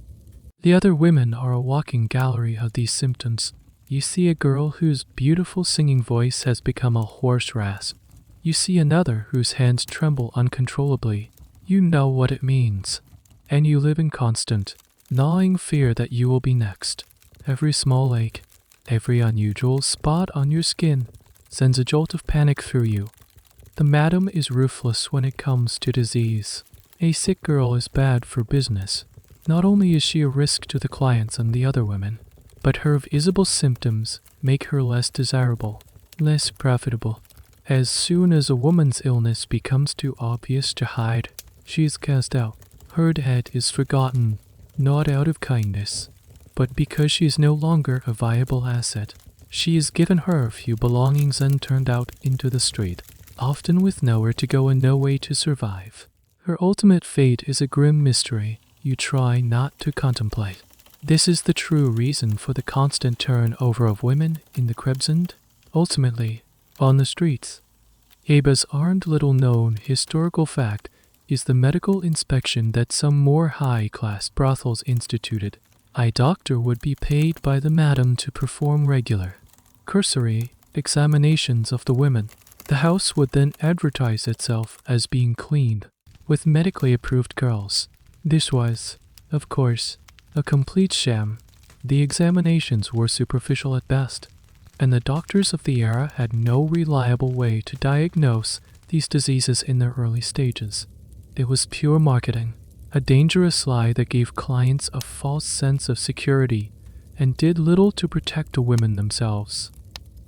The other women are a walking gallery of these symptoms. You see a girl whose beautiful singing voice has become a hoarse rasp. You see another whose hands tremble uncontrollably. You know what it means, and you live in constant, gnawing fear that you will be next. Every small ache, every unusual spot on your skin sends a jolt of panic through you. The madam is ruthless when it comes to disease. A sick girl is bad for business. Not only is she a risk to the clients and the other women, but her visible symptoms make her less desirable, less profitable. As soon as a woman's illness becomes too obvious to hide, she is cast out. Her debt is forgotten, not out of kindness, but because she is no longer a viable asset. She is given her few belongings and turned out into the street, often with nowhere to go and no way to survive. Her ultimate fate is a grim mystery you try not to contemplate. This is the true reason for the constant turnover of women in the cribs and, ultimately, on the streets. A bizarre little-known historical fact is the medical inspection that some more high-class brothels instituted. A doctor would be paid by the madam to perform regular, cursory examinations of the women. The house would then advertise itself as being cleaned with medically approved girls. This was, of course, a complete sham. The examinations were superficial at best, and the doctors of the era had no reliable way to diagnose these diseases in their early stages. It was pure marketing, a dangerous lie that gave clients a false sense of security and did little to protect the women themselves.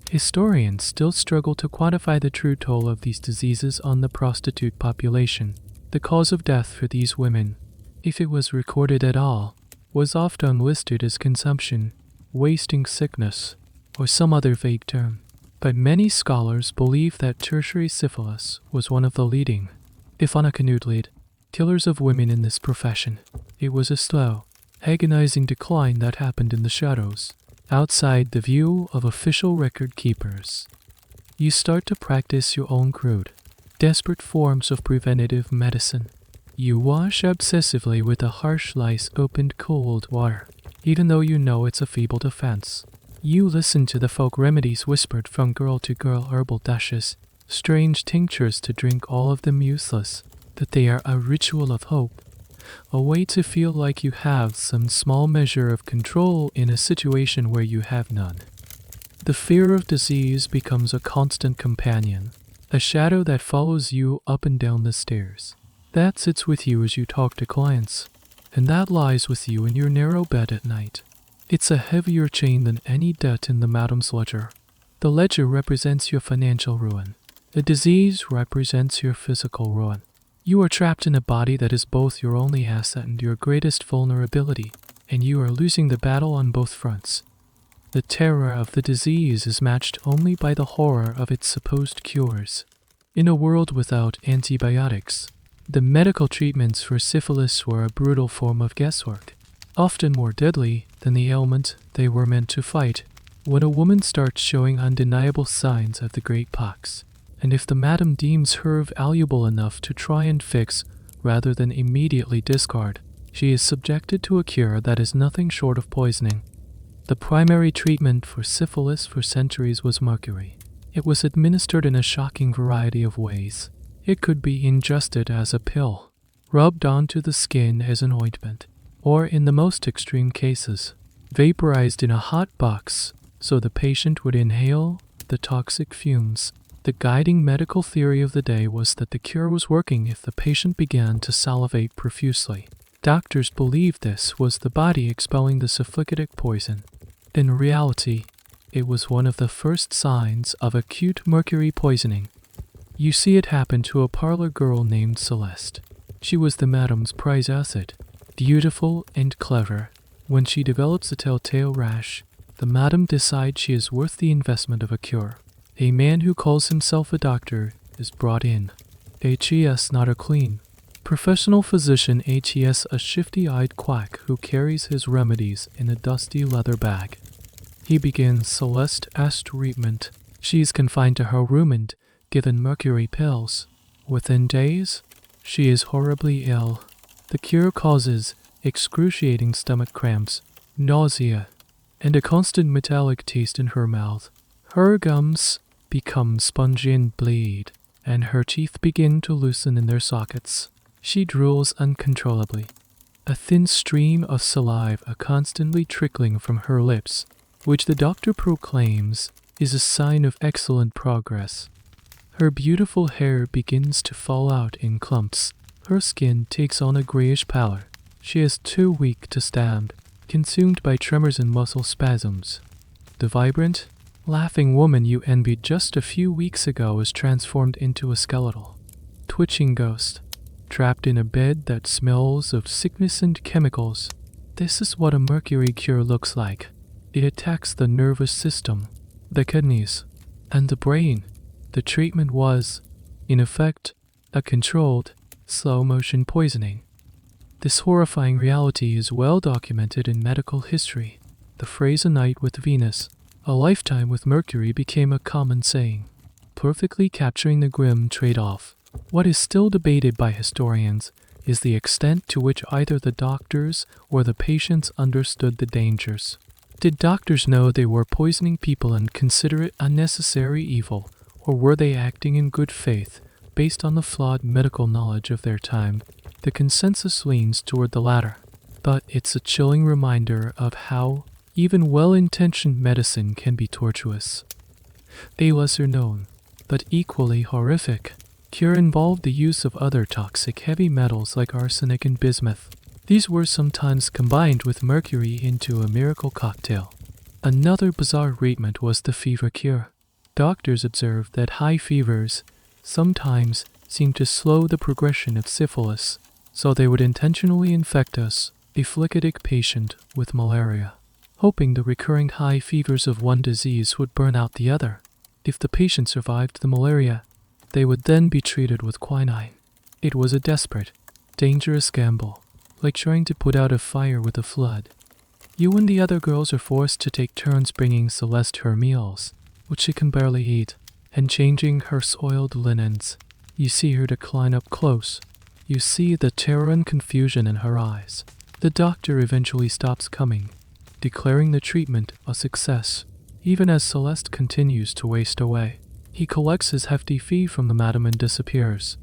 Historians still struggle to quantify the true toll of these diseases on the prostitute population. The cause of death for these women, if it was recorded at all, was often listed as consumption, wasting sickness, or some other vague term. But many scholars believe that tertiary syphilis was one of the leading, if unaccounted, killers of women in this profession. It was a slow, agonizing decline that happened in the shadows, outside the view of official record keepers. You start to practice your own crude, desperate forms of preventative medicine. You wash obsessively with a harsh lice-opened cold water, even though you know it's a feeble defense. You listen to the folk remedies whispered from girl to girl herbal dashes, strange tinctures to drink, all of them useless, that they are a ritual of hope, a way to feel like you have some small measure of control in a situation where you have none. The fear of disease becomes a constant companion, a shadow that follows you up and down the stairs. That sits with you as you talk to clients, and that lies with you in your narrow bed at night. It's a heavier chain than any debt in the madam's ledger. The ledger represents your financial ruin. The disease represents your physical ruin. You are trapped in a body that is both your only asset and your greatest vulnerability, and you are losing the battle on both fronts. The terror of the disease is matched only by the horror of its supposed cures. In a world without antibiotics, the medical treatments for syphilis were a brutal form of guesswork, often more deadly than the ailment they were meant to fight. When a woman starts showing undeniable signs of the great pox, and if the madam deems her valuable enough to try and fix rather than immediately discard, she is subjected to a cure that is nothing short of poisoning. The primary treatment for syphilis for centuries was mercury. It was administered in a shocking variety of ways. It could be ingested as a pill, rubbed onto the skin as an ointment, or in the most extreme cases, vaporized in a hot box so the patient would inhale the toxic fumes. The guiding medical theory of the day was that the cure was working if the patient began to salivate profusely. Doctors believed this was the body expelling the syphilitic poison. In reality, It was one of the first signs of acute mercury poisoning. You see it happen to a parlor girl named Celeste. She was the madam's prize asset, beautiful and clever. When she develops a telltale rash, the madam decides she is worth the investment of a cure. A man who calls himself a doctor is brought in. HES not a clean. Professional physician HES a shifty-eyed quack who carries his remedies in a dusty leather bag. He begins Celeste's treatment. She is confined to her room and given mercury pills. Within days, she is horribly ill. The cure causes excruciating stomach cramps, nausea, and a constant metallic taste in her mouth. Her gums become spongy and bleed, and her teeth begin to loosen in their sockets. She drools uncontrollably, a thin stream of saliva constantly trickling from her lips, which the doctor proclaims is a sign of excellent progress. Her beautiful hair begins to fall out in clumps. Her skin takes on a grayish pallor. She is too weak to stand, consumed by tremors and muscle spasms. The vibrant, laughing woman you envied just a few weeks ago is transformed into a skeletal, twitching ghost, trapped in a bed that smells of sickness and chemicals. This is what a mercury cure looks like. It attacks the nervous system, the kidneys, and the brain. The treatment was, in effect, a controlled, slow-motion poisoning. This horrifying reality is well documented in medical history. The phrase "a night with Venus, a lifetime with Mercury" became a common saying, perfectly capturing the grim trade-off. What is still debated by historians is the extent to which either the doctors or the patients understood the dangers. Did doctors know they were poisoning people and consider it unnecessary evil, or were they acting in good faith based on the flawed medical knowledge of their time? The consensus leans toward the latter, but it's a chilling reminder of how even well-intentioned medicine can be tortuous. A lesser-known, but equally horrific, cure involved the use of other toxic heavy metals like arsenic and bismuth. These were sometimes combined with mercury into a miracle cocktail. Another bizarre treatment was the fever cure. Doctors observed that high fevers sometimes seem to slow the progression of syphilis, so they would intentionally infect us, a phthisic patient, with malaria, hoping the recurring high fevers of one disease would burn out the other. If the patient survived the malaria, they would then be treated with quinine. It was a desperate, dangerous gamble, like trying to put out a fire with a flood. You and the other girls are forced to take turns bringing Celeste her meals, which she can barely eat, and changing her soiled linens. You see her decline up close. You see the terror and confusion in her eyes. The doctor eventually stops coming, declaring the treatment a success, even as Celeste continues to waste away. He collects his hefty fee from the madam and disappears.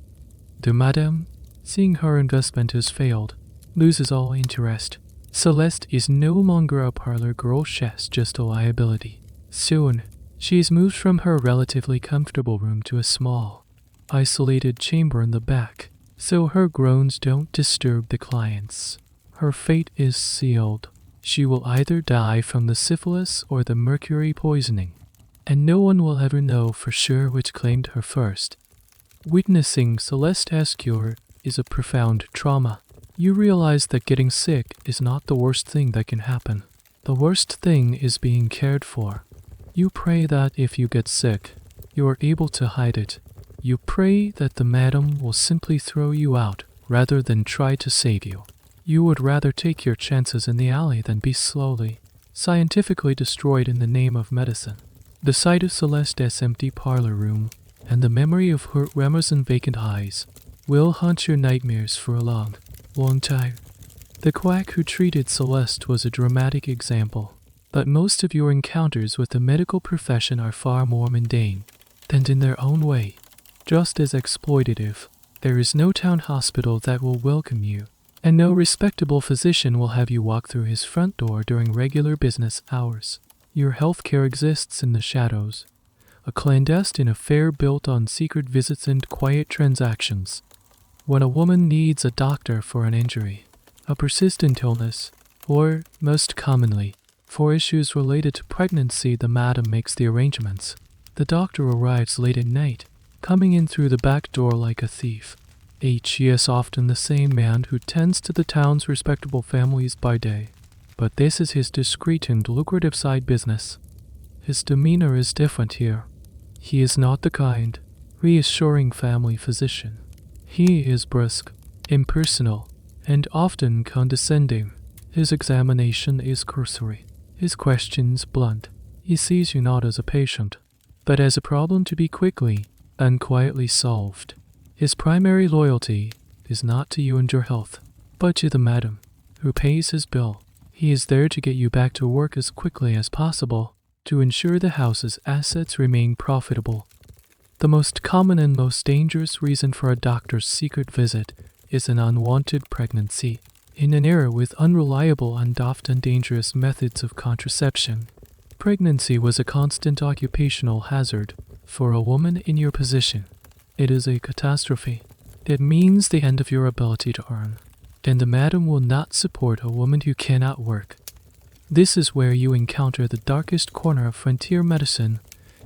The madam, seeing her investment has failed, loses all interest. Celeste is no longer a parlor girl, she's just a liability. Soon, she is moved from her relatively comfortable room to a small, isolated chamber in the back, so her groans don't disturb the clients. Her fate is sealed. She will either die from the syphilis or the mercury poisoning, and no one will ever know for sure which claimed her first. Witnessing Celeste's cure is a profound trauma. You realize that getting sick is not the worst thing that can happen. The worst thing is being cared for. You pray that if you get sick, you are able to hide it. You pray that the madam will simply throw you out rather than try to save you. You would rather take your chances in the alley than be slowly, scientifically destroyed in the name of medicine. The sight of Celeste's empty parlor room and the memory of her tremors and vacant eyes will haunt your nightmares for a long time. The quack who treated Celeste was a dramatic example, but most of your encounters with the medical profession are far more mundane, and in their own way, just as exploitative. There is no town hospital that will welcome you, and no respectable physician will have you walk through his front door during regular business hours. Your healthcare exists in the shadows, a clandestine affair built on secret visits and quiet transactions. When a woman needs a doctor for an injury, a persistent illness, or, most commonly, For issues related to pregnancy, the madam makes the arrangements. The doctor arrives late at night, coming in through the back door like a thief. He is often the same man who tends to the town's respectable families by day, but this is his discreet and lucrative side business. His demeanor is different here. He is not the kind, reassuring family physician. He is brisk, impersonal, and often condescending. His examination is cursory, his questions blunt. He sees you not as a patient, but as a problem to be quickly and quietly solved. His primary loyalty is not to you and your health, but to the madam, who pays his bill. He is there to get you back to work as quickly as possible, to ensure the house's assets remain profitable. The most common and most dangerous reason for a doctor's secret visit is an unwanted pregnancy. In an era with unreliable and often dangerous methods of contraception, pregnancy was a constant occupational hazard for a woman in your position. It is a catastrophe. It means the end of your ability to earn, and the madam will not support a woman who cannot work. This is where you encounter the darkest corner of frontier medicine,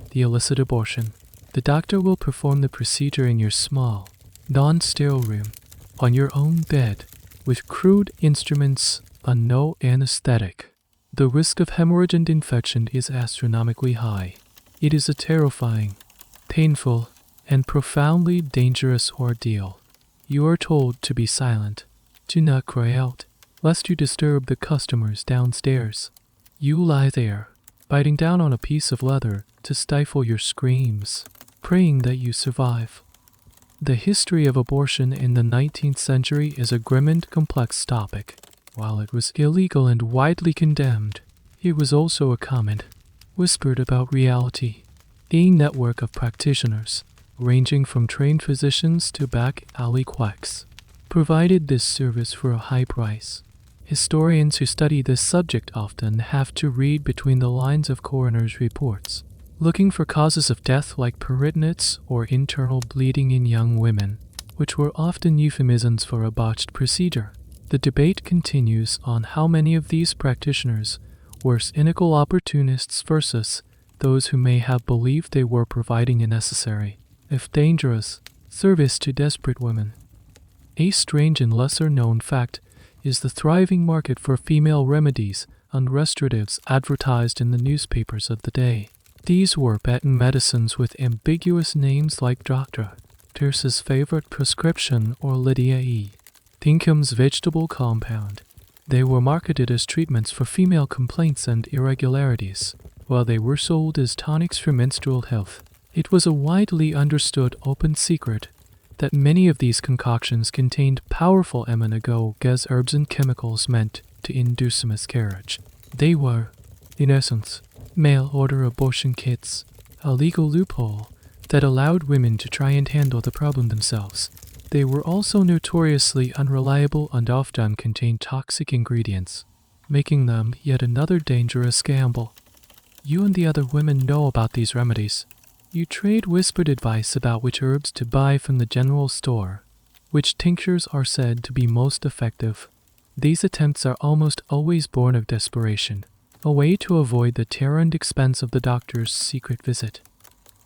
the illicit abortion. The doctor will perform the procedure in your small, non-sterile room, on your own bed, with crude instruments and no anesthetic. The risk of hemorrhage and infection is astronomically high. It is a terrifying, painful, and profoundly dangerous ordeal. You are told to be silent, to not cry out, lest you disturb the customers downstairs. You lie there, biting down on a piece of leather to stifle your screams, praying that you survive. The history of abortion in the 19th century is a grim and complex topic. While it was illegal and widely condemned, it was also a common, whispered about reality. A network of practitioners, ranging from trained physicians to back alley quacks, provided this service for a high price. Historians who study this subject often have to read between the lines of coroner's reports, looking for causes of death like peritonitis or internal bleeding in young women, which were often euphemisms for a botched procedure. The debate continues on how many of these practitioners were cynical opportunists versus those who may have believed they were providing a necessary, if dangerous, service to desperate women. A strange and lesser-known fact is the thriving market for female remedies and restoratives advertised in the newspapers of the day. These were patent medicines with ambiguous names like Dr. Terce's favorite prescription or Lydia E. Pinkham's vegetable compound. They were marketed as treatments for female complaints and irregularities, while they were sold as tonics for menstrual health. It was a widely understood open secret that many of these concoctions contained powerful emmenagoges herbs and chemicals meant to induce a miscarriage. They were, in essence, mail-order abortion kits, a legal loophole that allowed women to try and handle the problem themselves. They were also notoriously unreliable and often contained toxic ingredients, making them yet another dangerous gamble. You and the other women know about these remedies. You trade whispered advice about which herbs to buy from the general store, which tinctures are said to be most effective. These attempts are almost always born of desperation, a way to avoid the terror and expense of the doctor's secret visit.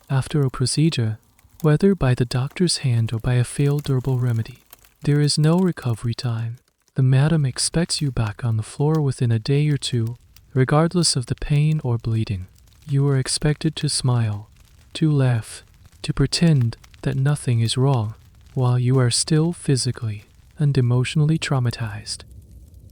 After a procedure, whether by the doctor's hand or by a failed herbal remedy, there is no recovery time. The madam expects you back on the floor within a day or two, regardless of the pain or bleeding. You are expected to smile, to laugh, to pretend that nothing is wrong, while you are still physically and emotionally traumatized.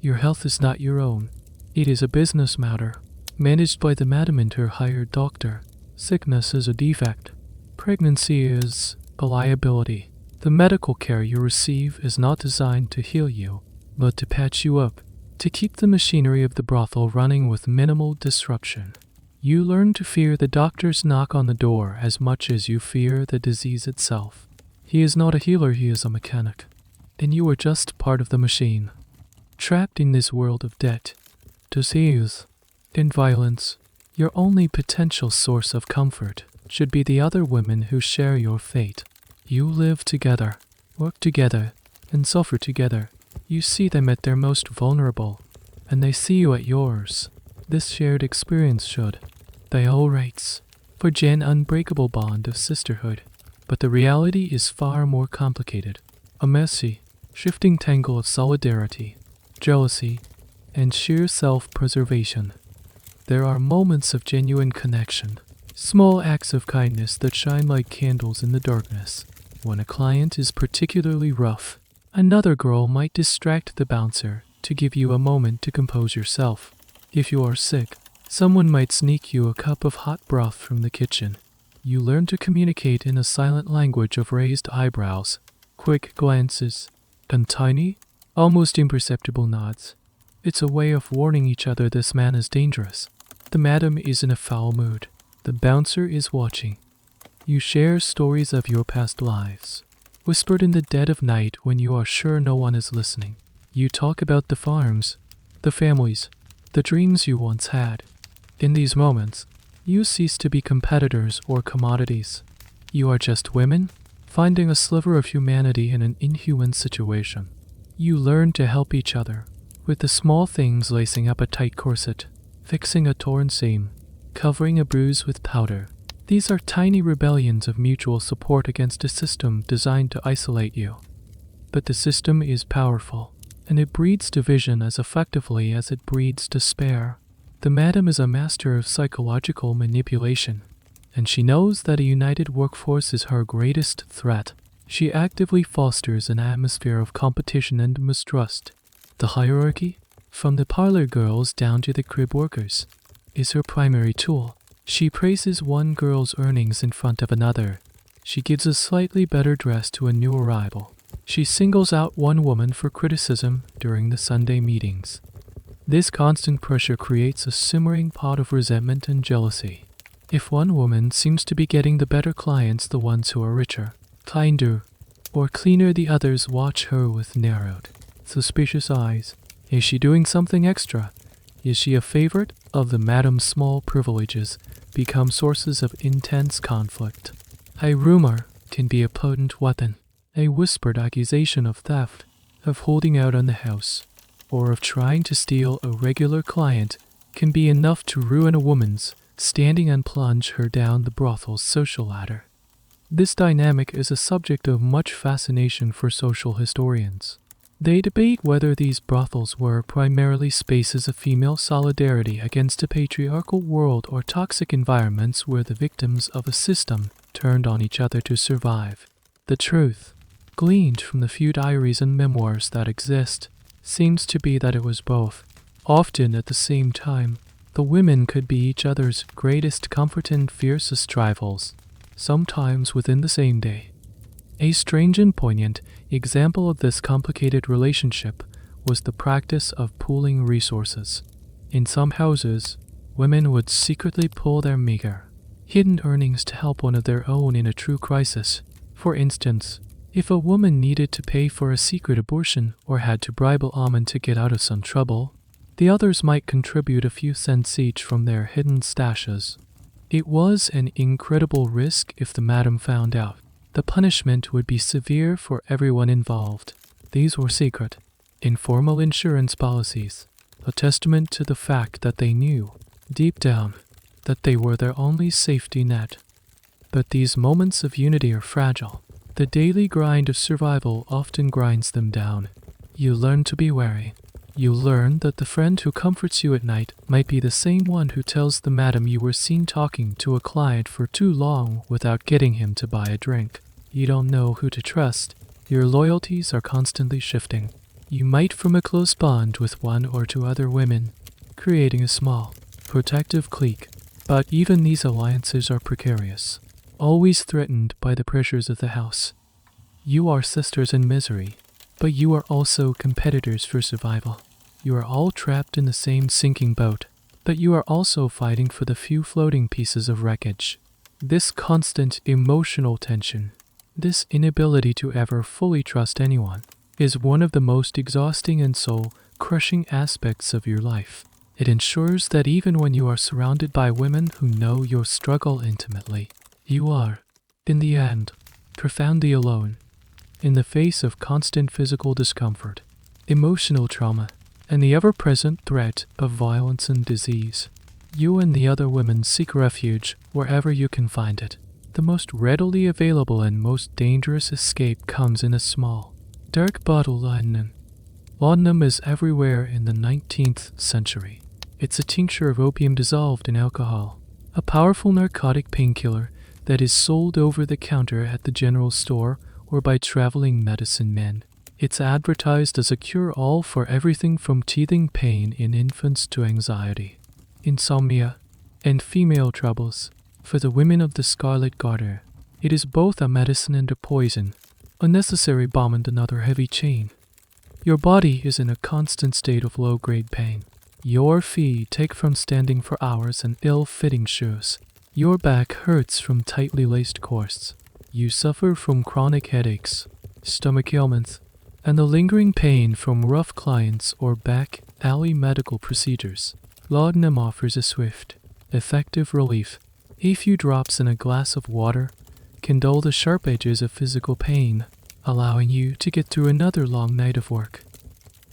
Your health is not your own. It is a business matter, managed by the madam and her hired doctor. Sickness is a defect. Pregnancy is a liability. The medical care you receive is not designed to heal you, but to patch you up, to keep the machinery of the brothel running with minimal disruption. You learn to fear the doctor's knock on the door as much as you fear the disease itself. He is not a healer, he is a mechanic, and you are just part of the machine. Trapped in this world of debt, disease, and violence, your only potential source of comfort should be the other women who share your fate. You live together, work together, and suffer together. You see them at their most vulnerable, and they see you at yours. This shared experience should, by all rights, forge an unbreakable bond of sisterhood. But the reality is far more complicated. A messy, shifting tangle of solidarity, jealousy, and sheer self-preservation. There are moments of genuine connection, small acts of kindness that shine like candles in the darkness. When a client is particularly rough, another girl might distract the bouncer to give you a moment to compose yourself. If you are sick, someone might sneak you a cup of hot broth from the kitchen. You learn to communicate in a silent language of raised eyebrows, quick glances, and tiny, almost imperceptible nods. It's a way of warning each other this man is dangerous. The madam is in a foul mood. The bouncer is watching. You share stories of your past lives, whispered in the dead of night when you are sure no one is listening. You talk about the farms, the families, the dreams you once had. In these moments, you cease to be competitors or commodities. You are just women, finding a sliver of humanity in an inhuman situation. You learn to help each other, with the small things: lacing up a tight corset, fixing a torn seam, covering a bruise with powder. These are tiny rebellions of mutual support against a system designed to isolate you. But the system is powerful, and it breeds division as effectively as it breeds despair. The madam is a master of psychological manipulation, and she knows that a united workforce is her greatest threat. She actively fosters an atmosphere of competition and mistrust. The hierarchy, from the parlor girls down to the crib workers, is her primary tool. She praises one girl's earnings in front of another. She gives a slightly better dress to a new arrival. She singles out one woman for criticism during the Sunday meetings. This constant pressure creates a simmering pot of resentment and jealousy. If one woman seems to be getting the better clients, the ones who are richer, kinder, or cleaner, the others watch her with narrowed, suspicious eyes. Is she doing something extra? Is she a favorite? Of the madam's small privileges become sources of intense conflict. A rumor can be a potent weapon. A whispered accusation of theft, of holding out on the house, or of trying to steal a regular client can be enough to ruin a woman's standing and plunge her down the brothel's social ladder. This dynamic is a subject of much fascination for social historians. They debate whether these brothels were primarily spaces of female solidarity against a patriarchal world or toxic environments where the victims of a system turned on each other to survive. The truth, gleaned from the few diaries and memoirs that exist, seems to be that it was both. Often at the same time, the women could be each other's greatest comfort and fiercest rivals, sometimes within the same day. A strange and poignant example of this complicated relationship was the practice of pooling resources. In some houses, women would secretly pool their meager, hidden earnings to help one of their own in a true crisis. For instance, if a woman needed to pay for a secret abortion or had to bribe a lawman to get out of some trouble, the others might contribute a few cents each from their hidden stashes. It was an incredible risk if the madam found out. The punishment would be severe for everyone involved. These were secret, informal insurance policies, a testament to the fact that they knew, deep down, that they were their only safety net. But these moments of unity are fragile. The daily grind of survival often grinds them down. You learn to be wary. You learn that the friend who comforts you at night might be the same one who tells the madam you were seen talking to a client for too long without getting him to buy a drink. You don't know who to trust. Your loyalties are constantly shifting. You might form a close bond with one or two other women, creating a small, protective clique. But even these alliances are precarious, always threatened by the pressures of the house. You are sisters in misery, but you are also competitors for survival. You are all trapped in the same sinking boat, but you are also fighting for the few floating pieces of wreckage. This constant emotional tension, this inability to ever fully trust anyone, is one of the most exhausting and soul-crushing aspects of your life. It ensures that even when you are surrounded by women who know your struggle intimately, you are, in the end, profoundly alone. In the face of constant physical discomfort, emotional trauma, and the ever-present threat of violence and disease. You and the other women seek refuge wherever you can find it. The most readily available and most dangerous escape comes in a small, dark bottle laudanum. Laudanum is everywhere in the 19th century. It's a tincture of opium dissolved in alcohol, a powerful narcotic painkiller that is sold over the counter at the general store or by traveling medicine men. It's advertised as a cure-all for everything from teething pain in infants to anxiety, insomnia, and female troubles. For the women of the Scarlet Garter, it is both a medicine and a poison, a necessary balm and another heavy chain. Your body is in a constant state of low-grade pain. Your feet ache from standing for hours in ill-fitting shoes. Your back hurts from tightly laced cords. You suffer from chronic headaches, stomach ailments, and the lingering pain from rough clients or back alley medical procedures. Laudanum offers a swift, effective relief. A few drops in a glass of water can dull the sharp edges of physical pain, allowing you to get through another long night of work.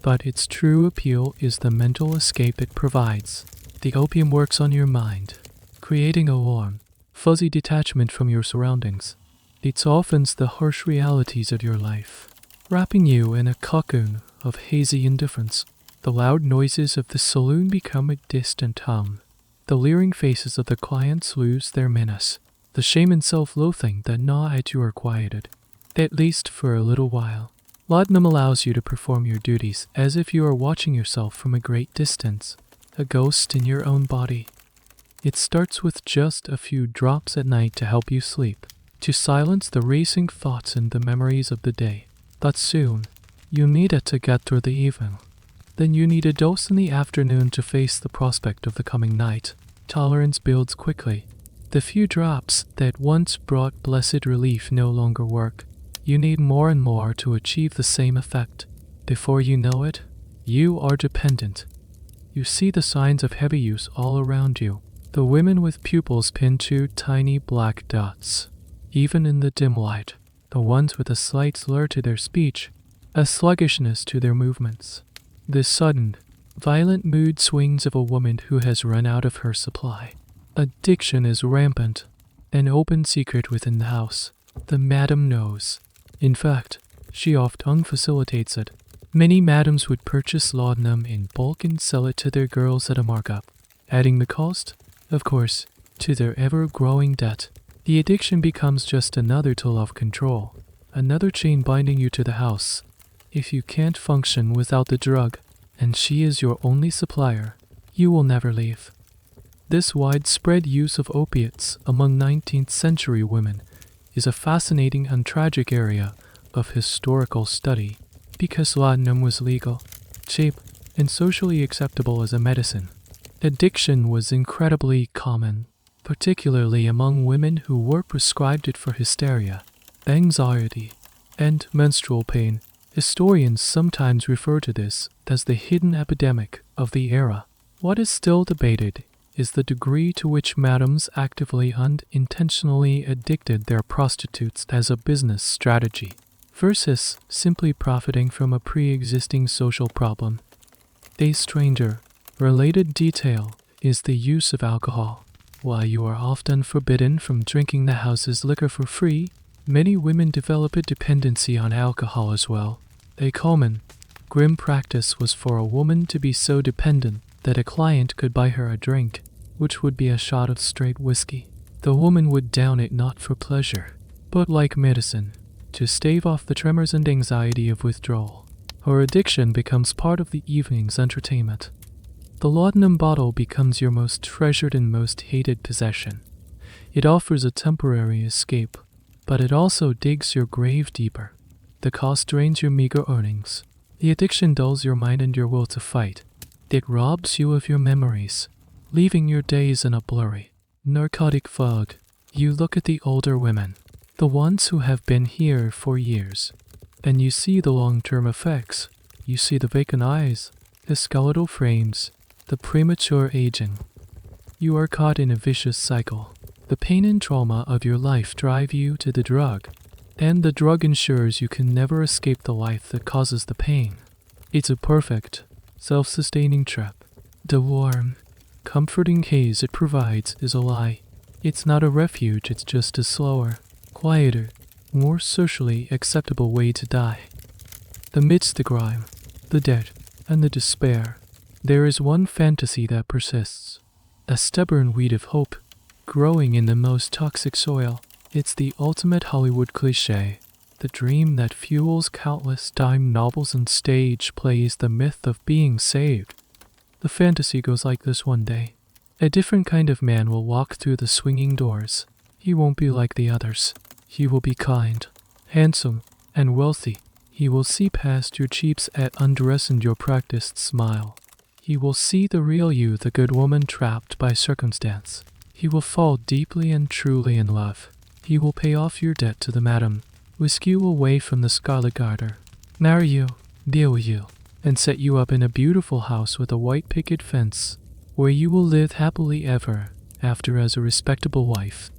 But its true appeal is the mental escape it provides. The opium works on your mind, creating a warm, fuzzy detachment from your surroundings. It softens the harsh realities of your life, wrapping you in a cocoon of hazy indifference. The loud noises of the saloon become a distant hum. The leering faces of the clients lose their menace. The shame and self-loathing that gnaw at you are quieted, at least for a little while. Laudanum allows you to perform your duties as if you are watching yourself from a great distance, a ghost in your own body. It starts with just a few drops at night to help you sleep, to silence the racing thoughts and the memories of the day. But soon, you need it to get through the evening. Then you need a dose in the afternoon to face the prospect of the coming night. Tolerance builds quickly. The few drops that once brought blessed relief no longer work. You need more and more to achieve the same effect. Before you know it, you are dependent. You see the signs of heavy use all around you. The women with pupils pinned to tiny black dots. Even in the dim light, the ones with a slight slur to their speech, a sluggishness to their movements. The sudden, violent mood swings of a woman who has run out of her supply. Addiction is rampant, an open secret within the house. The madam knows. In fact, she often facilitates it. Many madams would purchase laudanum in bulk and sell it to their girls at a markup, adding the cost, of course, to their ever-growing debt. The addiction becomes just another tool of control, another chain binding you to the house. If you can't function without the drug, and she is your only supplier, you will never leave. This widespread use of opiates among 19th century women is a fascinating and tragic area of historical study because laudanum was legal, cheap, and socially acceptable as a medicine. Addiction was incredibly common, particularly among women who were prescribed it for hysteria, anxiety, and menstrual pain. Historians sometimes refer to this as the hidden epidemic of the era. What is still debated is the degree to which madams actively and intentionally addicted their prostitutes as a business strategy, versus simply profiting from a pre-existing social problem. A stranger, related detail is the use of alcohol. While you are often forbidden from drinking the house's liquor for free, many women develop a dependency on alcohol as well. A common, grim practice was for a woman to be so dependent that a client could buy her a drink, which would be a shot of straight whiskey. The woman would down it not for pleasure, but like medicine, to stave off the tremors and anxiety of withdrawal. Her addiction becomes part of the evening's entertainment. The laudanum bottle becomes your most treasured and most hated possession. It offers a temporary escape, but it also digs your grave deeper. The cost drains your meager earnings. The addiction dulls your mind and your will to fight. It robs you of your memories, leaving your days in a blurry, narcotic fog. You look at the older women, the ones who have been here for years, and you see the long-term effects. You see the vacant eyes, the skeletal frames, the premature aging. You are caught in a vicious cycle. The pain and trauma of your life drive you to the drug, and the drug ensures you can never escape the life that causes the pain. It's a perfect, self-sustaining trap. The warm, comforting haze it provides is a lie. It's not a refuge, it's just a slower, quieter, more socially acceptable way to die. Amidst the grime, the debt, and the despair, there is one fantasy that persists. A stubborn weed of hope, growing in the most toxic soil. It's the ultimate Hollywood cliché. The dream that fuels countless dime novels and stage plays, the myth of being saved. The fantasy goes like this: one day, a different kind of man will walk through the swinging doors. He won't be like the others. He will be kind, handsome, and wealthy. He will see past your cheap undress and your practiced smile. He will see the real you, the good woman trapped by circumstance. He will fall deeply and truly in love. He will pay off your debt to the madam, whisk you away from the Scarlet Garter, marry you, deal with you, and set you up in a beautiful house with a white picket fence, where you will live happily ever after as a respectable wife.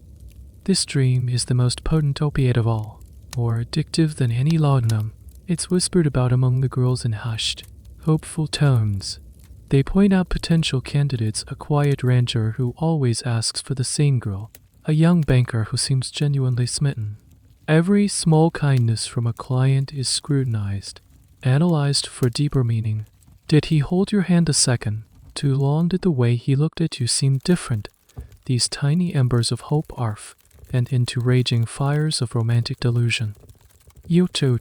This dream is the most potent opiate of all, more addictive than any laudanum. It's whispered about among the girls in hushed, hopeful tones. They point out potential candidates: a quiet rancher who always asks for the same girl, a young banker who seems genuinely smitten. Every small kindness from a client is scrutinized, analyzed for deeper meaning. Did he hold your hand a second? Too long did the way he looked at you seem different? These tiny embers of hope arf, and into raging fires of romantic delusion. You too,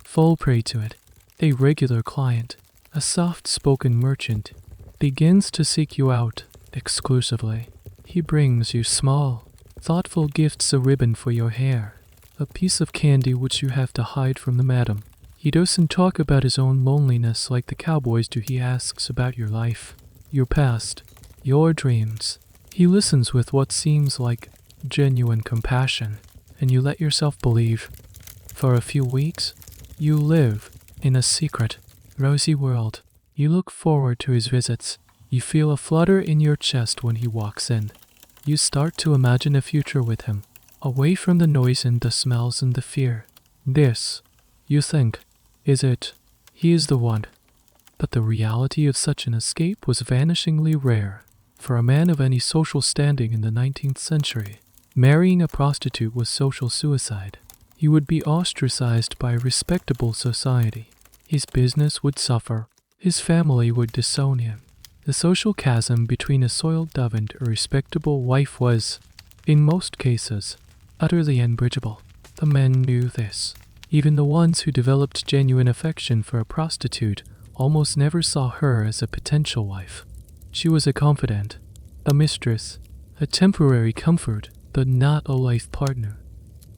fall prey to it. A regular client, a soft-spoken merchant, begins to seek you out exclusively. He brings you small, thoughtful gifts: a ribbon for your hair, a piece of candy which you have to hide from the madam. He doesn't talk about his own loneliness like the cowboys do. He asks about your life, your past, your dreams. He listens with what seems like genuine compassion, and you let yourself believe. For a few weeks, you live in a secret, rosy world. You look forward to his visits. You feel a flutter in your chest when he walks in. You start to imagine a future with him, away from the noise and the smells and the fear. This, you think, is it. He is the one. But the reality of such an escape was vanishingly rare. For a man of any social standing in the 19th century, marrying a prostitute was social suicide. He would be ostracized by respectable society. His business would suffer. His family would disown him. The social chasm between a soiled dove and a respectable wife was, in most cases, utterly unbridgeable. The men knew this. Even the ones who developed genuine affection for a prostitute almost never saw her as a potential wife. She was a confidant, a mistress, a temporary comfort, but not a life partner.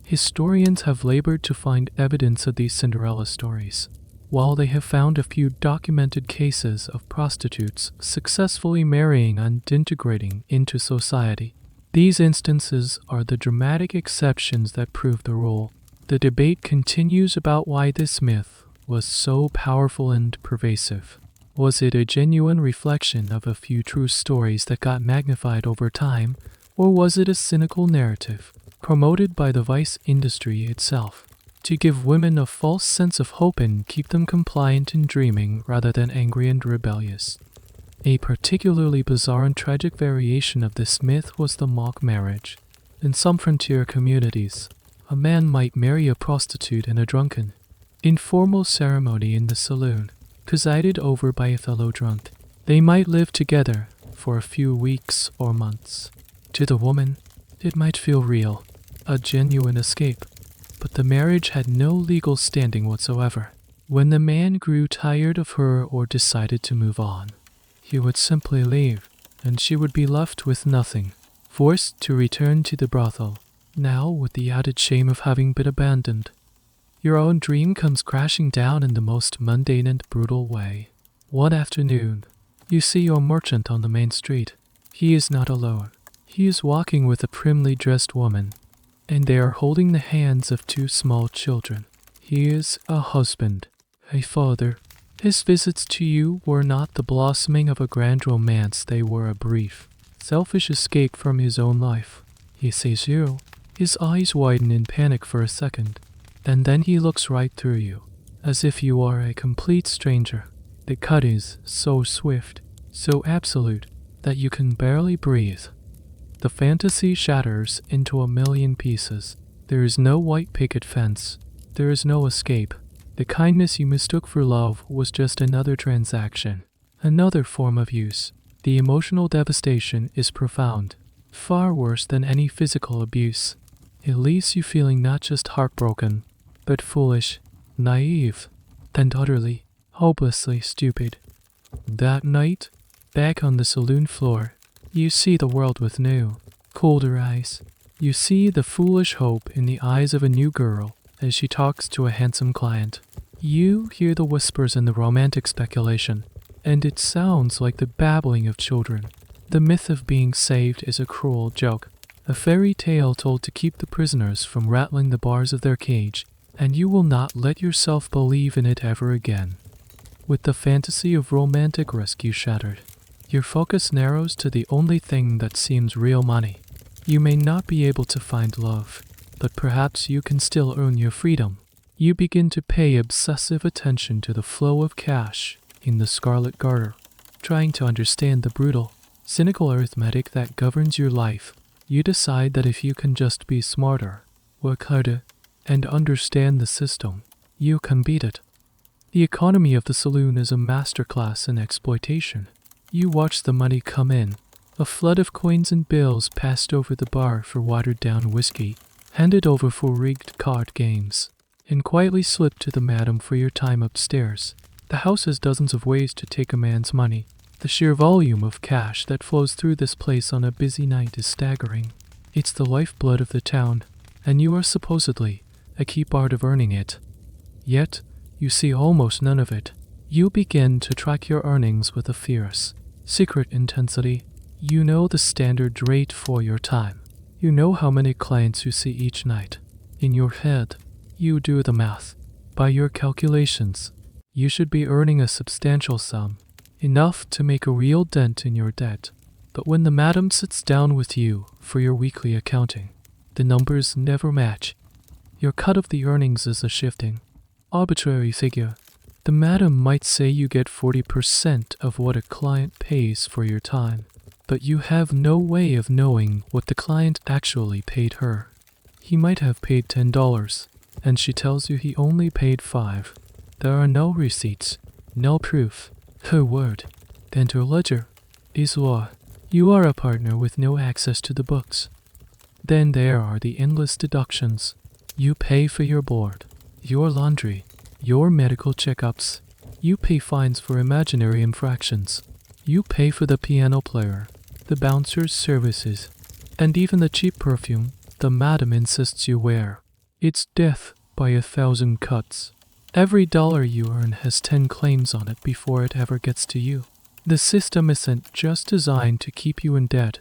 Historians have labored to find evidence of these Cinderella stories. While they have found a few documented cases of prostitutes successfully marrying and integrating into society, these instances are the dramatic exceptions that prove the rule. The debate continues about why this myth was so powerful and pervasive. Was it a genuine reflection of a few true stories that got magnified over time, or was it a cynical narrative promoted by the vice industry itself to give women a false sense of hope and keep them compliant and dreaming rather than angry and rebellious? A particularly bizarre and tragic variation of this myth was the mock marriage. In some frontier communities, a man might marry a prostitute in a drunken, informal ceremony in the saloon, presided over by a fellow drunk. They might live together for a few weeks or months. To the woman, it might feel real, a genuine escape, but the marriage had no legal standing whatsoever. When the man grew tired of her or decided to move on, he would simply leave, and she would be left with nothing, forced to return to the brothel, now with the added shame of having been abandoned. Your own dream comes crashing down in the most mundane and brutal way. One afternoon, you see your merchant on the main street. He is not alone. He is walking with a primly dressed woman, and they are holding the hands of two small children. He is a husband, a father. His visits to you were not the blossoming of a grand romance, they were a brief, selfish escape from his own life. He sees you. His eyes widen in panic for a second, and then he looks right through you, as if you are a complete stranger. The cut is so swift, so absolute, that you can barely breathe. The fantasy shatters into a million pieces. There is no white picket fence. There is no escape. The kindness you mistook for love was just another transaction, another form of use. The emotional devastation is profound, far worse than any physical abuse. It leaves you feeling not just heartbroken, but foolish, naive, and utterly, hopelessly stupid. That night, back on the saloon floor, you see the world with new, colder eyes. You see the foolish hope in the eyes of a new girl as she talks to a handsome client. You hear the whispers and the romantic speculation, and it sounds like the babbling of children. The myth of being saved is a cruel joke, a fairy tale told to keep the prisoners from rattling the bars of their cage, and you will not let yourself believe in it ever again. With the fantasy of romantic rescue shattered, your focus narrows to the only thing that seems real: money. You may not be able to find love, but perhaps you can still earn your freedom. You begin to pay obsessive attention to the flow of cash in the scarlet garter, trying to understand the brutal, cynical arithmetic that governs your life. You decide that if you can just be smarter, work harder, and understand the system, you can beat it. The economy of the saloon is a masterclass in exploitation. You watch the money come in, a flood of coins and bills passed over the bar for watered-down whiskey, handed over for rigged card games, and quietly slipped to the madam for your time upstairs. The house has dozens of ways to take a man's money. The sheer volume of cash that flows through this place on a busy night is staggering. It's the lifeblood of the town, and you are supposedly a key part of earning it. Yet, you see almost none of it. You begin to track your earnings with a fierce, secret intensity. You know the standard rate for your time. You know how many clients you see each night. In your head, you do the math. By your calculations, you should be earning a substantial sum, enough to make a real dent in your debt. But when the madam sits down with you for your weekly accounting, the numbers never match. Your cut of the earnings is a shifting, arbitrary figure. The madam might say you get 40% of what a client pays for your time, but you have no way of knowing what the client actually paid her. He might have paid $10, and she tells you he only paid $5. There are no receipts, no proof. Her word, and her ledger, is law. You are a partner with no access to the books. Then there are the endless deductions. You pay for your board, your laundry, your medical checkups. You pay fines for imaginary infractions. You pay for the piano player, the bouncer's services, and even the cheap perfume the madam insists you wear. It's death by 1,000 cuts. Every dollar you earn has 10 claims on it before it ever gets to you. The system isn't just designed to keep you in debt.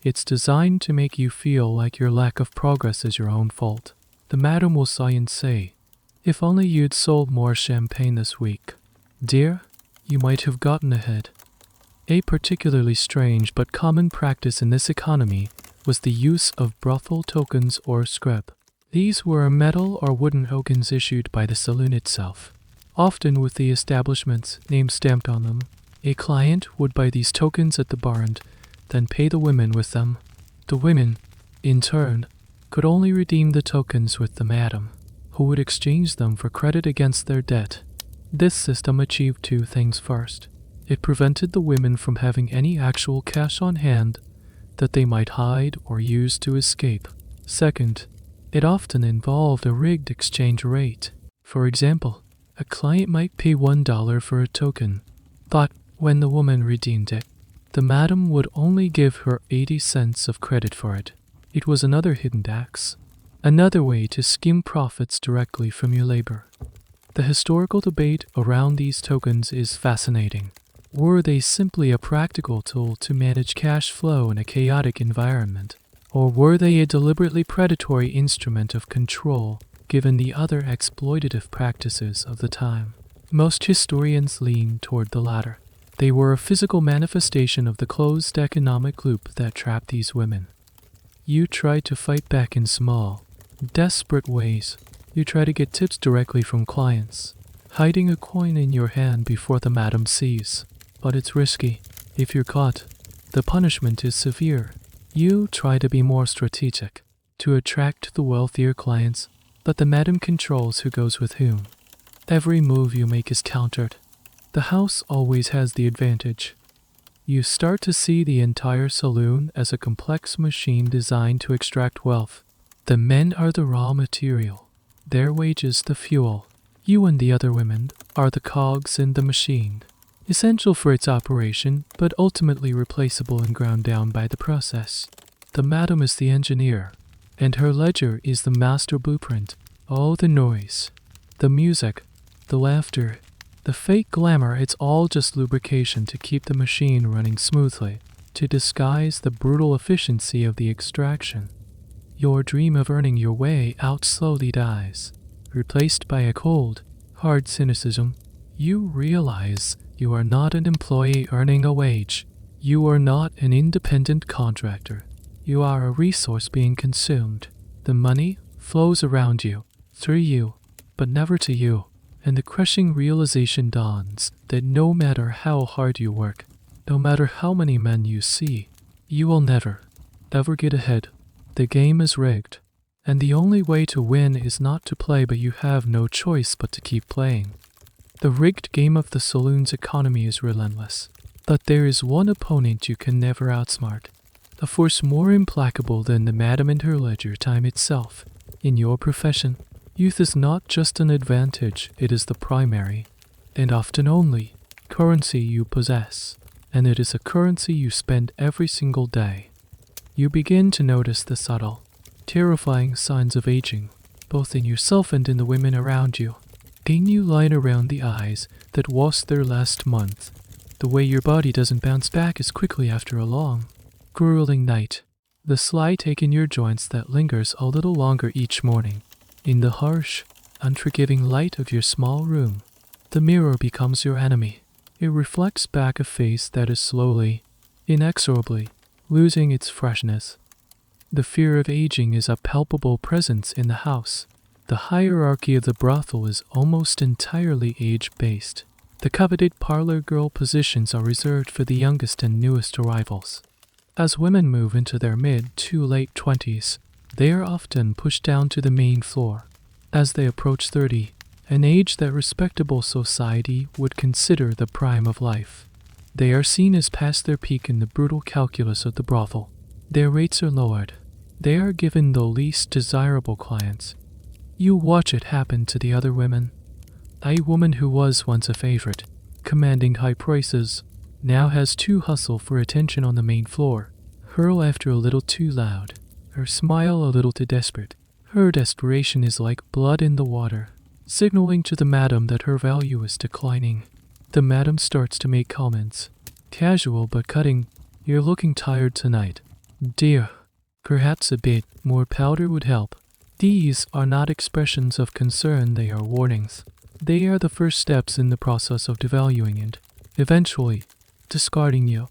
It's designed to make you feel like your lack of progress is your own fault. The madam will sigh and say, "If only you'd sold more champagne this week, dear, you might have gotten ahead." A particularly strange but common practice in this economy was the use of brothel tokens or scrip. These were metal or wooden tokens issued by the saloon itself, often with the establishment's name stamped on them. A client would buy these tokens at the bar and then pay the women with them. The women, in turn, could only redeem the tokens with the madam, who would exchange them for credit against their debt. This system achieved two things. First, it prevented the women from having any actual cash on hand that they might hide or use to escape. Second, it often involved a rigged exchange rate. For example, a client might pay $1 for a token, but when the woman redeemed it, the madam would only give her 80 cents of credit for it. It was another hidden tax, another way to skim profits directly from your labor. The historical debate around these tokens is fascinating. Were they simply a practical tool to manage cash flow in a chaotic environment? Or were they a deliberately predatory instrument of control, given the other exploitative practices of the time? Most historians lean toward the latter. They were a physical manifestation of the closed economic loop that trapped these women. You try to fight back in small, desperate ways. You try to get tips directly from clients, hiding a coin in your hand before the madam sees. But it's risky. If you're caught, the punishment is severe. You try to be more strategic, to attract the wealthier clients, but the madam controls who goes with whom. Every move you make is countered. The house always has the advantage. You start to see the entire saloon as a complex machine designed to extract wealth. The men are the raw material, their wages the fuel. You and the other women are the cogs in the machine, essential for its operation, but ultimately replaceable and ground down by the process. The madam is the engineer, and her ledger is the master blueprint. All the noise, the music, the laughter, the fake glamour, it's all just lubrication to keep the machine running smoothly, to disguise the brutal efficiency of the extraction. Your dream of earning your way out slowly dies, replaced by a cold, hard cynicism. You realize you are not an employee earning a wage. You are not an independent contractor. You are a resource being consumed. The money flows around you, through you, but never to you. And the crushing realization dawns that no matter how hard you work, no matter how many men you see, you will never, ever get ahead. The game is rigged, and the only way to win is not to play, but you have no choice but to keep playing. The rigged game of the saloon's economy is relentless, but there is one opponent you can never outsmart, a force more implacable than the madam and her ledger, time itself. In your profession, youth is not just an advantage, it is the primary, and often only, currency you possess, and it is a currency you spend every single day. You begin to notice the subtle, terrifying signs of aging, both in yourself and in the women around you. A new line around the eyes that was there last month, the way your body doesn't bounce back as quickly after a long, grueling night, the slight ache in your joints that lingers a little longer each morning. In the harsh, unforgiving light of your small room, the mirror becomes your enemy. It reflects back a face that is slowly, inexorably, losing its freshness. The fear of aging is a palpable presence in the house. The hierarchy of the brothel is almost entirely age-based. The coveted parlor girl positions are reserved for the youngest and newest arrivals. As women move into their mid to late 20s, they are often pushed down to the main floor. As they approach 30, an age that respectable society would consider the prime of life, they are seen as past their peak in the brutal calculus of the brothel. Their rates are lowered. They are given the least desirable clients. You watch it happen to the other women. A woman who was once a favorite, commanding high prices, now has to hustle for attention on the main floor, her laughter a little too loud, her smile a little too desperate. Her desperation is like blood in the water, signaling to the madam that her value is declining. The madam starts to make comments, casual but cutting. "You're looking tired tonight, dear. Perhaps a bit more powder would help." These are not expressions of concern, they are warnings. They are the first steps in the process of devaluing and, eventually, discarding you.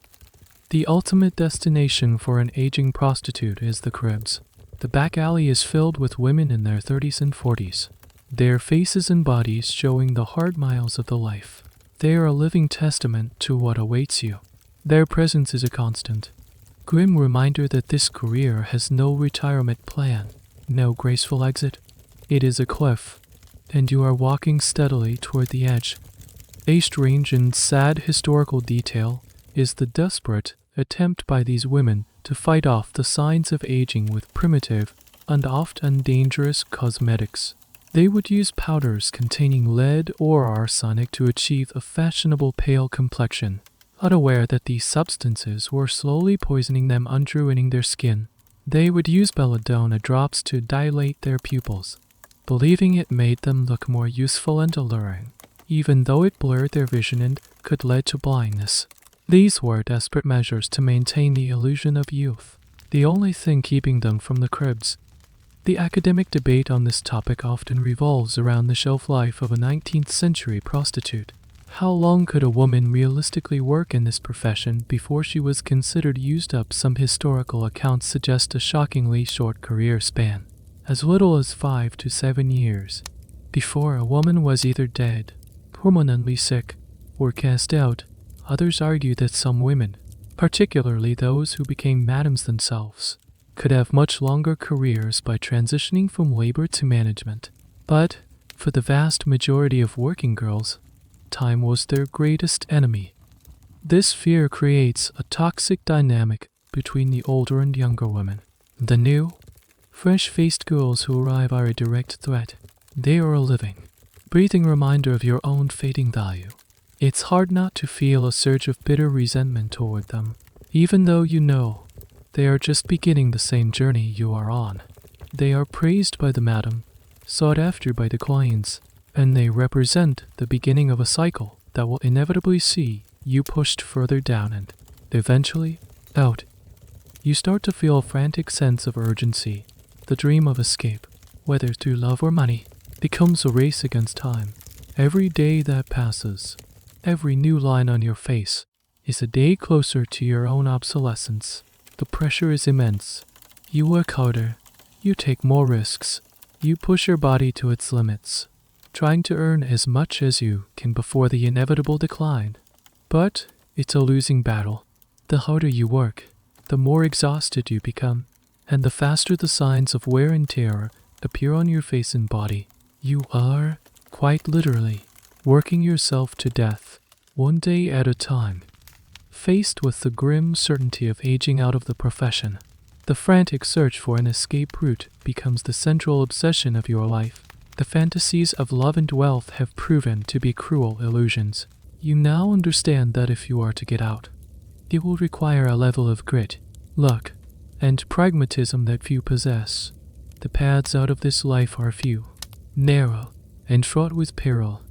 The ultimate destination for an aging prostitute is the cribs. The back alley is filled with women in their 30s and 40s, their faces and bodies showing the hard miles of the life. They are a living testament to what awaits you. Their presence is a constant, grim reminder that this career has no retirement plan, no graceful exit. It is a cliff, and you are walking steadily toward the edge. A strange and sad historical detail is the desperate attempt by these women to fight off the signs of aging with primitive and often dangerous cosmetics. They would use powders containing lead or arsenic to achieve a fashionable pale complexion, unaware that these substances were slowly poisoning them and ruining their skin. They would use belladonna drops to dilate their pupils, believing it made them look more useful and alluring, even though it blurred their vision and could lead to blindness. These were desperate measures to maintain the illusion of youth, the only thing keeping them from the cribs. The academic debate on this topic often revolves around the shelf life of a 19th century prostitute. How long could a woman realistically work in this profession before she was considered used up? Some historical accounts suggest a shockingly short career span, as little as 5 to 7 years, before a woman was either dead permanently sick or cast out. Others argue that some women, particularly those who became madams themselves, could have much longer careers by transitioning from labor to management. But for the vast majority of working girls, time was their greatest enemy. This fear creates a toxic dynamic between the older and younger women. The new, fresh-faced girls who arrive are a direct threat. They are a living, breathing reminder of your own fading value. It's hard not to feel a surge of bitter resentment toward them, even though you know they are just beginning the same journey you are on. They are praised by the madam, sought after by the queens, and they represent the beginning of a cycle that will inevitably see you pushed further down and, eventually, out. You start to feel a frantic sense of urgency. The dream of escape, whether through love or money, becomes a race against time. Every day that passes, every new line on your face, is a day closer to your own obsolescence. The pressure is immense. You work harder. You take more risks. You push your body to its limits, trying to earn as much as you can before the inevitable decline. But it's a losing battle. The harder you work, the more exhausted you become, and the faster the signs of wear and tear appear on your face and body. You are, quite literally, working yourself to death, one day at a time. Faced with the grim certainty of aging out of the profession, the frantic search for an escape route becomes the central obsession of your life. The fantasies of love and wealth have proven to be cruel illusions. You now understand that if you are to get out, it will require a level of grit, luck, and pragmatism that few possess. The paths out of this life are few, narrow, and fraught with peril.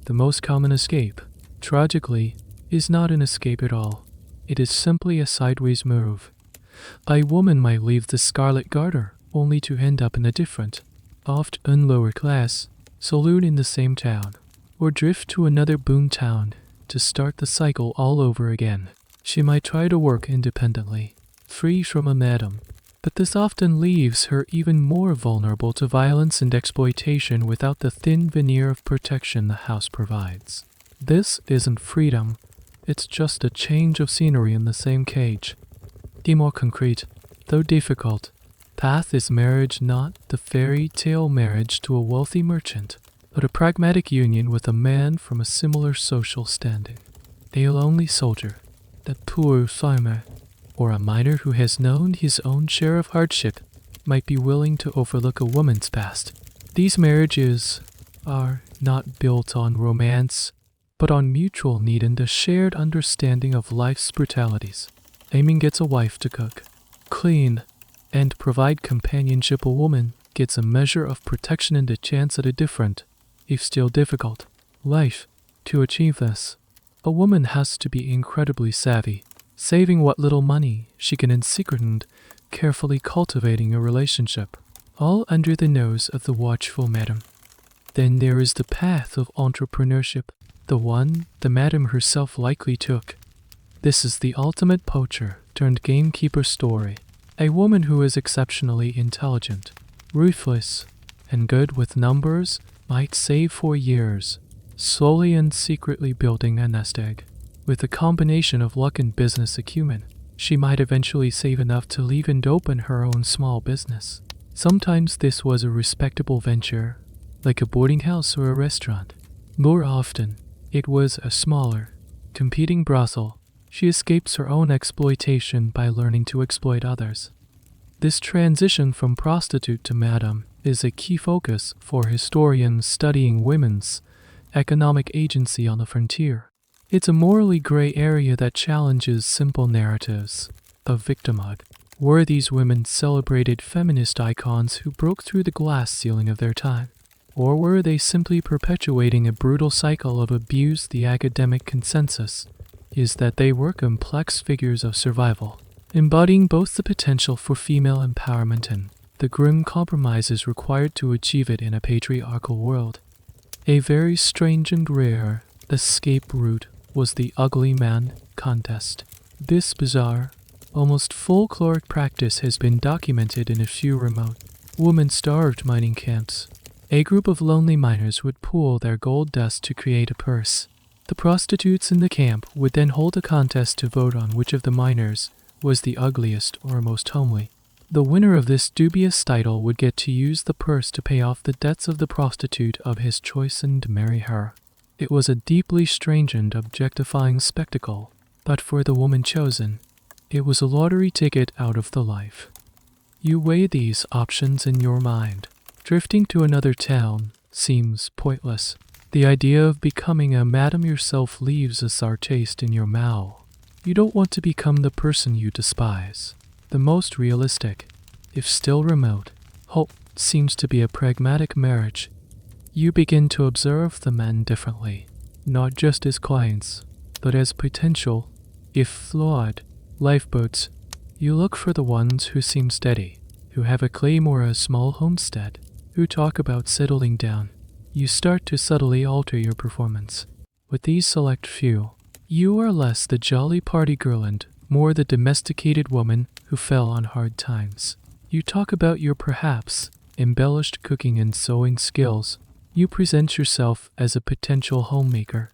The most common escape, tragically, is not an escape at all. It is simply a sideways move. A woman might leave the Scarlet Garter only to end up in a different, often lower class, saloon in the same town, or drift to another boom town to start the cycle all over again. She might try to work independently, free from a madam, but this often leaves her even more vulnerable to violence and exploitation without the thin veneer of protection the house provides. This isn't freedom, it's just a change of scenery in the same cage. The more concrete, though difficult, path is marriage, not the fairy tale marriage to a wealthy merchant, but a pragmatic union with a man from a similar social standing. A lonely soldier, that poor farmer, or a miner who has known his own share of hardship, might be willing to overlook a woman's past. These marriages are not built on romance, but on mutual need and a shared understanding of life's brutalities. Aiming gets a wife to cook, clean, and provide companionship. A woman gets a measure of protection and a chance at a different, if still difficult, life. To achieve this, a woman has to be incredibly savvy, saving what little money she can in secret and carefully cultivating a relationship, all under the nose of the watchful madam. Then there is the path of entrepreneurship, the one the madam herself likely took. This is the ultimate poacher turned gamekeeper story. A woman who is exceptionally intelligent, ruthless, and good with numbers might save for years, slowly and secretly building a nest egg. With a combination of luck and business acumen, she might eventually save enough to leave and open her own small business. Sometimes this was a respectable venture, like a boarding house or a restaurant. More often, it was a smaller, competing brothel. She escapes her own exploitation by learning to exploit others. This transition from prostitute to madam is a key focus for historians studying women's economic agency on the frontier. It's a morally gray area that challenges simple narratives of victimhood. Were these women celebrated feminist icons who broke through the glass ceiling of their time? Or were they simply perpetuating a brutal cycle of abuse? The academic consensus is that they were complex figures of survival, embodying both the potential for female empowerment and the grim compromises required to achieve it in a patriarchal world. A very strange and rare escape route was the ugly man contest. This bizarre, almost folkloric practice has been documented in a few remote, woman-starved mining camps. A group of lonely miners would pool their gold dust to create a purse. The prostitutes in the camp would then hold a contest to vote on which of the miners was the ugliest or most homely. The winner of this dubious title would get to use the purse to pay off the debts of the prostitute of his choice and marry her. It was a deeply strange and objectifying spectacle, but for the woman chosen, it was a lottery ticket out of the life. You weigh these options in your mind. Drifting to another town seems pointless. The idea of becoming a madam yourself leaves a sour taste in your mouth. You don't want to become the person you despise. The most realistic, if still remote, hope seems to be a pragmatic marriage. You begin to observe the men differently, not just as clients, but as potential, if flawed, lifeboats. You look for the ones who seem steady, who have a claim or a small homestead, who talk about settling down. You start to subtly alter your performance. With these select few, you are less the jolly party girl and more the domesticated woman who fell on hard times. You talk about your perhaps embellished cooking and sewing skills. You present yourself as a potential homemaker.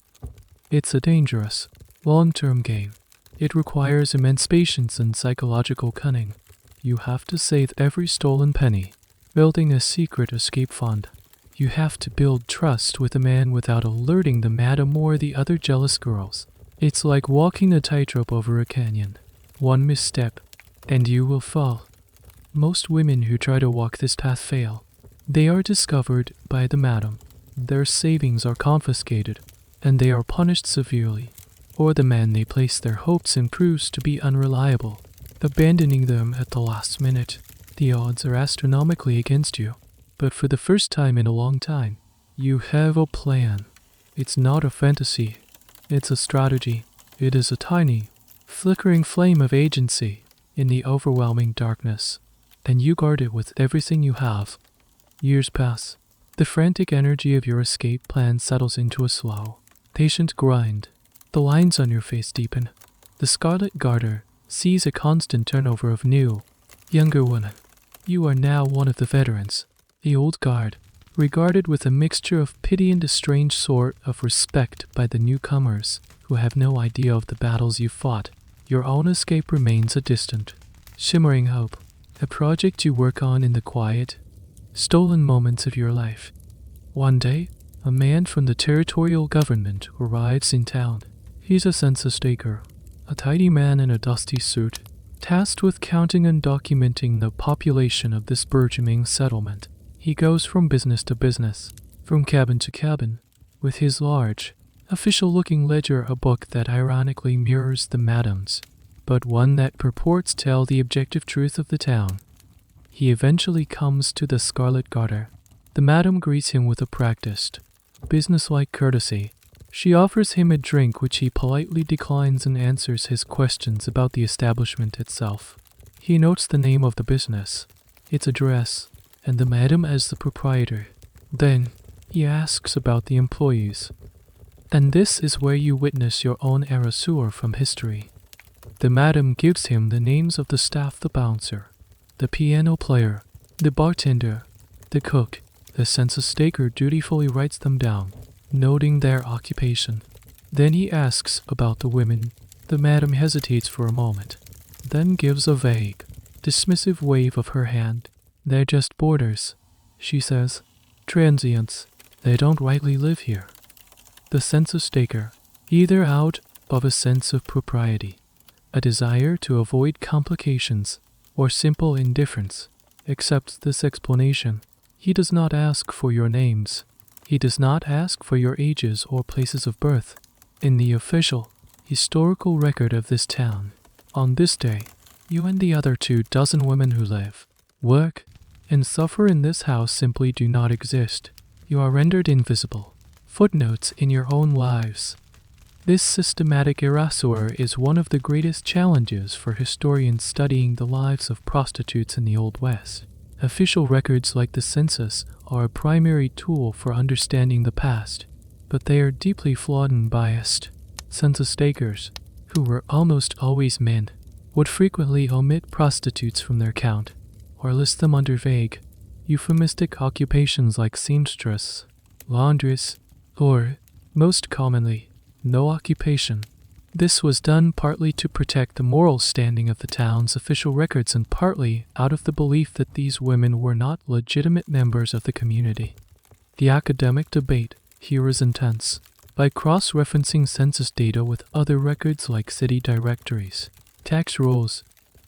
It's a dangerous, long-term game. It requires immense patience and psychological cunning. You have to save every stolen penny, building a secret escape fund. You have to build trust with a man without alerting the madam or the other jealous girls. It's like walking a tightrope over a canyon. One misstep, and you will fall. Most women who try to walk this path fail. They are discovered by the madam. Their savings are confiscated, and they are punished severely. Or the man they place their hopes in proves to be unreliable, abandoning them at the last minute. The odds are astronomically against you. But for the first time in a long time, you have a plan. It's not a fantasy. It's a strategy. It is a tiny, flickering flame of agency in the overwhelming darkness. And you guard it with everything you have. Years pass. The frantic energy of your escape plan settles into a slow, patient grind. The lines on your face deepen. The Scarlet Garter sees a constant turnover of new, younger women. You are now one of the veterans. The old guard, regarded with a mixture of pity and a strange sort of respect by the newcomers who have no idea of the battles you fought. Your own escape remains a distant, shimmering hope, a project you work on in the quiet, stolen moments of your life. One day, a man from the territorial government arrives in town. He's a census taker, a tidy man in a dusty suit, tasked with counting and documenting the population of this burgeoning settlement. He goes from business to business, from cabin to cabin, with his large, official-looking ledger, a book that ironically mirrors the madam's, but one that purports to tell the objective truth of the town. He eventually comes to the Scarlet Garter. The madam greets him with a practiced, businesslike courtesy. She offers him a drink which he politely declines and answers his questions about the establishment itself. He notes the name of the business, its address, and the madam as the proprietor. Then, he asks about the employees. And this is where you witness your own erasure from history. The madam gives him the names of the staff: the bouncer, the piano player, the bartender, the cook. The census taker dutifully writes them down, noting their occupation. Then he asks about the women. The madam hesitates for a moment, then gives a vague, dismissive wave of her hand. They're just boarders, she says. Transients. They don't rightly live here. The census taker, either out of a sense of propriety, a desire to avoid complications, or simple indifference, accepts this explanation. He does not ask for your names. He does not ask for your ages or places of birth. In the official, historical record of this town, on this day, you and the other 24 women who live, work, and suffer in this house simply do not exist. You are rendered invisible. Footnotes in your own lives. This systematic erasure is one of the greatest challenges for historians studying the lives of prostitutes in the Old West. Official records like the census are a primary tool for understanding the past, but they are deeply flawed and biased. Census takers, who were almost always men, would frequently omit prostitutes from their count, or list them under vague, euphemistic occupations like seamstress, laundress, or, most commonly, no occupation. This was done partly to protect the moral standing of the town's official records and partly out of the belief that these women were not legitimate members of the community. The academic debate here is intense. By cross-referencing census data with other records like city directories, tax rolls,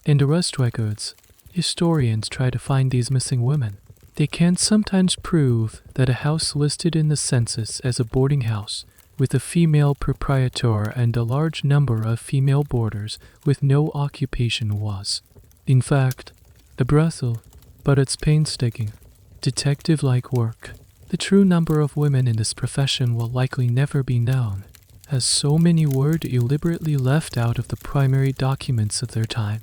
and arrest records, historians try to find these missing women. They can sometimes prove that a house listed in the census as a boarding house with a female proprietor and a large number of female boarders with no occupation was, in fact, a brothel, but it's painstaking, detective-like work. The true number of women in this profession will likely never be known, as so many were deliberately left out of the primary documents of their time.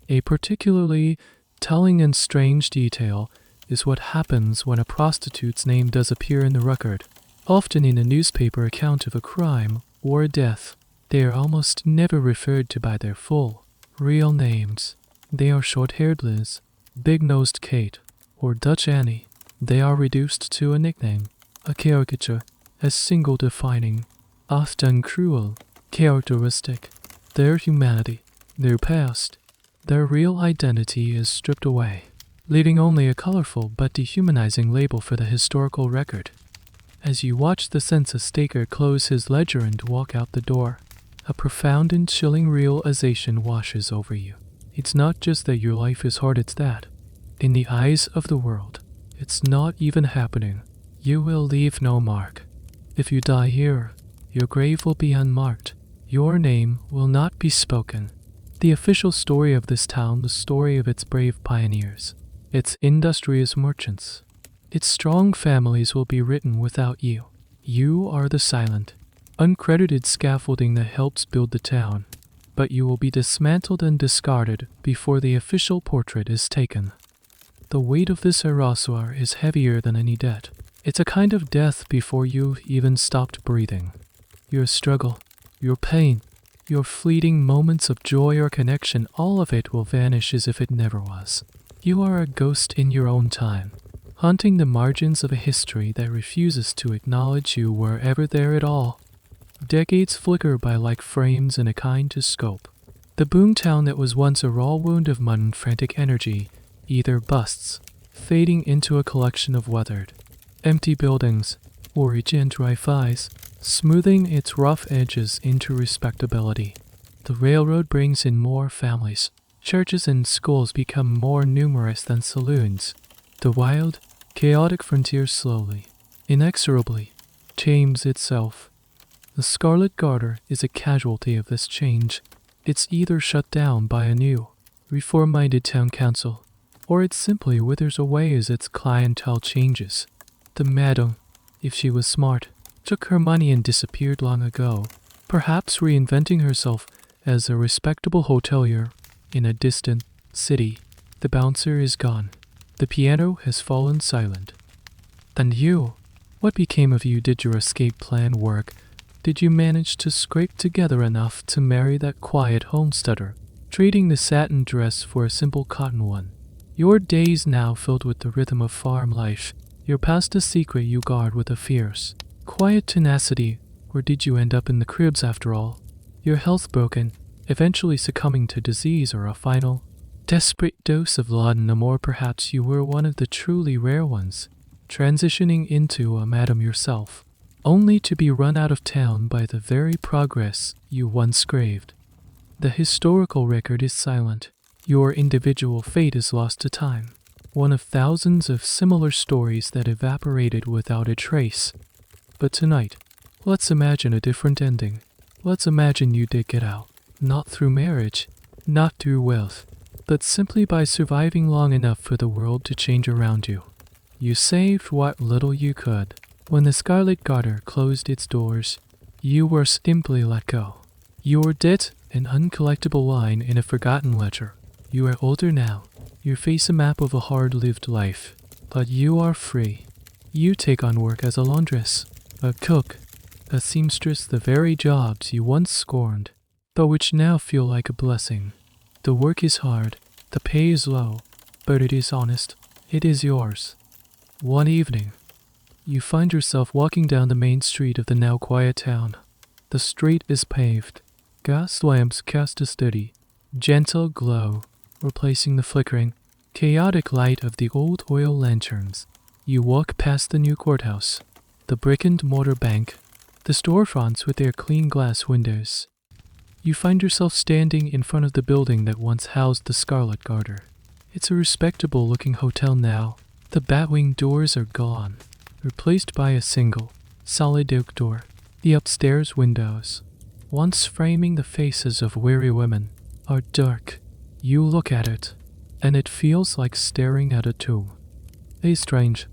A particularly telling and strange detail is what happens when a prostitute's name does appear in the record. Often in a newspaper account of a crime or a death, they are almost never referred to by their full, real names. They are short-haired Liz, big-nosed Kate, or Dutch Annie. They are reduced to a nickname, a caricature, a single defining, often cruel, characteristic. Their humanity, their past, their real identity is stripped away, leaving only a colorful but dehumanizing label for the historical record. As you watch the census taker close his ledger and walk out the door, a profound and chilling realization washes over you. It's not just that your life is hard, it's that, in the eyes of the world, it's not even happening. You will leave no mark. If you die here, your grave will be unmarked. Your name will not be spoken. The official story of this town, the story of its brave pioneers, its industrious merchants, its strong families will be written without you. You are the silent, uncredited scaffolding that helps build the town, but you will be dismantled and discarded before the official portrait is taken. The weight of this erasure is heavier than any debt. It's a kind of death before you've even stopped breathing. Your struggle, your pain, your fleeting moments of joy or connection, all of it will vanish as if it never was. You are a ghost in your own time, haunting the margins of a history that refuses to acknowledge you were ever there at all. Decades flicker by like frames in a kinetoscope. The boomtown that was once a raw wound of mud and frantic energy either busts, fading into a collection of weathered, empty buildings, or gentrifies, smoothing its rough edges into respectability. The railroad brings in more families. Churches and schools become more numerous than saloons. The wild, chaotic frontier slowly, inexorably, tames itself. The Scarlet Garter is a casualty of this change. It's either shut down by a new, reform-minded town council, or it simply withers away as its clientele changes. The madam, if she was smart, took her money and disappeared long ago, perhaps reinventing herself as a respectable hotelier in a distant city. The bouncer is gone. The piano has fallen silent. And you? What became of you? Did your escape plan work? Did you manage to scrape together enough to marry that quiet homesteader, trading the satin dress for a simple cotton one? Your days now filled with the rhythm of farm life, your past a secret you guard with a fierce, quiet tenacity, or did you end up in the cribs after all? Your health broken, eventually succumbing to disease or a final, desperate dose of laudanum, or perhaps you were one of the truly rare ones, transitioning into a madam yourself, only to be run out of town by the very progress you once craved. The historical record is silent. Your individual fate is lost to time, one of thousands of similar stories that evaporated without a trace. But tonight, let's imagine a different ending. Let's imagine you did get out, not through marriage, not through wealth, but simply by surviving long enough for the world to change around you. You saved what little you could. When the Scarlet Garter closed its doors, you were simply let go. Your debt an uncollectible line in a forgotten ledger. You are older now. You face a map of a hard-lived life, but you are free. You take on work as a laundress, a cook, a seamstress, the very jobs you once scorned, but which now feel like a blessing. The work is hard, the pay is low, but it is honest. It is yours. One evening, you find yourself walking down the main street of the now quiet town. The street is paved. Gas lamps cast a steady, gentle glow, replacing the flickering, chaotic light of the old oil lanterns. You walk past the new courthouse, the brick-and-mortar bank, the storefronts with their clean glass windows. You find yourself standing in front of the building that once housed the Scarlet Garter. It's a respectable-looking hotel now. The batwing doors are gone, replaced by a single, solid oak door. The upstairs windows, once framing the faces of weary women, are dark. You look at it, and it feels like staring at a tomb. A strange,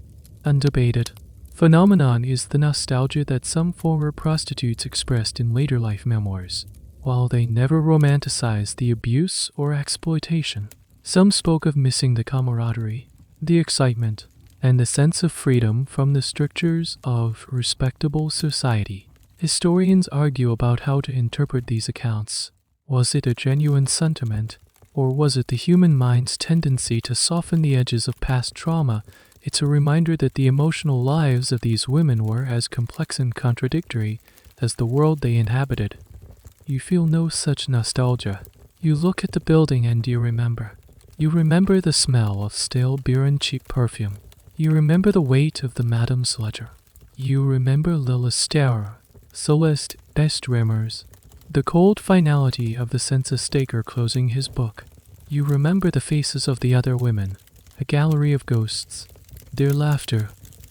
undebated phenomenon is the nostalgia that some former prostitutes expressed in later life memoirs. While they never romanticized the abuse or exploitation, some spoke of missing the camaraderie, the excitement, and the sense of freedom from the strictures of respectable society. Historians argue about how to interpret these accounts. Was it a genuine sentiment, or was it the human mind's tendency to soften the edges of past trauma? It's a reminder that the emotional lives of these women were as complex and contradictory as the world they inhabited. You feel no such nostalgia. You look at the building and you remember. You remember the smell of stale beer and cheap perfume. You remember the weight of the Madam's ledger. You remember Lilith Staurer, Celeste Bestremers, the cold finality of the census taker closing his book. You remember the faces of the other women, a gallery of ghosts. Their laughter,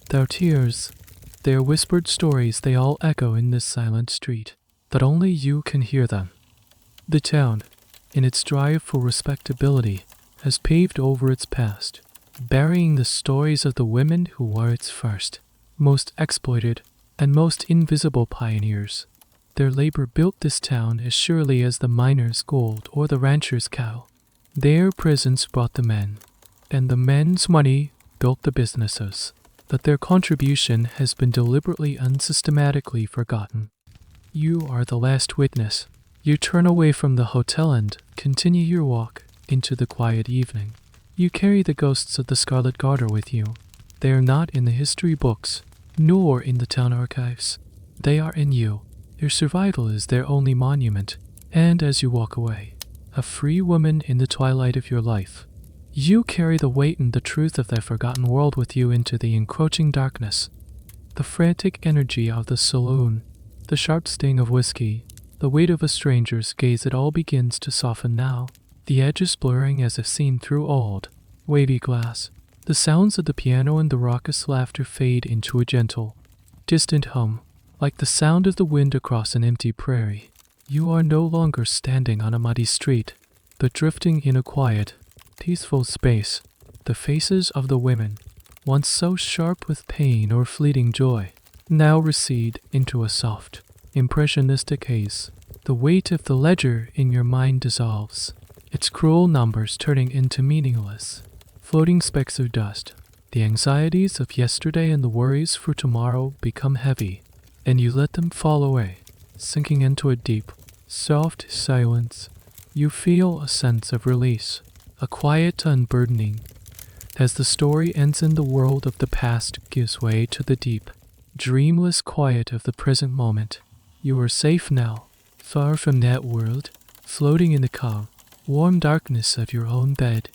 their tears, their whispered stories, they all echo in this silent street, but only you can hear them. The town, in its drive for respectability, has paved over its past, burying the stories of the women who were its first, most exploited, and most invisible pioneers. Their labor built this town as surely as the miner's gold or the rancher's cow. Their presence brought the men, and the men's money built the businesses, but their contribution has been deliberately unsystematically forgotten. You are the last witness. You turn away from the hotel and continue your walk into the quiet evening. You carry the ghosts of the Scarlet Garter with you. They are not in the history books, nor in the town archives. They are in you. Your survival is their only monument. And as you walk away, a free woman in the twilight of your life, you carry the weight and the truth of that forgotten world with you into the encroaching darkness. The frantic energy of the saloon, the sharp sting of whiskey, the weight of a stranger's gaze, it all begins to soften now. The edges blurring as if seen through old, wavy glass. The sounds of the piano and the raucous laughter fade into a gentle, distant hum, like the sound of the wind across an empty prairie. You are no longer standing on a muddy street, but drifting in a quiet, peaceful space. The faces of the women, once so sharp with pain or fleeting joy, now recede into a soft, impressionistic haze. The weight of the ledger in your mind dissolves, its cruel numbers turning into meaningless, floating specks of dust. The anxieties of yesterday and the worries for tomorrow become heavy, and you let them fall away, sinking into a deep, soft silence. You feel a sense of release, a quiet unburdening, as the story ends and the world of the past gives way to the deep, dreamless quiet of the present moment. You are safe now, far from that world, floating in the calm, warm darkness of your own bed.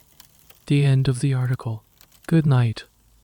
The end of the article. Good night.